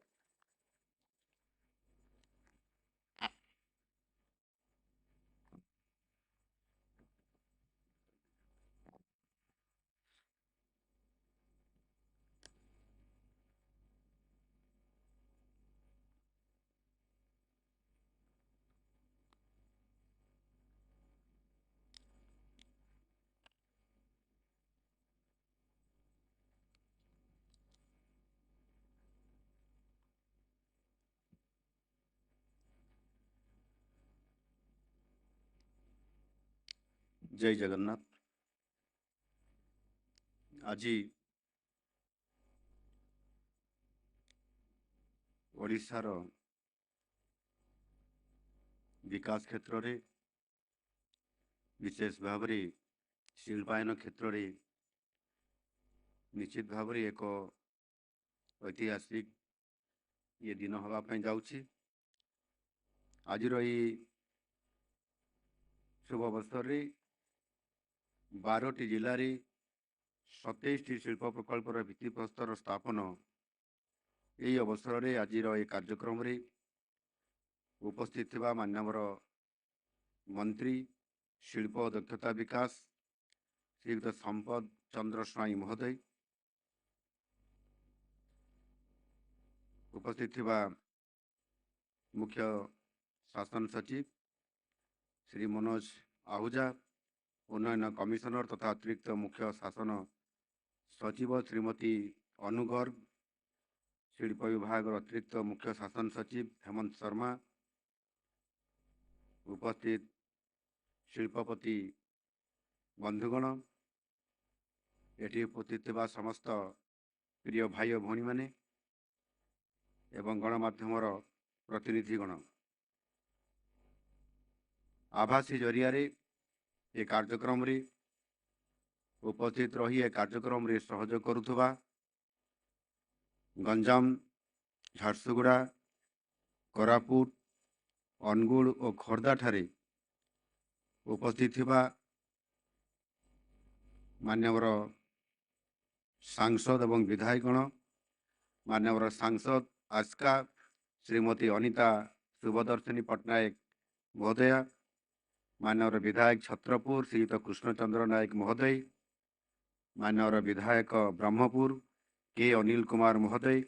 जय जगन्नाथ। आज ओडिशार विकास क्षेत्र रे विशेष भाव में शिल्पायन क्षेत्र में निश्चित भाव में एक ऐतिहासिक ये दिन हवापाई जाऊँगी। आज शुभ अवसर रे 12टी जिले में 27टी शिल्प प्रकल्पर भित्तिप्रस्तर स्थापन यही अवसर में आज कार्यक्रम रे उपस्थित थिबा माननीय मंत्री शिल्प और दक्षता विकास श्रीयुक्त संपद चंद्र स्वाई महोदय, उपस्थित थिबा मुख्य शासन सचिव श्री मनोज आहूजा, उन्नयन कमिशनर तथा अतिरिक्त मुख्य शासन सचिव श्रीमती अनु गर्ग, शिल्प विभाग अतिरिक्त मुख्य शासन सचिव हेमंत शर्मा, उपस्थित शिल्पपति बंधुगण, एटी उपस्थित थिबा समस्त प्रिय भाई और भौणी माने एवं गणमाध्यमर प्रतिनिधिगण, आभासी जरिया रे ये कार्यक्रम रे उपस्थित रही कार्यक्रम रे सहयोग करुथुबा गंजाम, झारसुगुड़ा, कोरापुट, अनुगुल और खोर्धा ठारे उपस्थित थिबा मान्यवर सांसद एवं विधायकगण, मान्यवर सांसद आस्का श्रीमती अनिता शुभदर्शिनी पट्टनायक महोदया, मान्यवर विधायक छत्रपुर श्रीयुक्त कृष्णचंद्र नायक महोदय, मान्यवर विधायक ब्रह्मपुर के अनिल कुमार महोदय,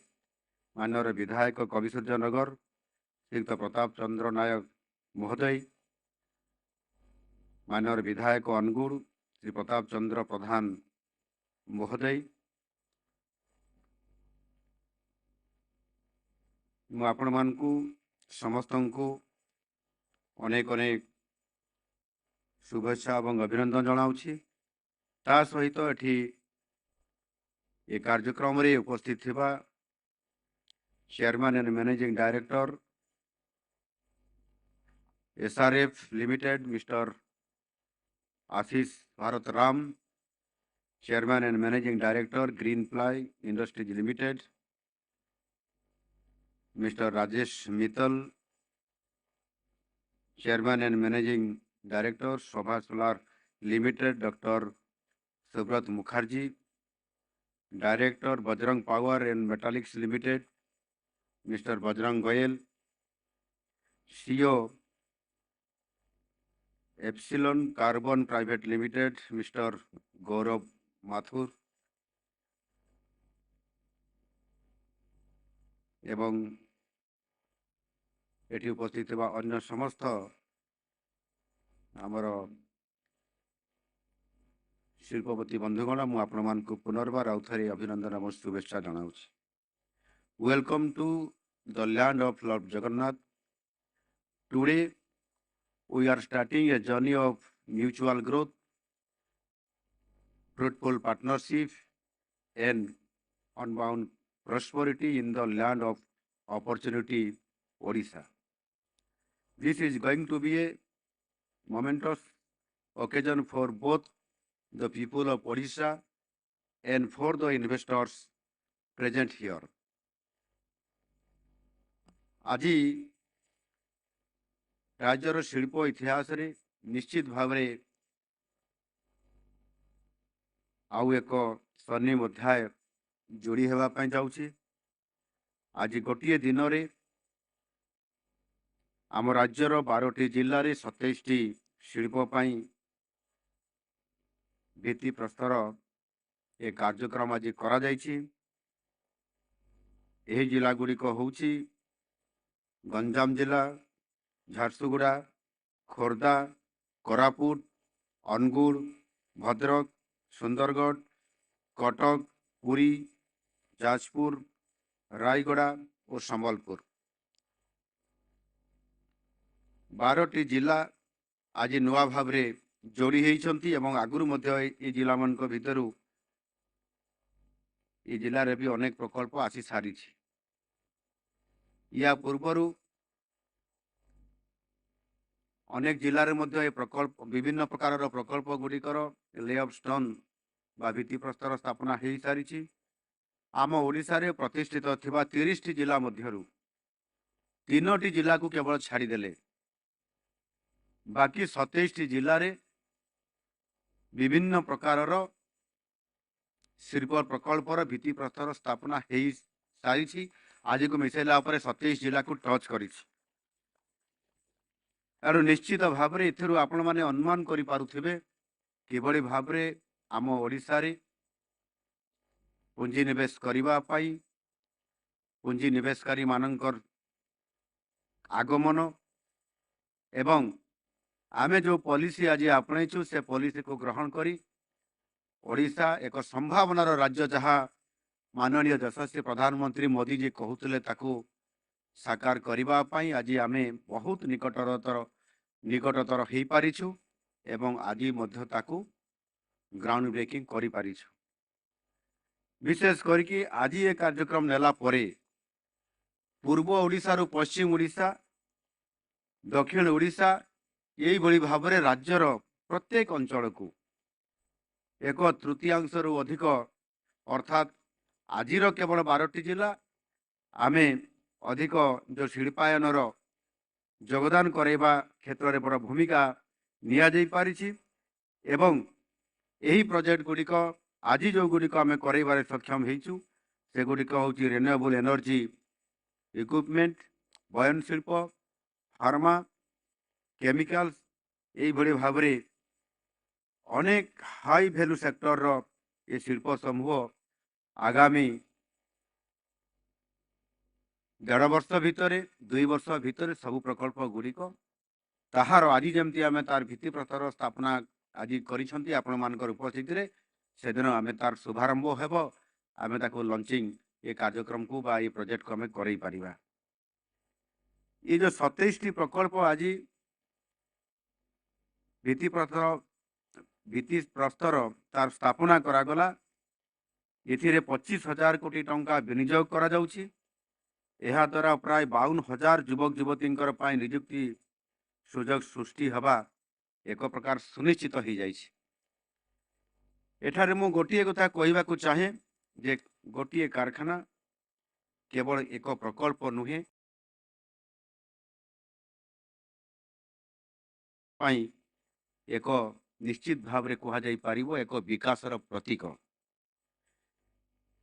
मान्यवर विधायक कविसूर्यनगर श्रीयुक्त प्रताप चंद्र नायक महोदय, मान्यवर विधायक अनुगुल श्री प्रताप चंद्र प्रधान महोदय, मु आपण मानकु समस्त को अनेक अनेक शुभेच्छा और अभिनंदन जनाऊँगी। ता सहित एठी ये कार्यक्रम रे उपस्थित थिबा chairman and managing director SRF limited mister Ashish Bharat Ram, chairman and managing director green ply industries limited mister Rajesh Mittal, chairman and managing director Shobha solar limited doctor Subrata Mukherjee, director Bajrang power and metallics limited mister Bajrang Goyal, CEO Epsilon carbon private limited mister Gaurav Mathur एवं एटी उपस्थित थिबा अन्य समस्त आमर शिल्पपति बंधुगण, मु आपण मानकु पुनर्बार आउ थरे अभिनंदन और शुभेच्छा जनाऊँगी। Welcome to the land of lord Jagannath. Today we are starting a journey of mutual growth, fruitful partnership and unbound prosperity in the land of opportunity, Odisha. This is going to be a momentous occasion for both the people of Odisha and for the investors present here. Aji राज्यर शिल्प इतिहास रे निश्चित भाव रे आउ एक स्वर्णिम अध्याय जोड़ी हेबा पई जाउछि। आज गोटे दिन रे आम राज्यर 12टी जिल्ला रे 27टी शिल्प पई भित्ति प्रस्तर एक कार्यक्रम आज करा जाइछि। एही जिला गुड़िक होउछि गंजाम जिला, झारसुगुड़ा, खोर्धा, कोरापुट, अनुगुल, भद्रक, सुंदरगढ़, कटक, पुरी, जाजपुर, रायगड़ा और संबलपुर। 12टी जिला आज नुआ भाव रे जोड़ी होइछंती एवं आगुरु मध्य ए जिला मन को भितरु ए जिला रे भी अनेक प्रकल्प आसी सारी छी। या पूर्वरु अनेक जिले में प्रकल्प विभिन्न प्रकार प्रकल्प गुड़िकर लेअप स्टोन बा भित्तिप्रस्तर स्थापना हो सारी आम ओडिशा रे प्रतिष्ठित थिबा 30 जिला मध्यरु 3टी जिला को केवल छाड़ीदेले बाकी 27 जिले रे विभिन्न प्रकार शिल्प प्रकल्पर भित्तिप्रस्तर स्थापना हो सारी आज को मिसेला 27 जिला को टच कर निश्चित भाव में एथरू आपण माने अनुमान करि पारुथिबे किबळी भाव में आम ओडिशा रे पुंजी निवेश करिबा पाई पुंजी निवेशकारी मानकर आगमन एवं आमे जो पॉलिसी आज आपणैछु से पॉलिसी को ग्रहण करी ओडिशा एक संभावनार राज्य जहाँ माननीय यशस्वी प्रधानमंत्री मोदी जी कहते ताकू साकार करिबा पाई आज आमे बहुत निकटतर हो पारिछु एवं आज मध्य ताकू ग्राउंड ब्रेकिंग करि पारिछु विशेष करके आज ये कार्यक्रम नेला परे पूर्व ओडिशा रु पश्चिम ओडिशा दक्षिण ओडिशा यही भली भाव में राज्यर प्रत्येक अंचल को एक तृतीयांश रु अधिक अर्थात आजिर केवल 12टी जिला आमे अधिक जो शिल्पायनर योगदान करवा क्षेत्र में बड़ भूमिका निया जाई पारिछि एवं यही प्रोजेक्ट गुड़िक आज जो गुड़िक आम कर सक्षम होइछु से गुड़िक हूँ रिन्यूएबल एनर्जी इक्विपमेंट बयन शिल्प फार्मा केमिकल्स यही भली भाव में अनेक हाई भैल्यू सेक्टर रो ये शिल्प समूह आगामी 1.5 वर्ष भितर 2 वर्ष भितर सबु प्रकल्प गुड़िक ताहार आज जमती आम तार भित्तिप्रस्तर स्थापना आज करिसंती आपण मानकर उपस्थिति रे सेदिन आम तार शुभारंभ हेब आम ताको लॉन्चिंग ये कार्यक्रम को बा ये प्रोजेक्ट को आम करई परिबा ये जो 27टी प्रकल्प आज भित्तिप्रस्तर तार स्थापना करागला एथिरे 25,000 कोटी टंका विनियोग करा जाउछि एहा द्वारा प्राय 52,000 युवक युवतींकर पाई नियुक्ति सुजोग सृष्टि हवा एक प्रकार सुनिश्चित हो जाइछि एठारे मु गोटिए कथा कहबा को चाहे जे गोटिए कारखाना केवल एक प्रकल्प नुहे पाई एक निश्चित भाव में कह जाई पारिबो एक विकासर प्रतीक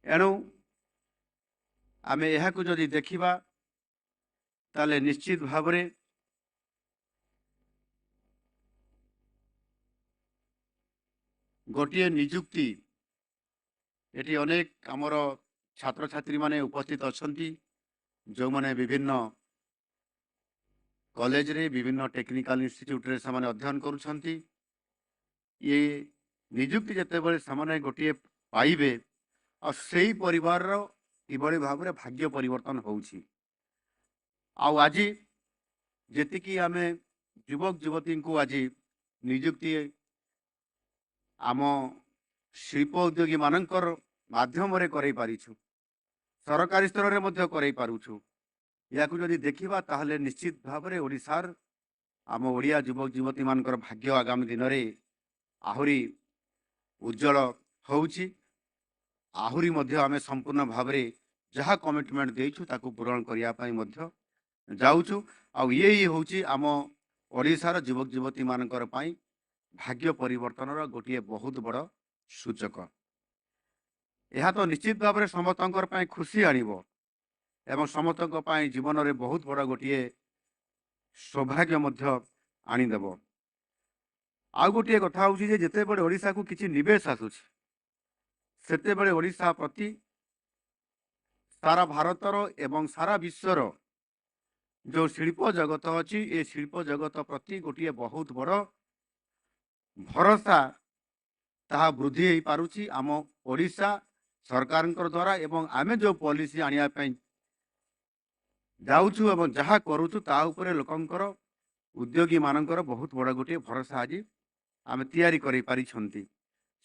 एणु आमे यह को जदि देखिबा ताले निश्चित भाव में गोटे निजुक्ति एटी अनेक आमर छात्र छात्री माने उपस्थित अछंती जो माने विभिन्न कॉलेज रे विभिन्न टेक्निकल इंस्टीट्यूट रे सामाने अध्ययन करुछंती ये निजुक्ति जते बेले सामाने गोटे पाइबे और सेही परिवार रो इबळी भाव में भाग्य परिवर्तन होउछि आउ आज जेतिकी आमे युवक युवती को आज निजुक्ति आम शिल्प उद्योगी मानकर माध्यम रे करई पारिछु सरकारी स्तर रे मध्य करई पारुछु या जदि देखिबा ताहले निश्चित भाव में ओडिशार आम ओडिया युवक युवती मानकर भाग्य आगामी दिन में आहुरी उज्जवल होउछि आहुरी मध्य आमे संपूर्ण भाव में जहाँ कमिटमेंट देइछु ताकू पूरण करिया पई मध्य जाउछु आ ये होउछि आम ओडिशार युवक युवती मानकर पई भाग्य परिवर्तन गोटे बहुत बड़ सूचक यह तो निश्चित भाव में समस्त खुशी आणिबो एवं समस्त जीवन में बहुत बड़ गोटे सौभाग्य मध्य आनीदेव आउ गोटे कथा हूँ जिते बड़े ओडिशा को किसी निवेश आसुछि सेते बड़े ओडिशा प्रति सारा भारतर एवं सारा विश्वर जो शिल्प जगत अच्छी ये शिल्प जगत प्रति गोटे बहुत बड़ भरोसा ताहा वृद्धि हो पारुछि आम ओडिशा सरकार द्वारा एवं आमे जो पॉलिसी आनिया पई जाउछु एवं जहाँ करूछु ता उपरे लोकंकर उद्योगी मानकर बहुत बड़ गोटे भरोसा आज आमे तैयारी करि पारिछंती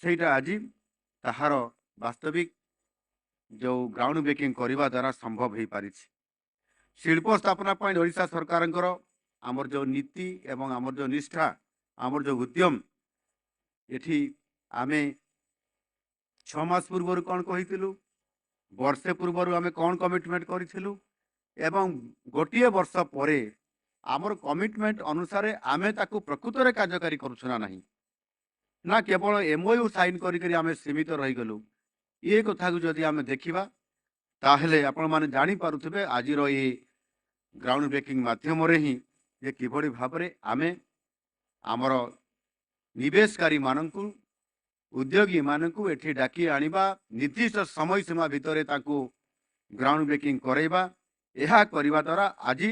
सेटा आज ताहार वास्तविक जो ग्राउंड ब्रेकिंग करने द्वारा संभव हो पारिछि शिल्प स्थापना ओडिशा सरकार आमर जो नीति एवं आमर जो निष्ठा आमर जो उद्यम ये आमे 6 मास पूर्व कौन कही वर्षे पूर्व आमे कौन कमिटमेंट करूँ एवं गोटे वर्ष पर आमर कमिटमेंट अनुसार आमे ताकू प्रकृत में कार्यकारी करूँ ना ना केवल एमओयू साइन करी आमे सीमित रहीगलु ये कथा को जदि आमे देखिबा ताहले आपण माने जानी पारुथिबे आजिर ये ग्राउंड ब्रेकिंग माध्यम रे ही ये किभଳି भाबरे आमे आमर निवेशकारी मानकु उद्योगी मानकु एठी डाकी आनिबा निर्दिष्ट समय सीमा भितर ताकू ग्राउंड ब्रेकिंग करैबा यह करबा द्वारा आज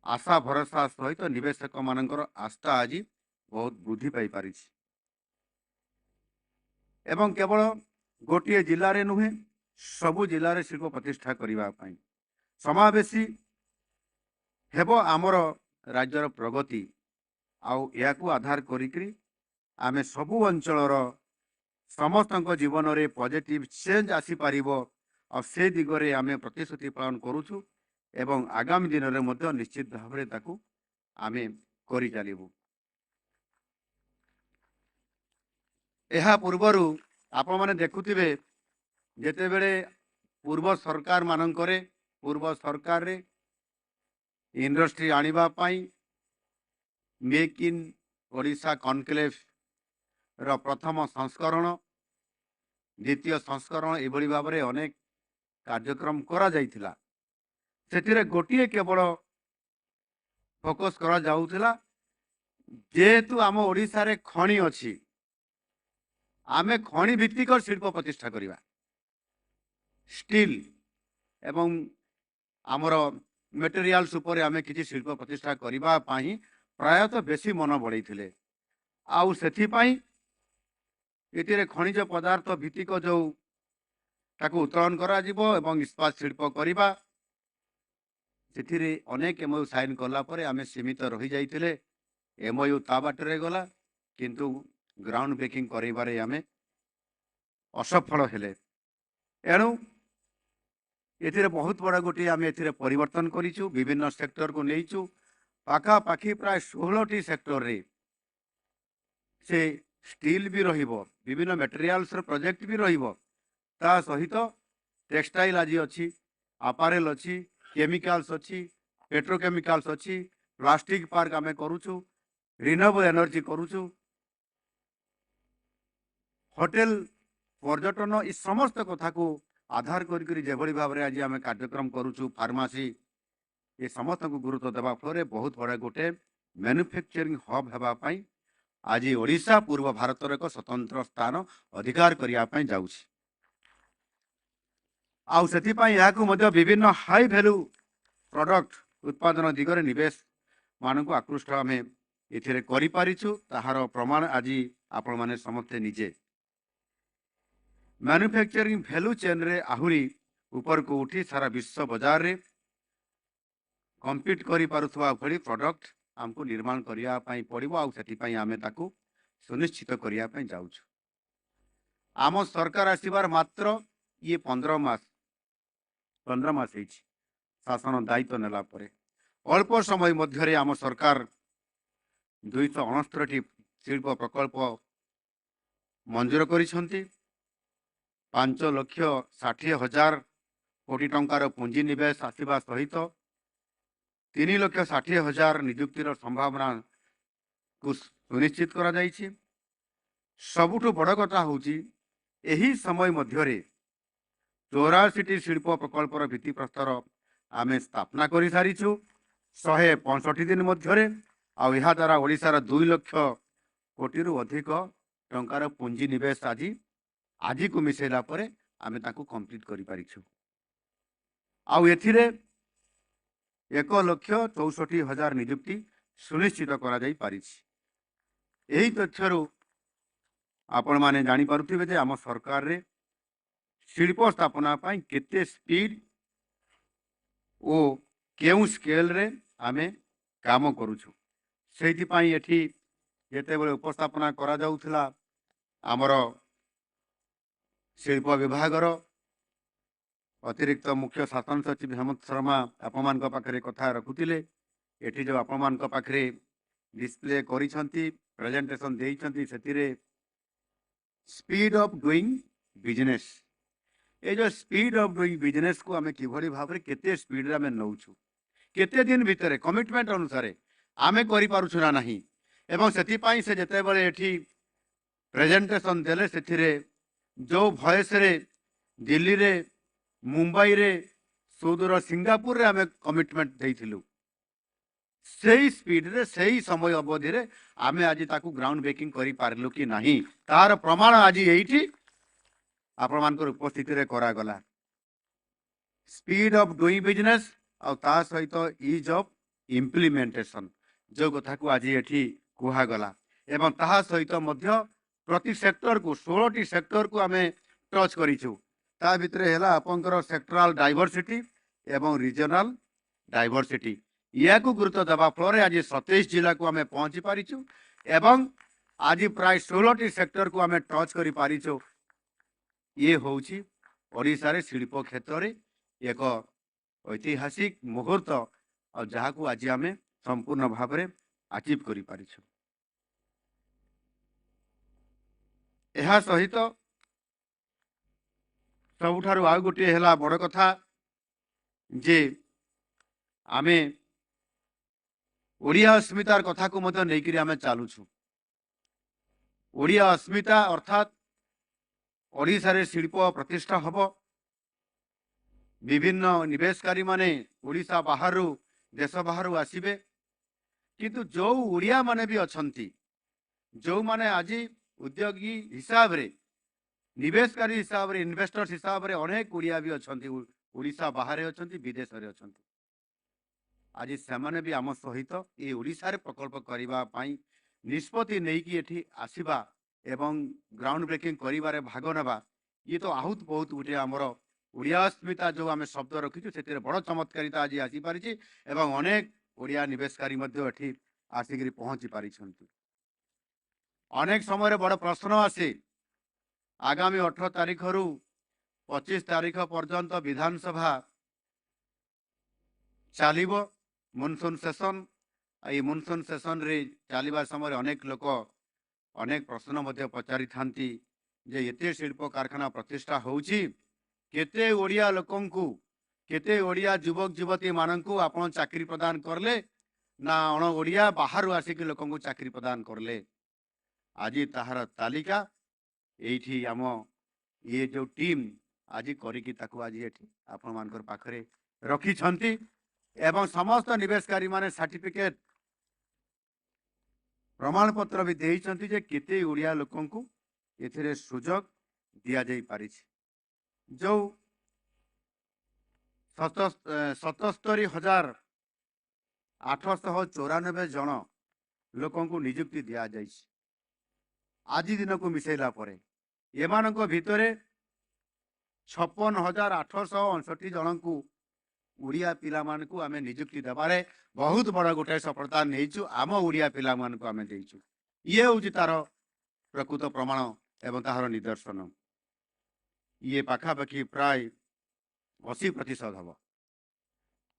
आशा भरोसा सहित निवेशक मानकर आस्था आज बहुत वृद्धि पाई पारि एवं केवल गोटे जिले में नुहे सबु जिले में शिल्प प्रतिष्ठा करने समावेशी हेब आमर राज्यर प्रगति आउ याकू आधार करिकरी आमे सबु अंचलर समस्त जीवन में पॉजिटिव चेंज आसी पारिबो और से दिगरे आमे प्रतिश्रुति पालन करूछु एवं आगामी दिन में मध्य निश्चित भाव में ताकू आमे करि चलिबु। यह पूर्वर आपण माने देखुथिबे जेतेबेले पूर्व सरकार मानकरे पूर्व सरकार रे इंडस्ट्री आनिबा पाई मेक इन ओडिशा कॉन्क्लेव रो प्रथम संस्करण द्वितीय संस्करण एभली भाव में अनेक कार्यक्रम करा जाइथिला सेतिरे गोटिए केवल फोकस करा जाउथिला जेहेतु आम ओडिशा रे खणी अछि आमे खणी भित्तिक शिल्प प्रतिष्ठा करिबा स्टील एवं आमर मेटेरियल्स उपर आमे किछि शिल्प प्रतिष्ठा करिबा पाही प्रायतः बेसी मन बढ़ाइथिले आउ सेथि पाई एतिरे खनिज पदार्थ भित्तिक जो ताकू उत्तोलन करा जिवो एवं इस्पात शिल्प करिबा सेथिरे अनेक एमओयू साइन कला परे आमे सीमित रही जाइथिले एमओयू ता बाटरे गला किंतु ग्राउंड ब्रेकिंग करिबारे आमे असफल हेले एणु एथिरे बहुत बड़ा गोटे आमे एथिरे परिवर्तन करिछु विभिन्न सेक्टर को नहींचु पाखा पाखी प्राय 16टी सेक्टर रे से स्टील भी रहिबो विभिन्न मटेरियल्स प्रोजेक्ट भी रहिबो ता सहित टेक्सटाइल आज अच्छी अपारेल अच्छी केमिकल्स अच्छी पेट्रोकेमिकल्स अच्छी प्लास्टिक पार्क आमे करूछु रिन्यूएबल एनर्जी करूछु होटेल पर्यटन इ समस्त कथा को आधार करी जेभली भाव में आज आम कार्यक्रम करूछु फार्मासी ये समस्त को गुरुत्व देवा फल बहुत बड़ा गोटे मैन्युफैक्चरिंग हब होगापाई आज ओडिशा पूर्व भारत एक स्वतंत्र स्थान अधिकार करने जाऊँगी आउ सेथिपाई याकू मध्य विभिन्न हाई वैल्यू प्रोडक्ट उत्पादन दिगरे निवेश मानक आकृष्ट आम एथिरे करि पारिछु ताहार प्रमाण आज आपण माने समस्ते निजे मैन्युफैक्चरिंग वैल्यू चेन रे आहुरी ऊपर को उठी सारा विश्व बाजार रे कम्पीट करि पारुथवा भली प्रोडक्ट हमको निर्माण करिया पई पड़िबो आउ सेथिपाई आमे ताकू सुनिश्चित करिया पई जाउछु आम सरकार आसीबार मात्र ये 15 मास शासन दायित्व नेला परे अल्प समय मध्य आम सरकार 269 शिल्प प्रकल्प मंजूर करिसंती 5,60,000 कोटी टंकार पुंजी निवेश आसवा सहित 3,60,000 नियुक्तिर संभावना को सुनिश्चित करा जाइछि सबुठु बड़ कथा होची एही समय मध्य 84टी शिल्प प्रकल्पर भित्तिप्रस्तर आमे स्थापना कर सारिछु 165 दिन मध्य आ यह द्वारा ओडिशार 2 लाख कोटी रु अधिक टंकार पुंजी निवेश आज को मिसेला परे आमे ताकू कंप्लीट करि पारिछु आउ एथिरे 1,64,000 नियुक्ति सुनिश्चित करा जाई पारिछि एही तथ्यरु आपण माने जानि पारुथिबे जे आम सरकार रे शिल्प स्थापना पाई केते स्पीड ओ केउ स्केल रे आमे काम करूछु सेहि पाई एठी जेते बेले उपस्थापना करा जाउथला आमर शिल्प विभागर अतिरिक्त मुख्य शासन सचिव हेमंत शर्मा आपण पाखे कथा रखुले एठी जो आपण पाखे डिस्प्ले करिसंती प्रेजेंटेशन देइसंती सेतिरे स्पीड ऑफ डूइंग बिजनेस ए जो स्पीड ऑफ डूइंग बिजनेस को आमे किभली भाव रे केते स्पीड रे आमे नौछु केते दिन भितर कमिटमेंट अनुसार आमे करि पारुछु ना नाही एवं सेति पई से जते बेले एठी प्रेजेंटेशन देले सेथिरे जो वॉइस रे दिल्ली रे मुंबई रे सुदूर सिंगापुर रे आमे कमिटमेंट देइथिलु सही स्पीड रे सही समय अवधि रे आमे आज ताकू ग्राउंड ब्रेकिंग करि पारलु कि नाही तार प्रमाण आज एठी आपण मानकर उपस्थिति रे करा गला स्पीड ऑफ डूइंग बिजनेस और ता सहित इज ऑफ इम्प्लीमेंटेशन जो कथा को आज एठी कुहा गला एवं ताहा सहित मध्य प्रति सेक्टर को 16 टी सेक्टर को आमे टच करिछु ता भितरे हेला आपनकर सेक्टरल डाइवर्सिटी एवं रीजनल डाइवर्सिटी या को गुरुत्व देवा फल आज 27 जिला को आमे पहुंची पारिछु एवं आज प्राय 16 टी सेक्टर को आमे टच करि पारिछु ये होउछि ओडिसा रे शिल्प क्षेत्र रे एक ऐतिहासिक मुहूर्त और जहाँ को आज आमे संपूर्ण भाव रे अचीव करि पारिछु एहा सहित सबुठारु आउ गोटे हेला बड़ कथा जे आमे ओडिया अस्मितार कथा को मध्य नेकिरी आमे चालुछु ओडिया अस्मिता अर्थात ओडिसा रे शिल्प प्रतिष्ठा हब विभिन्न निवेशकारी माने ओडिसा बाहरु देश बाहरु आसीबे किंतु जो ओडिया माने भी अछंती जो माने आज उद्योगी हिसाब रे निवेशकारी हिसाब रे इन्वेस्टर्स हिसाब रे अनेक ओडिया भी अछंती ओडिसा बाहर अछंती विदेश रे अछंती आज सेमाने भी आम सहित ये ओडिसा रे प्रकल्प करिबा पई निष्पत्ति नै कि एठी आसीबा एवं ग्राउंड ब्रेकिंग करिबारे भाग नेबा ये तो आहुत बहुत गोटे आमर ओडिया अस्मिता जो आम शब्द रखीचु से बड़ चमत्कारिता आज आसी पारिछि एवं अनेक ओडिया निवेशकारी मध्य एठी आसिक पहुंची पारिछंती अनेक समय बड़ प्रश्न आसे आगामी 18 तारीख रु 25 तारीख पर्यंत विधानसभा चलिबो मनसून सेशन ये मनसून सेशन रे चलिबा समय अनेक लोक अनेक प्रश्न मध्य पचारि थांती जे एते शिल्प कारखाना प्रतिष्ठा होउची केते ओडिया लोकंकु केते ओडिया युवक युवती मानंकु आपण चाकरी प्रदान करले ना अण ओडिया बाहर आसिक लोकंकु चाकरी प्रदान करले आज ताहार तालिका एठी आम ये जो टीम आज करिकी ताकू आज एठी आपण मानकर पाखरे रखी छंती एवं समस्त निवेशकारी माने सर्टिफिकेट प्रमाण पत्र भी देइछंती जे केते ओडिया लोकंकु एथिरे सुजोग दिया जाई पारिछि जो 77,894 जन लोकंकु नियुक्ति दिया जाइछि आज दिन को मिसेला परे एमानक भितरे 56,859 जनकु ओडिया पिला मानकु आमे नियुक्ति देबारे बहुत बड़ गोटे सफलता नेइछु आम ओडिया पिला मानकु आमे देइछु ये होउछि तार प्रकृत प्रमाण एवं ताहार निदर्शन ये पाखापाखि प्राय 80% हम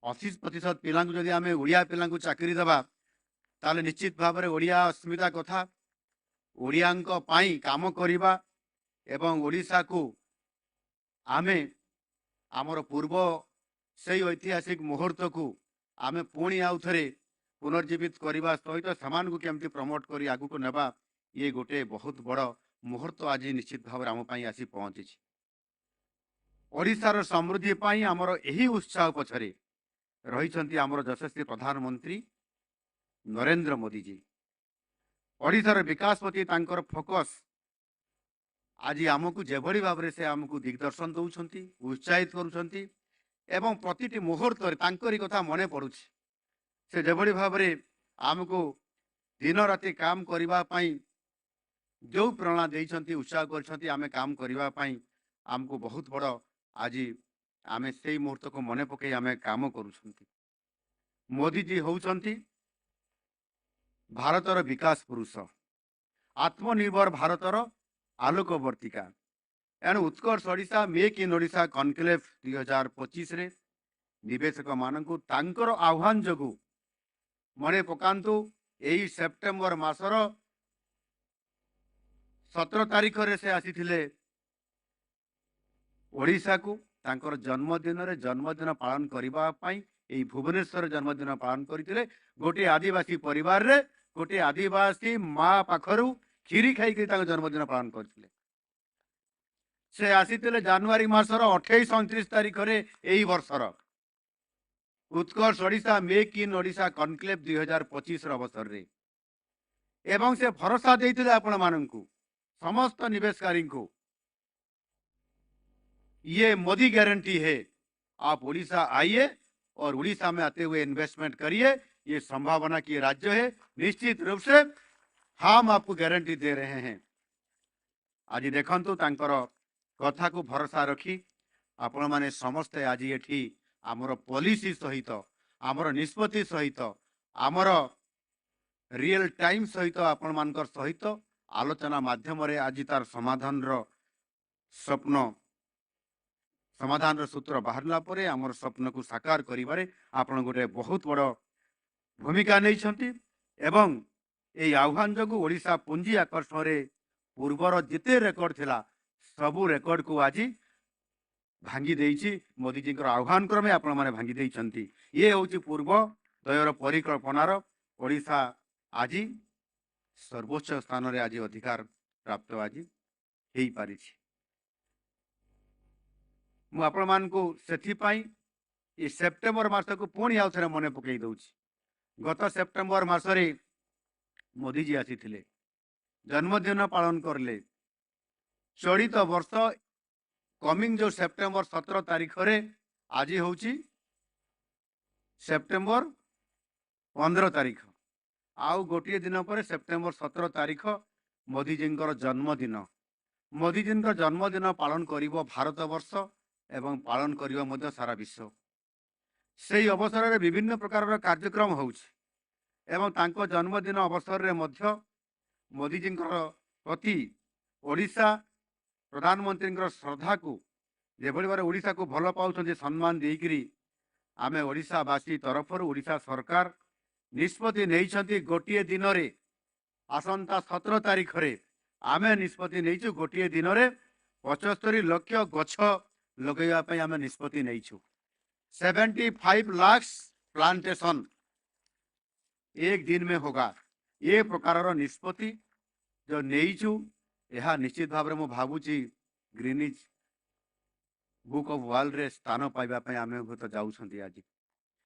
80% पिला जदि आमे ओडिया पिला चाकरी देबा ताले निश्चित भाव में ओडिया अस्मिता कथा ओडियांक पाई काम करिबा एवं ओडिशा को आमे आमर पूर्व से ऐतिहासिक मुहूर्त को आमे पुणी आउ थे पुनर्जीवित करने सहित सामान को केमती प्रमोट करी आगु को नेबा ये गोटे बहुत बड़ मुहूर्त आज निश्चित भाव आम आसी पहुंची ओडिशार समृद्धि पाई आमर यही उत्साह पछरे रही आमर यशस्वी प्रधानमंत्री नरेंद्र मोदी जी ओडिशार विकास प्रति तांकर फोकस आज आमको जेभली भाव से आमको दिग्दर्शन दौरान उत्साहित करुँच एवं प्रति मुहूर्त तांकरी कथा मने पड़ुछि से जेभली भाव आमको दिन राति काम करने जो प्रेरणा देइछंती उत्साह करछंती आमे काम करने आमको बहुत बड़ आज आमे से मुहूर्त को मने पकई आमे काम करुछंती मोदी जी होउछंती भारतर विकास पुरुष आत्मनिर्भर भारतर आलोकवर्तिका एणु Utkarsh Odisha make in Odisha conclave 2025 रे निवेशक मानकु तांकर आह्वान जगु मने पकांतु एई सेप्टेम्बर मासर 17 तारीख रे से आसीथिले ओडिशा को तांकर जन्मदिन रे जन्मदिन पालन करिबा पई एई भुवनेश्वर जन्मदिन पालन करथिले गोटे आदिवासी परिवार रे गोटे आदिवासी माँ पाखरु खीरी खाई के तांकर जन्मदिन पालन करथिले से आसीथिले जनवरी मासर 28 29 तारीख रे एई वर्षर Utkarsh Odisha make in Odisha conclave 2025 अवसर रे एवं से भरोसा देइथिले आपण माननकु समस्त निवेशकारी को ये मोदी गारंटी है आप उड़ीसा आइए और उड़ीसा में आते हुए इन्वेस्टमेंट करिए ये संभावना की राज्य है निश्चित रूप से हम आपको गारंटी दे रहे हैं आज देखंतु तांकर कथा को भरोसा रखी आपण माने समस्ते आज एठी आमर पॉलिसी सहित आमर निष्पत्ति सहित आमर रियल टाइम सहित आपण मानकर सहित आलोचना माध्यम रे आज तार समाधान रो स्वप्न समाधान सूत्र बाहरला परे आमर स्वप्न को साकार करिबारे आपण गोटे बहुत बड़ भूमिका नहीं छंती एवं ए आह्वान जगु ओडिशा पुंजी आकर्षण रे पूर्वर जिते रेकर्ड थिला सबु रेकर्ड को आज भांगी देइछि मोदी जी आह्वान क्रमे आपण माने भांगी देइछंती ये होछि पूर्व दयर परिकल्पनार ओडिशा आज सर्वोच्च स्थान रे आज अधिकार प्राप्त आज हेई पारिछि मु आपण मान को सेथि पई ए सेप्टेम्बर मास को पुणी आउ थरे मने पकई दउछि गत सेप्टेम्बर मासरे मोदी जी आसीथिले जन्मदिन पालन करले चलित वर्ष कमिंग जो सेप्टेम्बर 17 तारीख रे आज होछि सेप्टेम्बर 15 तारीख आउ गोटे दिन पर सेप्टेम्बर 17 तारीख मोदी जी जन्मदिन मोदी जी जन्मदिन पालन करिवो भारत वर्ष एवं पालन करिवो मध्य सारा विश्व से अवसर में विभिन्न प्रकार कार्यक्रम होउछि एवं तांको जन्मदिन अवसर रे मध्य मोदी जी प्रति ओडिशा प्रधानमंत्री श्रद्धा को जेभली भाव ओडिशा को भल पाउछन्ति सम्मान देकरी आमे ओडिशावासी तरफ ओडिशा सरकार निष्पत्ति नहीं गोटे दिन रे आसंता 17 तारीख रे आमे निष्पत्ति नहीं गोटे दिन रे 75 लाख गछ लगेवा पई आमे निष्पत्ति नहीं 75 लाख प्लांटेशन एक दिन में होगा ये प्रकार निष्पत्ति जो नहीं यह निश्चित भाव में भावुची ग्रीनिज बुक ऑफ वर्ल्ड रे स्थान पाइबा पई आमे होत जाउछंती आज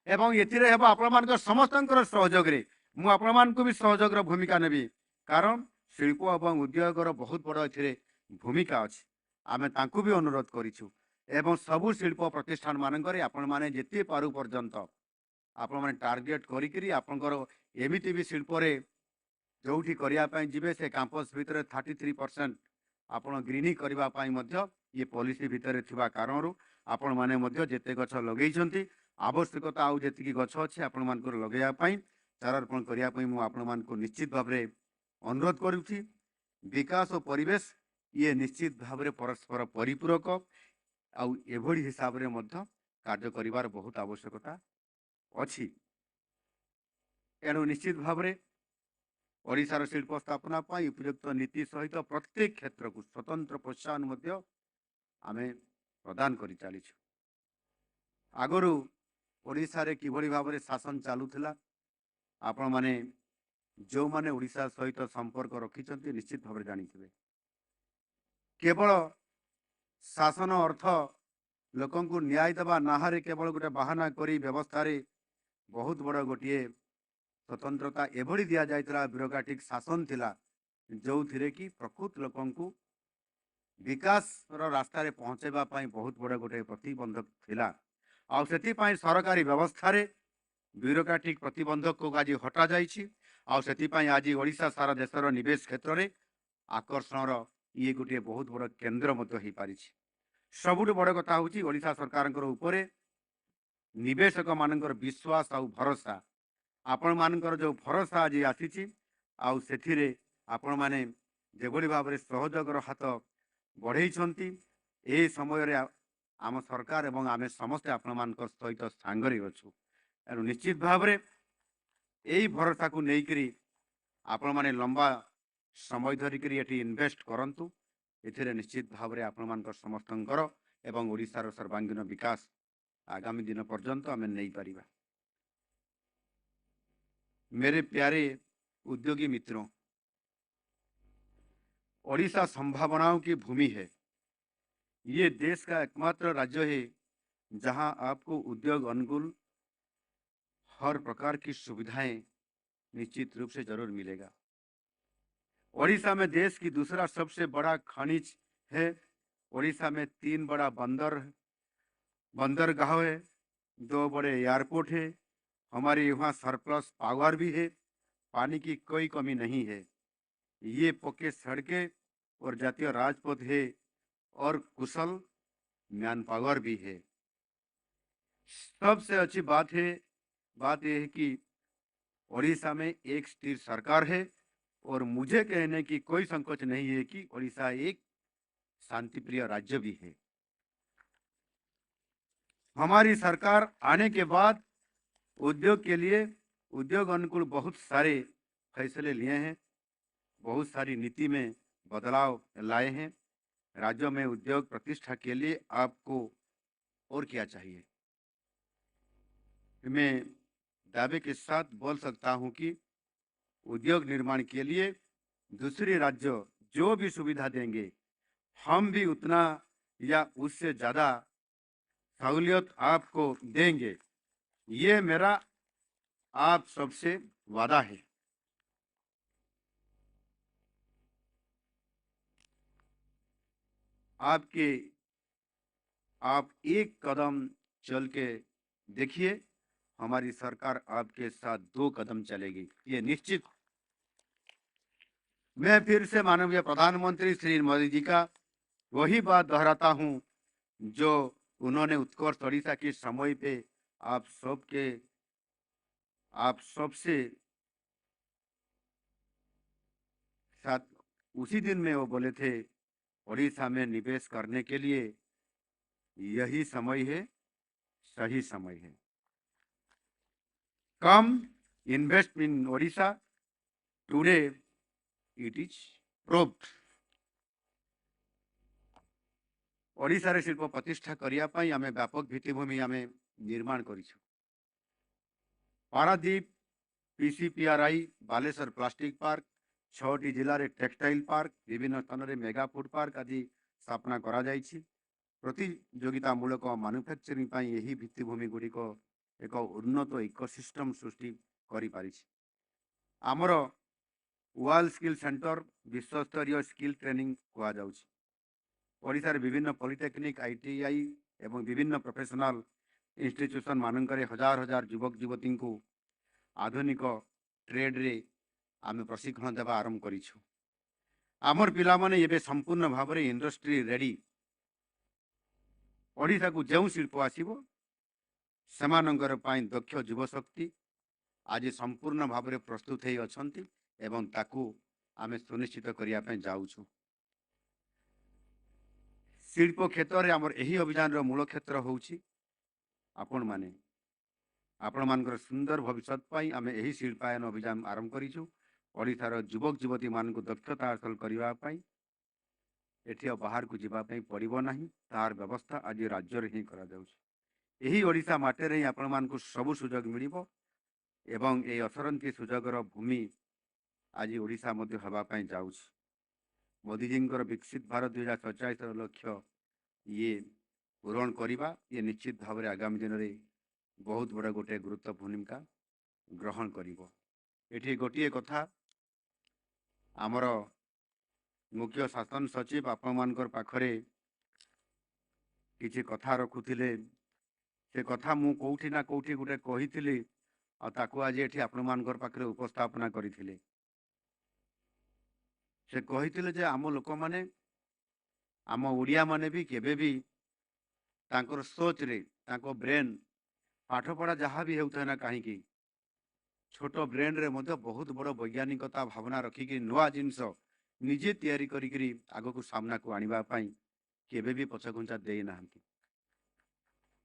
एवं एथिरे हेबा आपण मान समस्तंकर सहयोग रे मु आपण मान को भी सहयोग भूमिका नेबी कारण शिल्प एवं उद्योग बहुत बड़ एथिरे भूमिका अछि आमे तांकु भी अनुरोध करिछु एवं सबु शिल्प प्रतिष्ठान मानकर आपण माने जेते पारु पर्यंत आपण माने टार्गेट करिकरी आपनकर एमिति भी शिल्प रे जोठी करिया पई जिवे से कैंपस भितर 33% आपण ग्रीनी करिबा पई मध्य ये पॉलिसी भितर थिबा कारणरु आपण माने मध्य जेते गछ लगेइछंती आवश्यकता आउ जेतिकी गछ अछि आपण मानकर लगेया पई चारारोपण करिया पई मु आपण मान को निश्चित भाव रे अनुरोध करूछि विकास और परिवेश ये निश्चित भाव रे परस्पर परिपूरक आउ एभली हिसाब रे मध्य कार्य करिवार बहुत आवश्यकता अछि एणु निश्चित भाव रे ओडिशार शिल्प स्थापना पाई उपयुक्त नीति सहित प्रत्येक क्षेत्र को स्वतंत्र प्रोत्साहन मध्य आमे प्रदान करि चालिछु आगरु ओडिशा रे किभली भाव रे शासन चालुथिला आपण माने जो माने ओडिशा सहित संपर्क रखिछंती निश्चित भाव रे जानिथिबे केवल शासन अर्थ लोकन को न्याय देवा नाहारे केवल गोटे बाहाना करी व्यवस्था रे बहुत बड़ गोटे स्वतंत्रता एभली दिया जाइतला ब्यूरोक्रेटिक शासन थिला जो थिरे कि प्रकृत लोकन को विकास रास्ता रे पहुंचेबा पई बहुत बड़ गोटे प्रतिबंधक थिला आ सेति पई सरकारी व्यवस्था रे ब्यूरोक्रेटिक प्रतिबंधक को आज हटा जाइछि आ सेति पई आज ओडिशा सारा देशर निवेश क्षेत्र रे आकर्षण रो ये गोटे बहुत बड़ केंद्र मध्य हो पारि सबुठ बड़ कथा हूँ ओडिशा सरकार उपरे निवेशक मानकर विश्वास आ भरोसा आपण मानकर जो भरोसा आज आसी आपण माने जेभली भाव में सहयोगर हाथ बढ़ेइछंती ए समय रे आम सरकार एवं आमे समस्ते आपण मानकर सहित सांगरे अछु एनु निश्चित भाव रे एई भरोसा को नेइकरी आपण माने लंबा समय धरिकरी एटी इन्वेस्ट करंतु एथिरे निश्चित भाव रे आपण मानकर समस्तंकर एवं ओडिशार सर्वांगीन विकास आगामी दिन पर्यंत आमे नहीं परिबा। मेरे प्यारे उद्योगी मित्रों, ओडिशा संभावनाओं की भूमि है। ये देश का एकमात्र राज्य है जहां आपको उद्योग अनुकूल हर प्रकार की सुविधाएं निश्चित रूप से जरूर मिलेगा। ओडिशा में देश की दूसरा सबसे बड़ा खनिज है। ओडिशा में 3 बड़ा बंदरगाह है, 2 बड़े एयरपोर्ट है, हमारे यहाँ सरप्लस पावर भी है, पानी की कोई कमी नहीं है। ये पक्के सड़कें और जातीय राजपथ है और कुशल मैन पावर भी है। सबसे अच्छी बात यह है कि ओडिशा में एक स्थिर सरकार है और मुझे कहने की कोई संकोच नहीं है कि ओडिशा एक शांतिप्रिय राज्य भी है। हमारी सरकार आने के बाद उद्योग के लिए उद्योग अनुकूल बहुत सारे फैसले लिए हैं, बहुत सारी नीति में बदलाव लाए हैं। राज्यों में उद्योग प्रतिष्ठा के लिए आपको और क्या चाहिए? मैं दावे के साथ बोल सकता हूं कि उद्योग निर्माण के लिए दूसरे राज्य जो भी सुविधा देंगे हम भी उतना या उससे ज्यादा सहूलियत आपको देंगे। ये मेरा आप सबसे वादा है। आप एक कदम चल के देखिए, हमारी सरकार आपके साथ 2 कदम चलेगी, ये निश्चित। मैं फिर से माननीय प्रधानमंत्री श्री मोदी जी का वही बात दोहराता हूं जो उन्होंने उत्कर्ष ओडिशा के समय पे आप सबसे साथ उसी दिन में वो बोले थे, ओडिशा में निवेश करने के लिए यही समय है, सही समय है। Come invest in Odisha, today it is proved. Odisha रे शिल्प प्रतिष्ठा करिया पई आमे व्यापक भित्तिभूमि आमे निर्माण करिछु। पारादीप पीसीपीआरआई, बालेश्वर प्लास्टिक पार्क, 6टी जिले में टेक्सटाइल पार्क, विभिन्न स्थान में मेगा फूड पार्क आदि स्थापना करा जाइछि। प्रतियोगितामूलक मैन्युफैक्चरिंग पई यही भित्तिभूमि गुड़िक एक उन्नत इकोसिस्टम सृष्टि करि पारिछि। आमर वर्ल्ड स्किल सेंटर विश्वस्तरीय स्किल ट्रेनिंग कहा जाउछि। ओडिशा रे विभिन्न पॉलिटेक्निक, आईटीआई एवं विभिन्न प्रोफेशनल इंस्टीट्यूशन मानकरे हजार हजार युवक युवती को आधुनिक ट्रेड रे आमे प्रशिक्षण देवा आरंभ करिछु। आमर पिला माने एबे संपूर्ण भाव रे इंडस्ट्री रेडी। ओडिशा को जो शिल्प आसीबो सेमानंकर पाई दक्ष युवशक्ति आज संपूर्ण भाव रे प्रस्तुत हेई अछंती एवं ताकू आमे सुनिश्चित करिया पे जाउछु। शिल्प क्षेत्र में आमर यही अभियान रो मूल क्षेत्र होउछि आपण माने। आपण मानकर सुंदर भविष्य पाई आमे यही शिल्पायन अभियान आरंभ करिछु। ओडिशार युवक युवती मान को दक्षता हासिल करबा पाई एठी बाहर को जीवा पाई पड़िबो नाही, तार व्यवस्था आज राज्य रे ही करा जाउछि। यही ओडिशा माटे रे आपण मान को सब सुजोग मिलिबो एवं ए असरंती सुजोगर भूमि आज ओडिशा मध्य हवा पाई जाउछि। मोदी जी विकसित भारत 2047 लक्ष्य ये पूरण करवा ये निश्चित भाव में आगामी दिन में बहुत बड़ा गोटे गुरुत्वपूर्ण भूमिका ग्रहण करिवो। एठी गोटे कथा आमर मुख्य शासन सचिव आपण मानकर पाखरे किछि कथा रखुथिले, से कथा मु कोठी ना कोठी गोटे कहिथिली आ ताकू आज एठी आपण मानकर पाखरे उपस्थापना करिथिले। से कहिथिले जे आम लोक माने आम ओडिया माने भी केबे भी तांकर सोच रे तांको ब्रेन पाठ पढ़ा जहाँ भी होता है ना कहीं छोट ब्रेन रे मध्य बहुत बड़ वैज्ञानिकता भावना रखिकी नुआ जिनस निजे तैयारी करी आग को सामना को आनिबा पई केबे भी पछघुंचा देई नाहंती।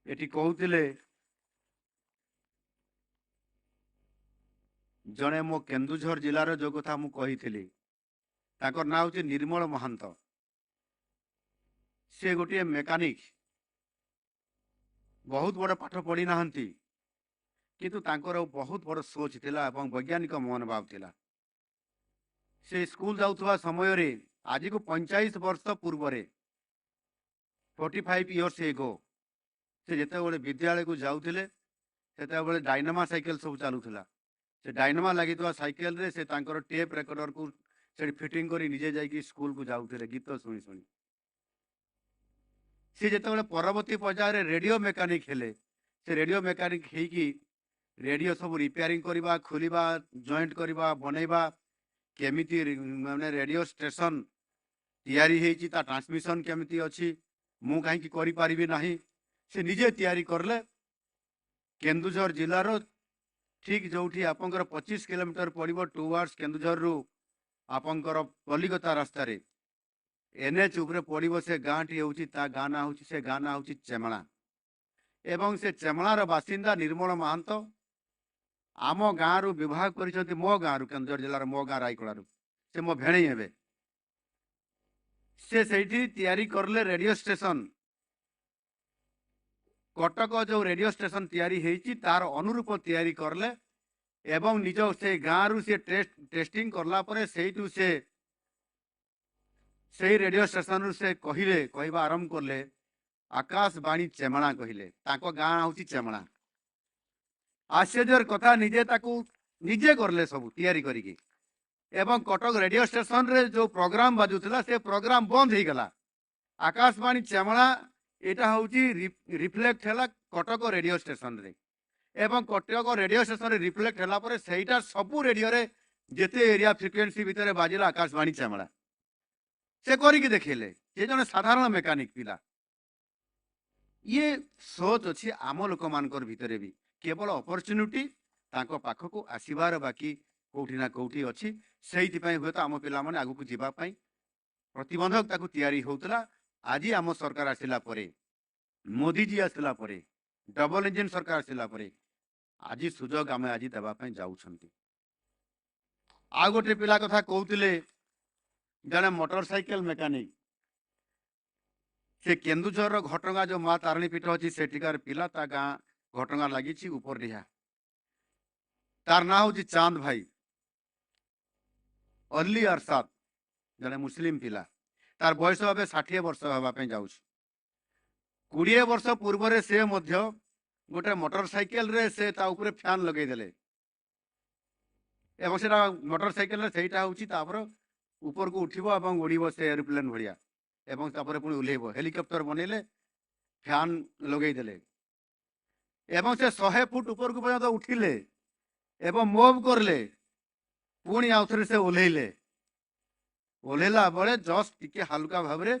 एटी कहूतिले जड़े मो केन्दुझर जिलार जो कथा मु कही ताकर ना हूँ निर्मल महांत। से गोटे मेकानिक बहुत बड़ पाठ पढ़ी नाहंती किंतु तांकर बहुत बड़ सोच थिला एवं वैज्ञानिक मनोभाव थिला। से स्कूल जाउथवा समय रे आज को 45 वर्ष पूर्व 45 इयर्स एगो से जेते बड़े विद्यालय को जाउथिले सेते बड़े डायनामा साइकिल सब चालुथिला। से डायनामा लागितवा साइकिल रे से तांकर टेप रेकर्डर को से फिटिंग करी निजे जाइकी स्कूल को जाउथिले गीत सुनी सुनी। सी जिते परवर्ती पर्यायर रेडियो मेकानिक हेले से रेडियो मेकानिक हेकी रेडियो सब रिपेयरिंग करवा खोलिबा जॉइंट करवा बनैबा केमिति माने रेडियो स्टेशन तैयारी हेची ता ट्रांसमिशन केमिति अछि मु काहे की करि पारिबि नाही से निजे तैयारी करले। केन्दुझर जिल्लार ठीक जोठी आपनकर 25 किलोमीटर पड़िबो टुवर्ड्स केन्दुझर रु आपनकर कलिकता रास्ता रे एनएच उपरे पड़िबो से गाँटी होउची ता गाँ ना होउची से गाँ ना होउची चेमला एवं से चेमलार बासिंदा निर्मल महांत आम गाँ रु विभाग करिसंती मो गाँ रु केन्दुझर जिल्लार मो गाँ रायकड़ारू से मो भेणई हेबे। से सेठी तैयारी करले रेडियो स्टेशन कटक जो रेडियो स्टेशन तैयारी हेची तार अनुरूप तैयारी करले एवं निज से गाँ रु से टेस्टिंग करला परे सेठू से सही रेडियो स्टेशन से कहले कहवा आरंभ करले आकाशवाणी चेमणा कहले ताको गाँ होची चेमणा। आश्चर्यर कथा निजे ताकू निजे करले सब तैयारी करिकी एवं कटक रेडियो स्टेशन रे जो प्रोग्राम बाजुला से प्रोग्राम बंद हो गला। आकाशवाणी चेमणा एटा होची रिफ्लेक्ट हैला कटक रेडियो स्टेशन रे एवं कटक रेडियो स्टेशन रे रिफ्लेक्ट हैला परे सेटा सबु रेडियो रे जेते एरिया फ्रिक्वेंसी भितर बाजिला आकाशवाणी चेमणा से करिकी देखिले ये जने साधारण मेकानिक पिला ये सोच अच्छी आम लोक मानकर भितरे भी केवल अपॉर्चुनिटी तांको पाखको आसीबार बाकी कोठी ना कोठी अच्छी सेहिति पई होय तो आम पिला माने आगु को जिबा पई प्रतिबंधक ताकू तैयारी होतला। आज आम सरकार आसिला परे मोदी जी आसिला परे डबल इंजन सरकार आसिला परे आज सुजोग आम आज देबा पई जाउछंती। आ गोटे पिला कथा कहउतिले जने मोटरसाइकेल मेकानिक से केन्दुझर घटगा जो माँ तारिणी पीठ अच्छी सेठिकार पिला ता गाँ घटगा लगी ऊपर रिहा तार ना हूँ चांद भाई अर्ली अरसाद जने मुस्लिम पिला तार बयस हे 60 वर्ष होगा जाऊँ 20 वर्ष पूर्व से गोटे मोटरसाइकेल रे से ता ऊपर फैन लगे देले एवं से मोटरसाइकेल सेटा हूँ ऊपर को उठिबो एवं उड़िबो से एरोप्लेन भलिया एवं तापर पुणी उल्लेबो हेलिकॉप्टर बनैले फैन लगे देले एवं से 100 फुट ऊपर को पर्यंत उठिले एवं मूव करले पुणी आउ थरे से ओल्हेले ओल्हेला बळे जस्ट टिके हल्का भाबरे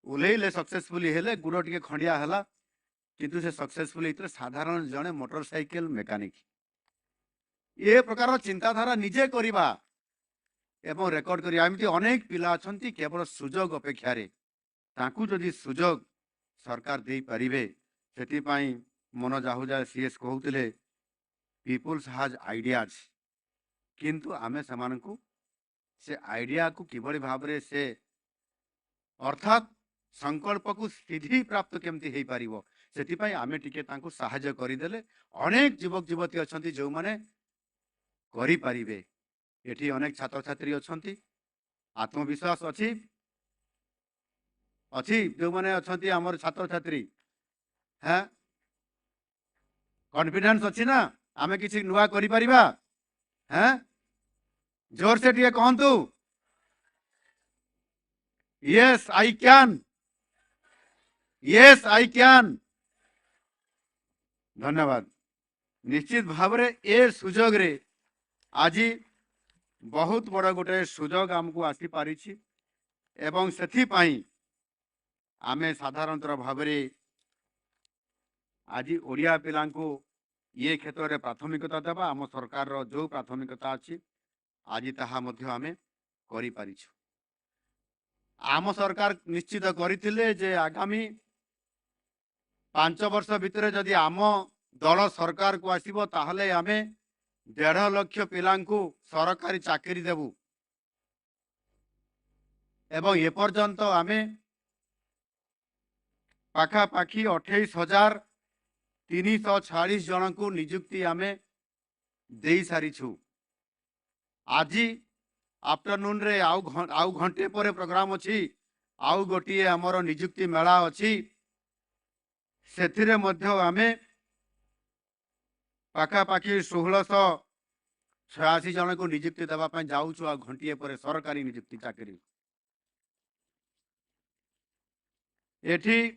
ओल्हेले सक्सेसफुली हेले गुड़ टिके खंडिया हला किंतु से सक्सेसफुली इतरे साधारण जने मोटरसाइकेल मेकानिक ये प्रकार चिंताधारा निजे करिबा एवं रेकर्ड करी एमती अनेक पिला अछंती केवल सुजोग अपेक्षा रे ताकू जदि सुजोग सरकार दे परिबे सेति पई मनोज आहुजा सीएस कहउतिले पीपल्स हैज आइडियाज किंतु आमे समानकु से आइडिया को किबळी भाबरे से अर्थात संकल्प को सिद्धि प्राप्त केमती हेई पारिबो सेति पई आमे टिके तांकु सहाय्य करि देले अनेक युवक युवती अछंती जो माने करि पारिबे। एठी अनेक छात्र छात्री अछंती आत्मविश्वास अछि अछि जो माने अछंती हमर छात्र छात्री हैं कॉन्फिडेंस अछि ना आमे किछि नुवा करि परिबा हैं जोर से टिके कहंतु यस आई कैन धन्यवाद। निश्चित भावरे ए सुजोग रे आज बहुत बड़ गोटे सुजोग आमको आसी पारिछि एवं सेथि पई आमे साधारणतर भावरे आज ओडिया पिलांको ये क्षेत्र में प्राथमिकता देवा आम सरकार जो प्राथमिकता अच्छी आज ताहा मध्य आमे करि पारिछु। आम सरकार निश्चित करथिले जे आगामी 5 वर्ष भितर जदि आम दल सरकार को आसीबो ताहले आमे 1.5 लाख पिलांकु सरकारी चाकरी देबु एवं ए पर्यंत आमे पाखा पाखी 28,340 जन को नियुक्ति आमे दे सारिछु। आज आफ्टरनून रे आउ घंटे पर प्रोग्राम अछि, आउ गोटिए हमर नियुक्ति मेला अछि, सेथिरे मध्य आमे पाखा पाखी 1686 जन को नियुक्ति देवा पय जाउछु। आ घंटिए पर सरकारी नियुक्ति चाकरी एठी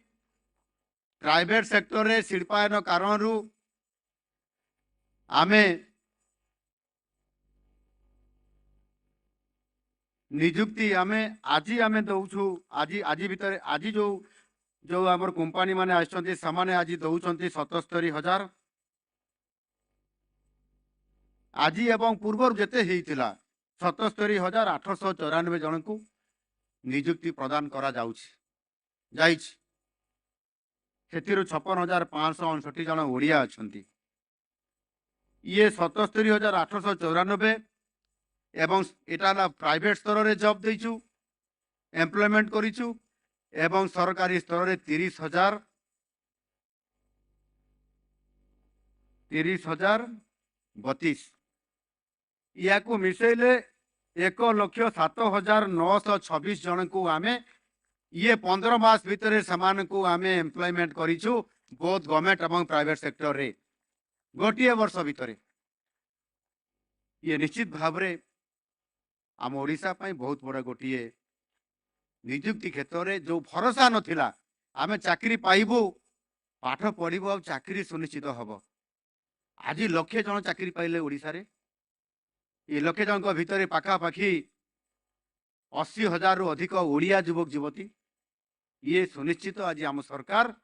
प्राइवेट सेक्टर रे शिल्पायन कारण आमे नियुक्ति आमे आमे दउछु। आज भीतर आज जो आमर कंपनी माने आछंती सामाने आज दउछंती 77,000। आज एवं पूर्व जेते हेइतिला 77,894 जन को नियुक्ति प्रदान करा जाइछ। सेथिरु 56,559 जन ओडिया अछंती। ये 77,894 एवं एटा प्राइवेट स्तर रे जॉब देइछु, एम्प्लॉयमेंट करिछु एवं सरकारी स्तर रे 30,032 या को मिसेले 1,07,926 जन को आमे ये 15 मास भितर समान को आमे एम्प्लॉयमेंट करिछु बोथ गवर्नमेंट एवं प्राइवेट सेक्टर रे गोटिए वर्ष भितर। ये निश्चित भाव रे आम ओडिशा पई बहुत बड़ा गोटिए नियुक्ति क्षेत्र रे जो भरोसा नथिला आमे चाकरी पाइबो, पाठ पढ़िबो आ चाकरी सुनिश्चित हबो। आज लक्षे जन चाकरी पाइले ओडिशा रे। ये लक्षे जन को भितर पाखा पाखी 80,000 रु अधिक ओडिया युवक युवती ये सुनिश्चित आज आम सरकार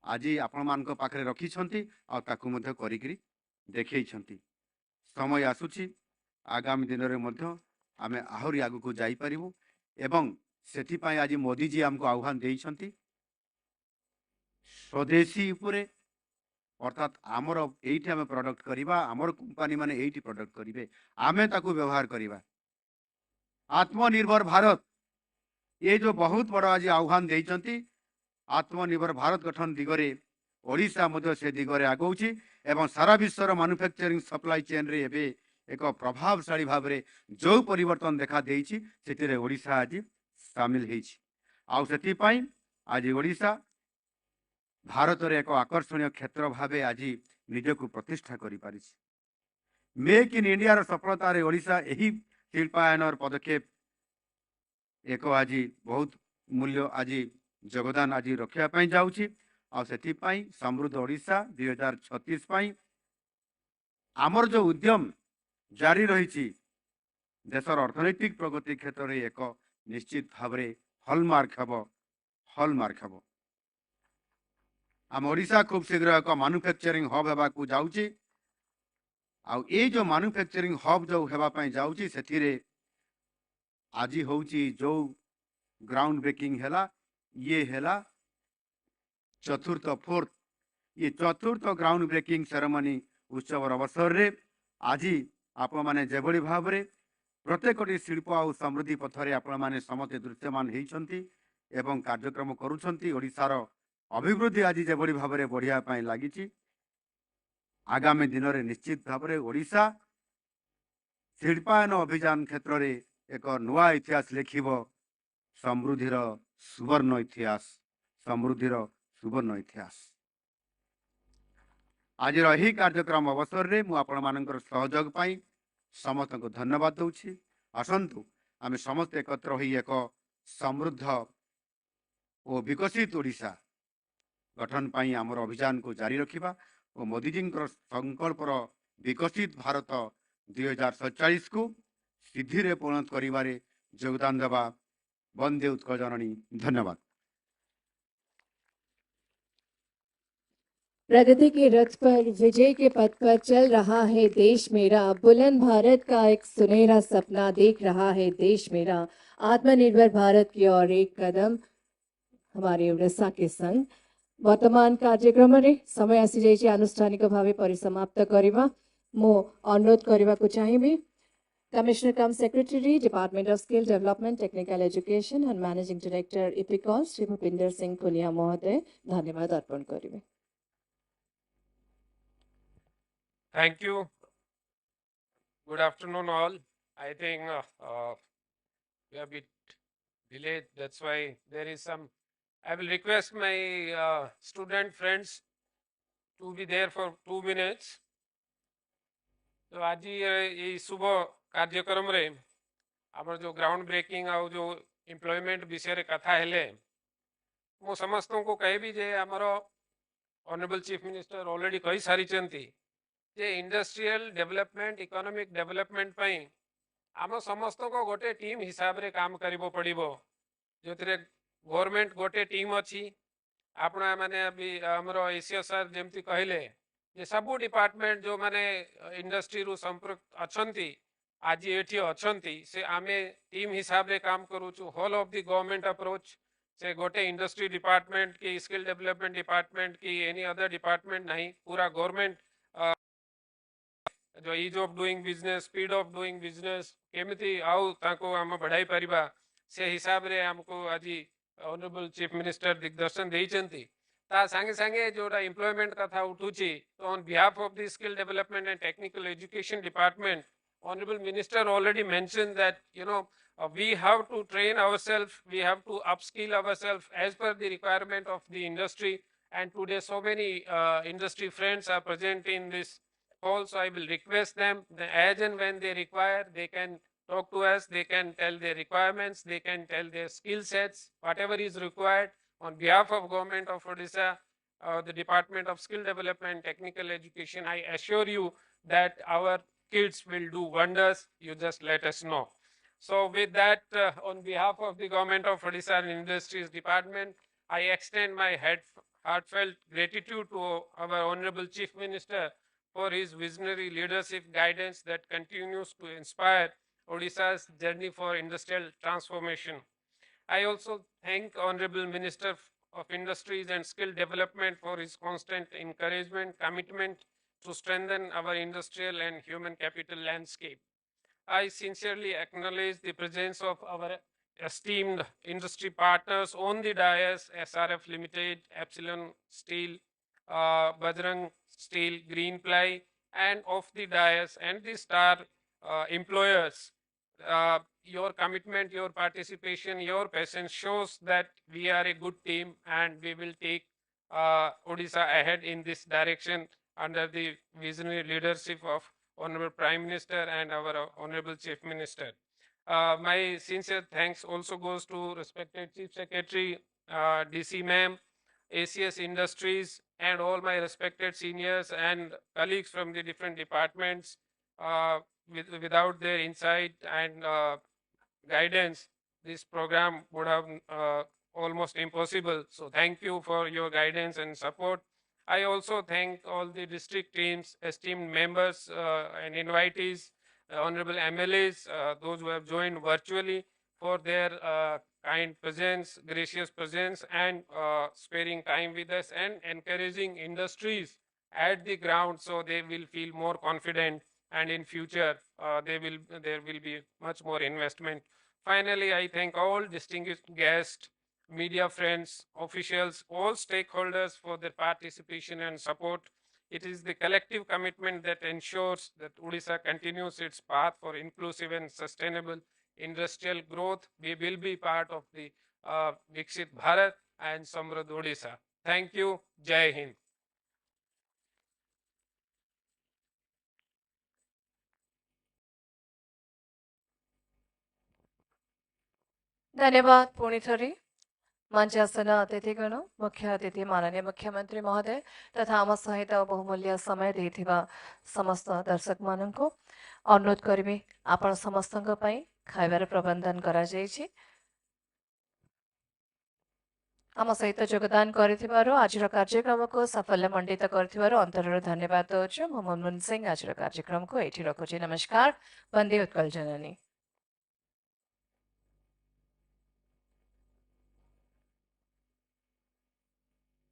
आज आपण मान पाखरे रखी छंती आ ताकू मध्य करिकरी देखै छंती। समय आसुची आगामी दिन रे मध्य आमे आहुरी आगु को जाई परिबु एवं सेथि पई आज मोदी जी हमको आह्वान देई छंती स्वदेशी उपरे अर्थात आमर एइठी आमे प्रोडक्ट करिबा, आमर कंपनी माने एइठी प्रोडक्ट करिवे, आमे ताकू व्यवहार करिबा। आत्मनिर्भर भारत ये जो बहुत बड़ा आज आह्वान देई छंती, आत्मनिर्भर भारत गठन दिगरे ओडिशा मध्य से दिगरे आगौची एवं सारा विश्वर मैन्युफैक्चरिंग सप्लाई चेन रे एबे एक प्रभावशाली भाव रे जो परिवर्तन देखा देइछि सेतिरे ओडिशा आज शामिल हेछि। आउ सेति पई आज ओडिशा भारत रे एक आकर्षणीय क्षेत्र भावे आज निजको प्रतिष्ठा करि पारिछि। मेक इन इंडिया रो सफलता रे ओडिशा एही शिल्पायनर पदक्षेप एक आज बहुत मूल्य आज योगदान आज रखिया पई जाउछि। आ सेति पई समृद्ध ओडिशा 2036 पई आमर जो उद्यम जारी रही देशर अर्थनैतिक प्रगति क्षेत्र में एक निश्चित भाव में हलमार्क हम आम ओडिशा खूब शीघ्र एक मैन्युफैक्चरिंग हब होगा जाउची। आउ ये जो मैन्युफैक्चरिंग हब जो होगापी जाउची सेथिरे आज होउची जो ग्राउंड ब्रेकिंग हैला ये हैला चतुर्थ ग्राउंड ब्रेकिंग सेरेमनी उत्सव अवसर रे आज आपण माने जेभली भाव रे प्रत्येकटी शिल्प आ समृद्धि पथरे आपण माने समते दृश्यमान हेइछंती एवं कार्यक्रम करूछंती। ओडिशार अभिवृद्धि आज जेभली भाव रे बढ़िया पई लागिछि। आगामी दिन रे निश्चित भाव रे ओडिशा शिल्पायन अभियान क्षेत्र रे एक नुआ इतिहास लेखिबो। समृद्धिर सुवर्ण इतिहास आज यही कार्यक्रम अवसर रे मु आपण मानकर सहयोग पाई समस्त को धन्यवाद दउछि। आसंतु आमे समस्त एकत्र होई एक समृद्ध और विकसित ओडिशा गठन पाई आमर अभियान को जारी रखिबा और मोदी जी संकल्प विकसित भारत 2047 को सिद्धि रे परिणत करिबारे योगदान देवा वंदे उत्कल जननी। धन्यवाद। प्रगति के रथ पर विजय के पथ पर चल रहा है देश मेरा, बुलंद भारत का एक सुनहरा सपना देख रहा है देश मेरा, आत्मनिर्भर भारत की ओर एक कदम हमारे उड़ीसा के संग। वर्तमान कार्यक्रम रे समय आसी जाइछि आनुष्ठानिक भावे परिसमाप्त करिबा। मो अनुरोध करिबाकु चाहिबी Commissioner cum Secretary, Department of Skill Development, Technical Education and Managing Director, IPICOL, Shri Bhupinder Singh Punia Mohoday, धन्यवाद अर्पण करिबे। Thank you. Good afternoon, all. I think we are a bit delayed. That's why there is some. I will request my student friends to be there for 2 minutes. तो आज ये शुभ कार्यक्रम रे आमर जो ground breaking आउ जो एम्प्लॉयमेंट विषय रे कथा हेले मो समस्त को कहबी जे आमर ऑनरेबल चीफ मिनिस्टर ऑलरेडी कही सारी जे इंडस्ट्रियल डेवलपमेंट इकोनॉमिक डेवलपमेंट पई आम समस्त को गोटे टीम हिसाब रे काम करिबो पड़िबो जो गवर्नमेंट गोटे टीम अच्छी आपना माने अभी हमर एसीओ सर जेमती कहले जे सबु डिपार्टमेंट जो माने इंडस्ट्री रु संपर्क अछंती आज एठी अछंती से आमे टीम हिसाब रे काम करूछु whole of the government approach से गोटे इंडस्ट्री डिपार्टमेंट की स्किल डेवलपमेंट डिपार्टमेंट की एनी अदर डिपार्टमेंट नहीं पूरा गवर्नमेंट जो ease of doing business speed of doing business केमिति आउ ताको हम बढ़ाई परिबा से हिसाब रे हमको आज ऑनरेबल चीफ मिनिस्टर दिग्दर्शन देइचंती ता संगे संगे जोटा एम्प्लॉयमेंट कथा उठुची तो on behalf of the skill development and technical education department honorable minister already mentioned that we have to train ourselves, we have to upskill ourselves as per the requirement of the industry, and today so many industry friends are present in this hall, so I will request them that as and when they require they can talk to us, they can tell their requirements, they can tell their skill sets, whatever is required on behalf of government of Odisha, the Department of Skill Development Technical Education. I assure you that our kids will do wonders. You just let us know. So with that, on behalf of the government of Odisha and Industries Department, I extend my heartfelt gratitude to our Honorable Chief Minister for his visionary leadership guidance that continues to inspire Odisha's journey for industrial transformation. I also thank Honorable Minister of Industries and Skill Development for his constant encouragement, commitment to strengthen our industrial and human capital landscape. I sincerely acknowledge the presence of our esteemed industry partners on the dais, SRF Limited, Epsilon Steel, Bajrang Steel, Greenply, and of the dais and the star employers. Your commitment, your participation, your patience shows that we are a good team and we will take Odisha ahead in this direction under the visionary leadership of Honorable Prime Minister and our Honorable Chief Minister. My sincere thanks also goes to respected Chief Secretary, DC Ma'am, ACS Industries, and all my respected seniors and colleagues from the different departments. Without their insight and guidance, this program would have almost impossible. So thank you for your guidance and support. I also thank all the district teams, esteemed members and invitees, honorable MLAs, those who have joined virtually for their kind presence, gracious presence, and sparing time with us and encouraging industries at the ground so they will feel more confident, and in future there will be much more investment. Finally, I thank all distinguished guests, media friends, officials, all stakeholders for their participation and support. It is the collective commitment that ensures that Odisha continues its path for inclusive and sustainable industrial growth. We will be part of the Viksit Bharat and Samruddh Odisha. Thank you. Jai Hind. धन्यवाद पुणी थरी मंचासन अतिथिगण मुख्य अतिथि माननीय मुख्यमंत्री महोदय तथा आम सहित बहुमूल्य समय देथिबा समस्त दर्शक माननको अनुरोध करबी आपण समस्तଙ୍କ ପାଇଁ ଖାଇବାର ପ୍ରବନ୍ଧନ କରା ଯାଇଛି। आम सहित योगदान करिथिबारु आजिर कार्यक्रम को सफल मंडित करथिबारु अंतरर धन्यवाद दउछु। म मनमोहन सिंह आजिर कार्यक्रम को एठी रखुछि। नमस्कार। वन्दे उत्कल जननी।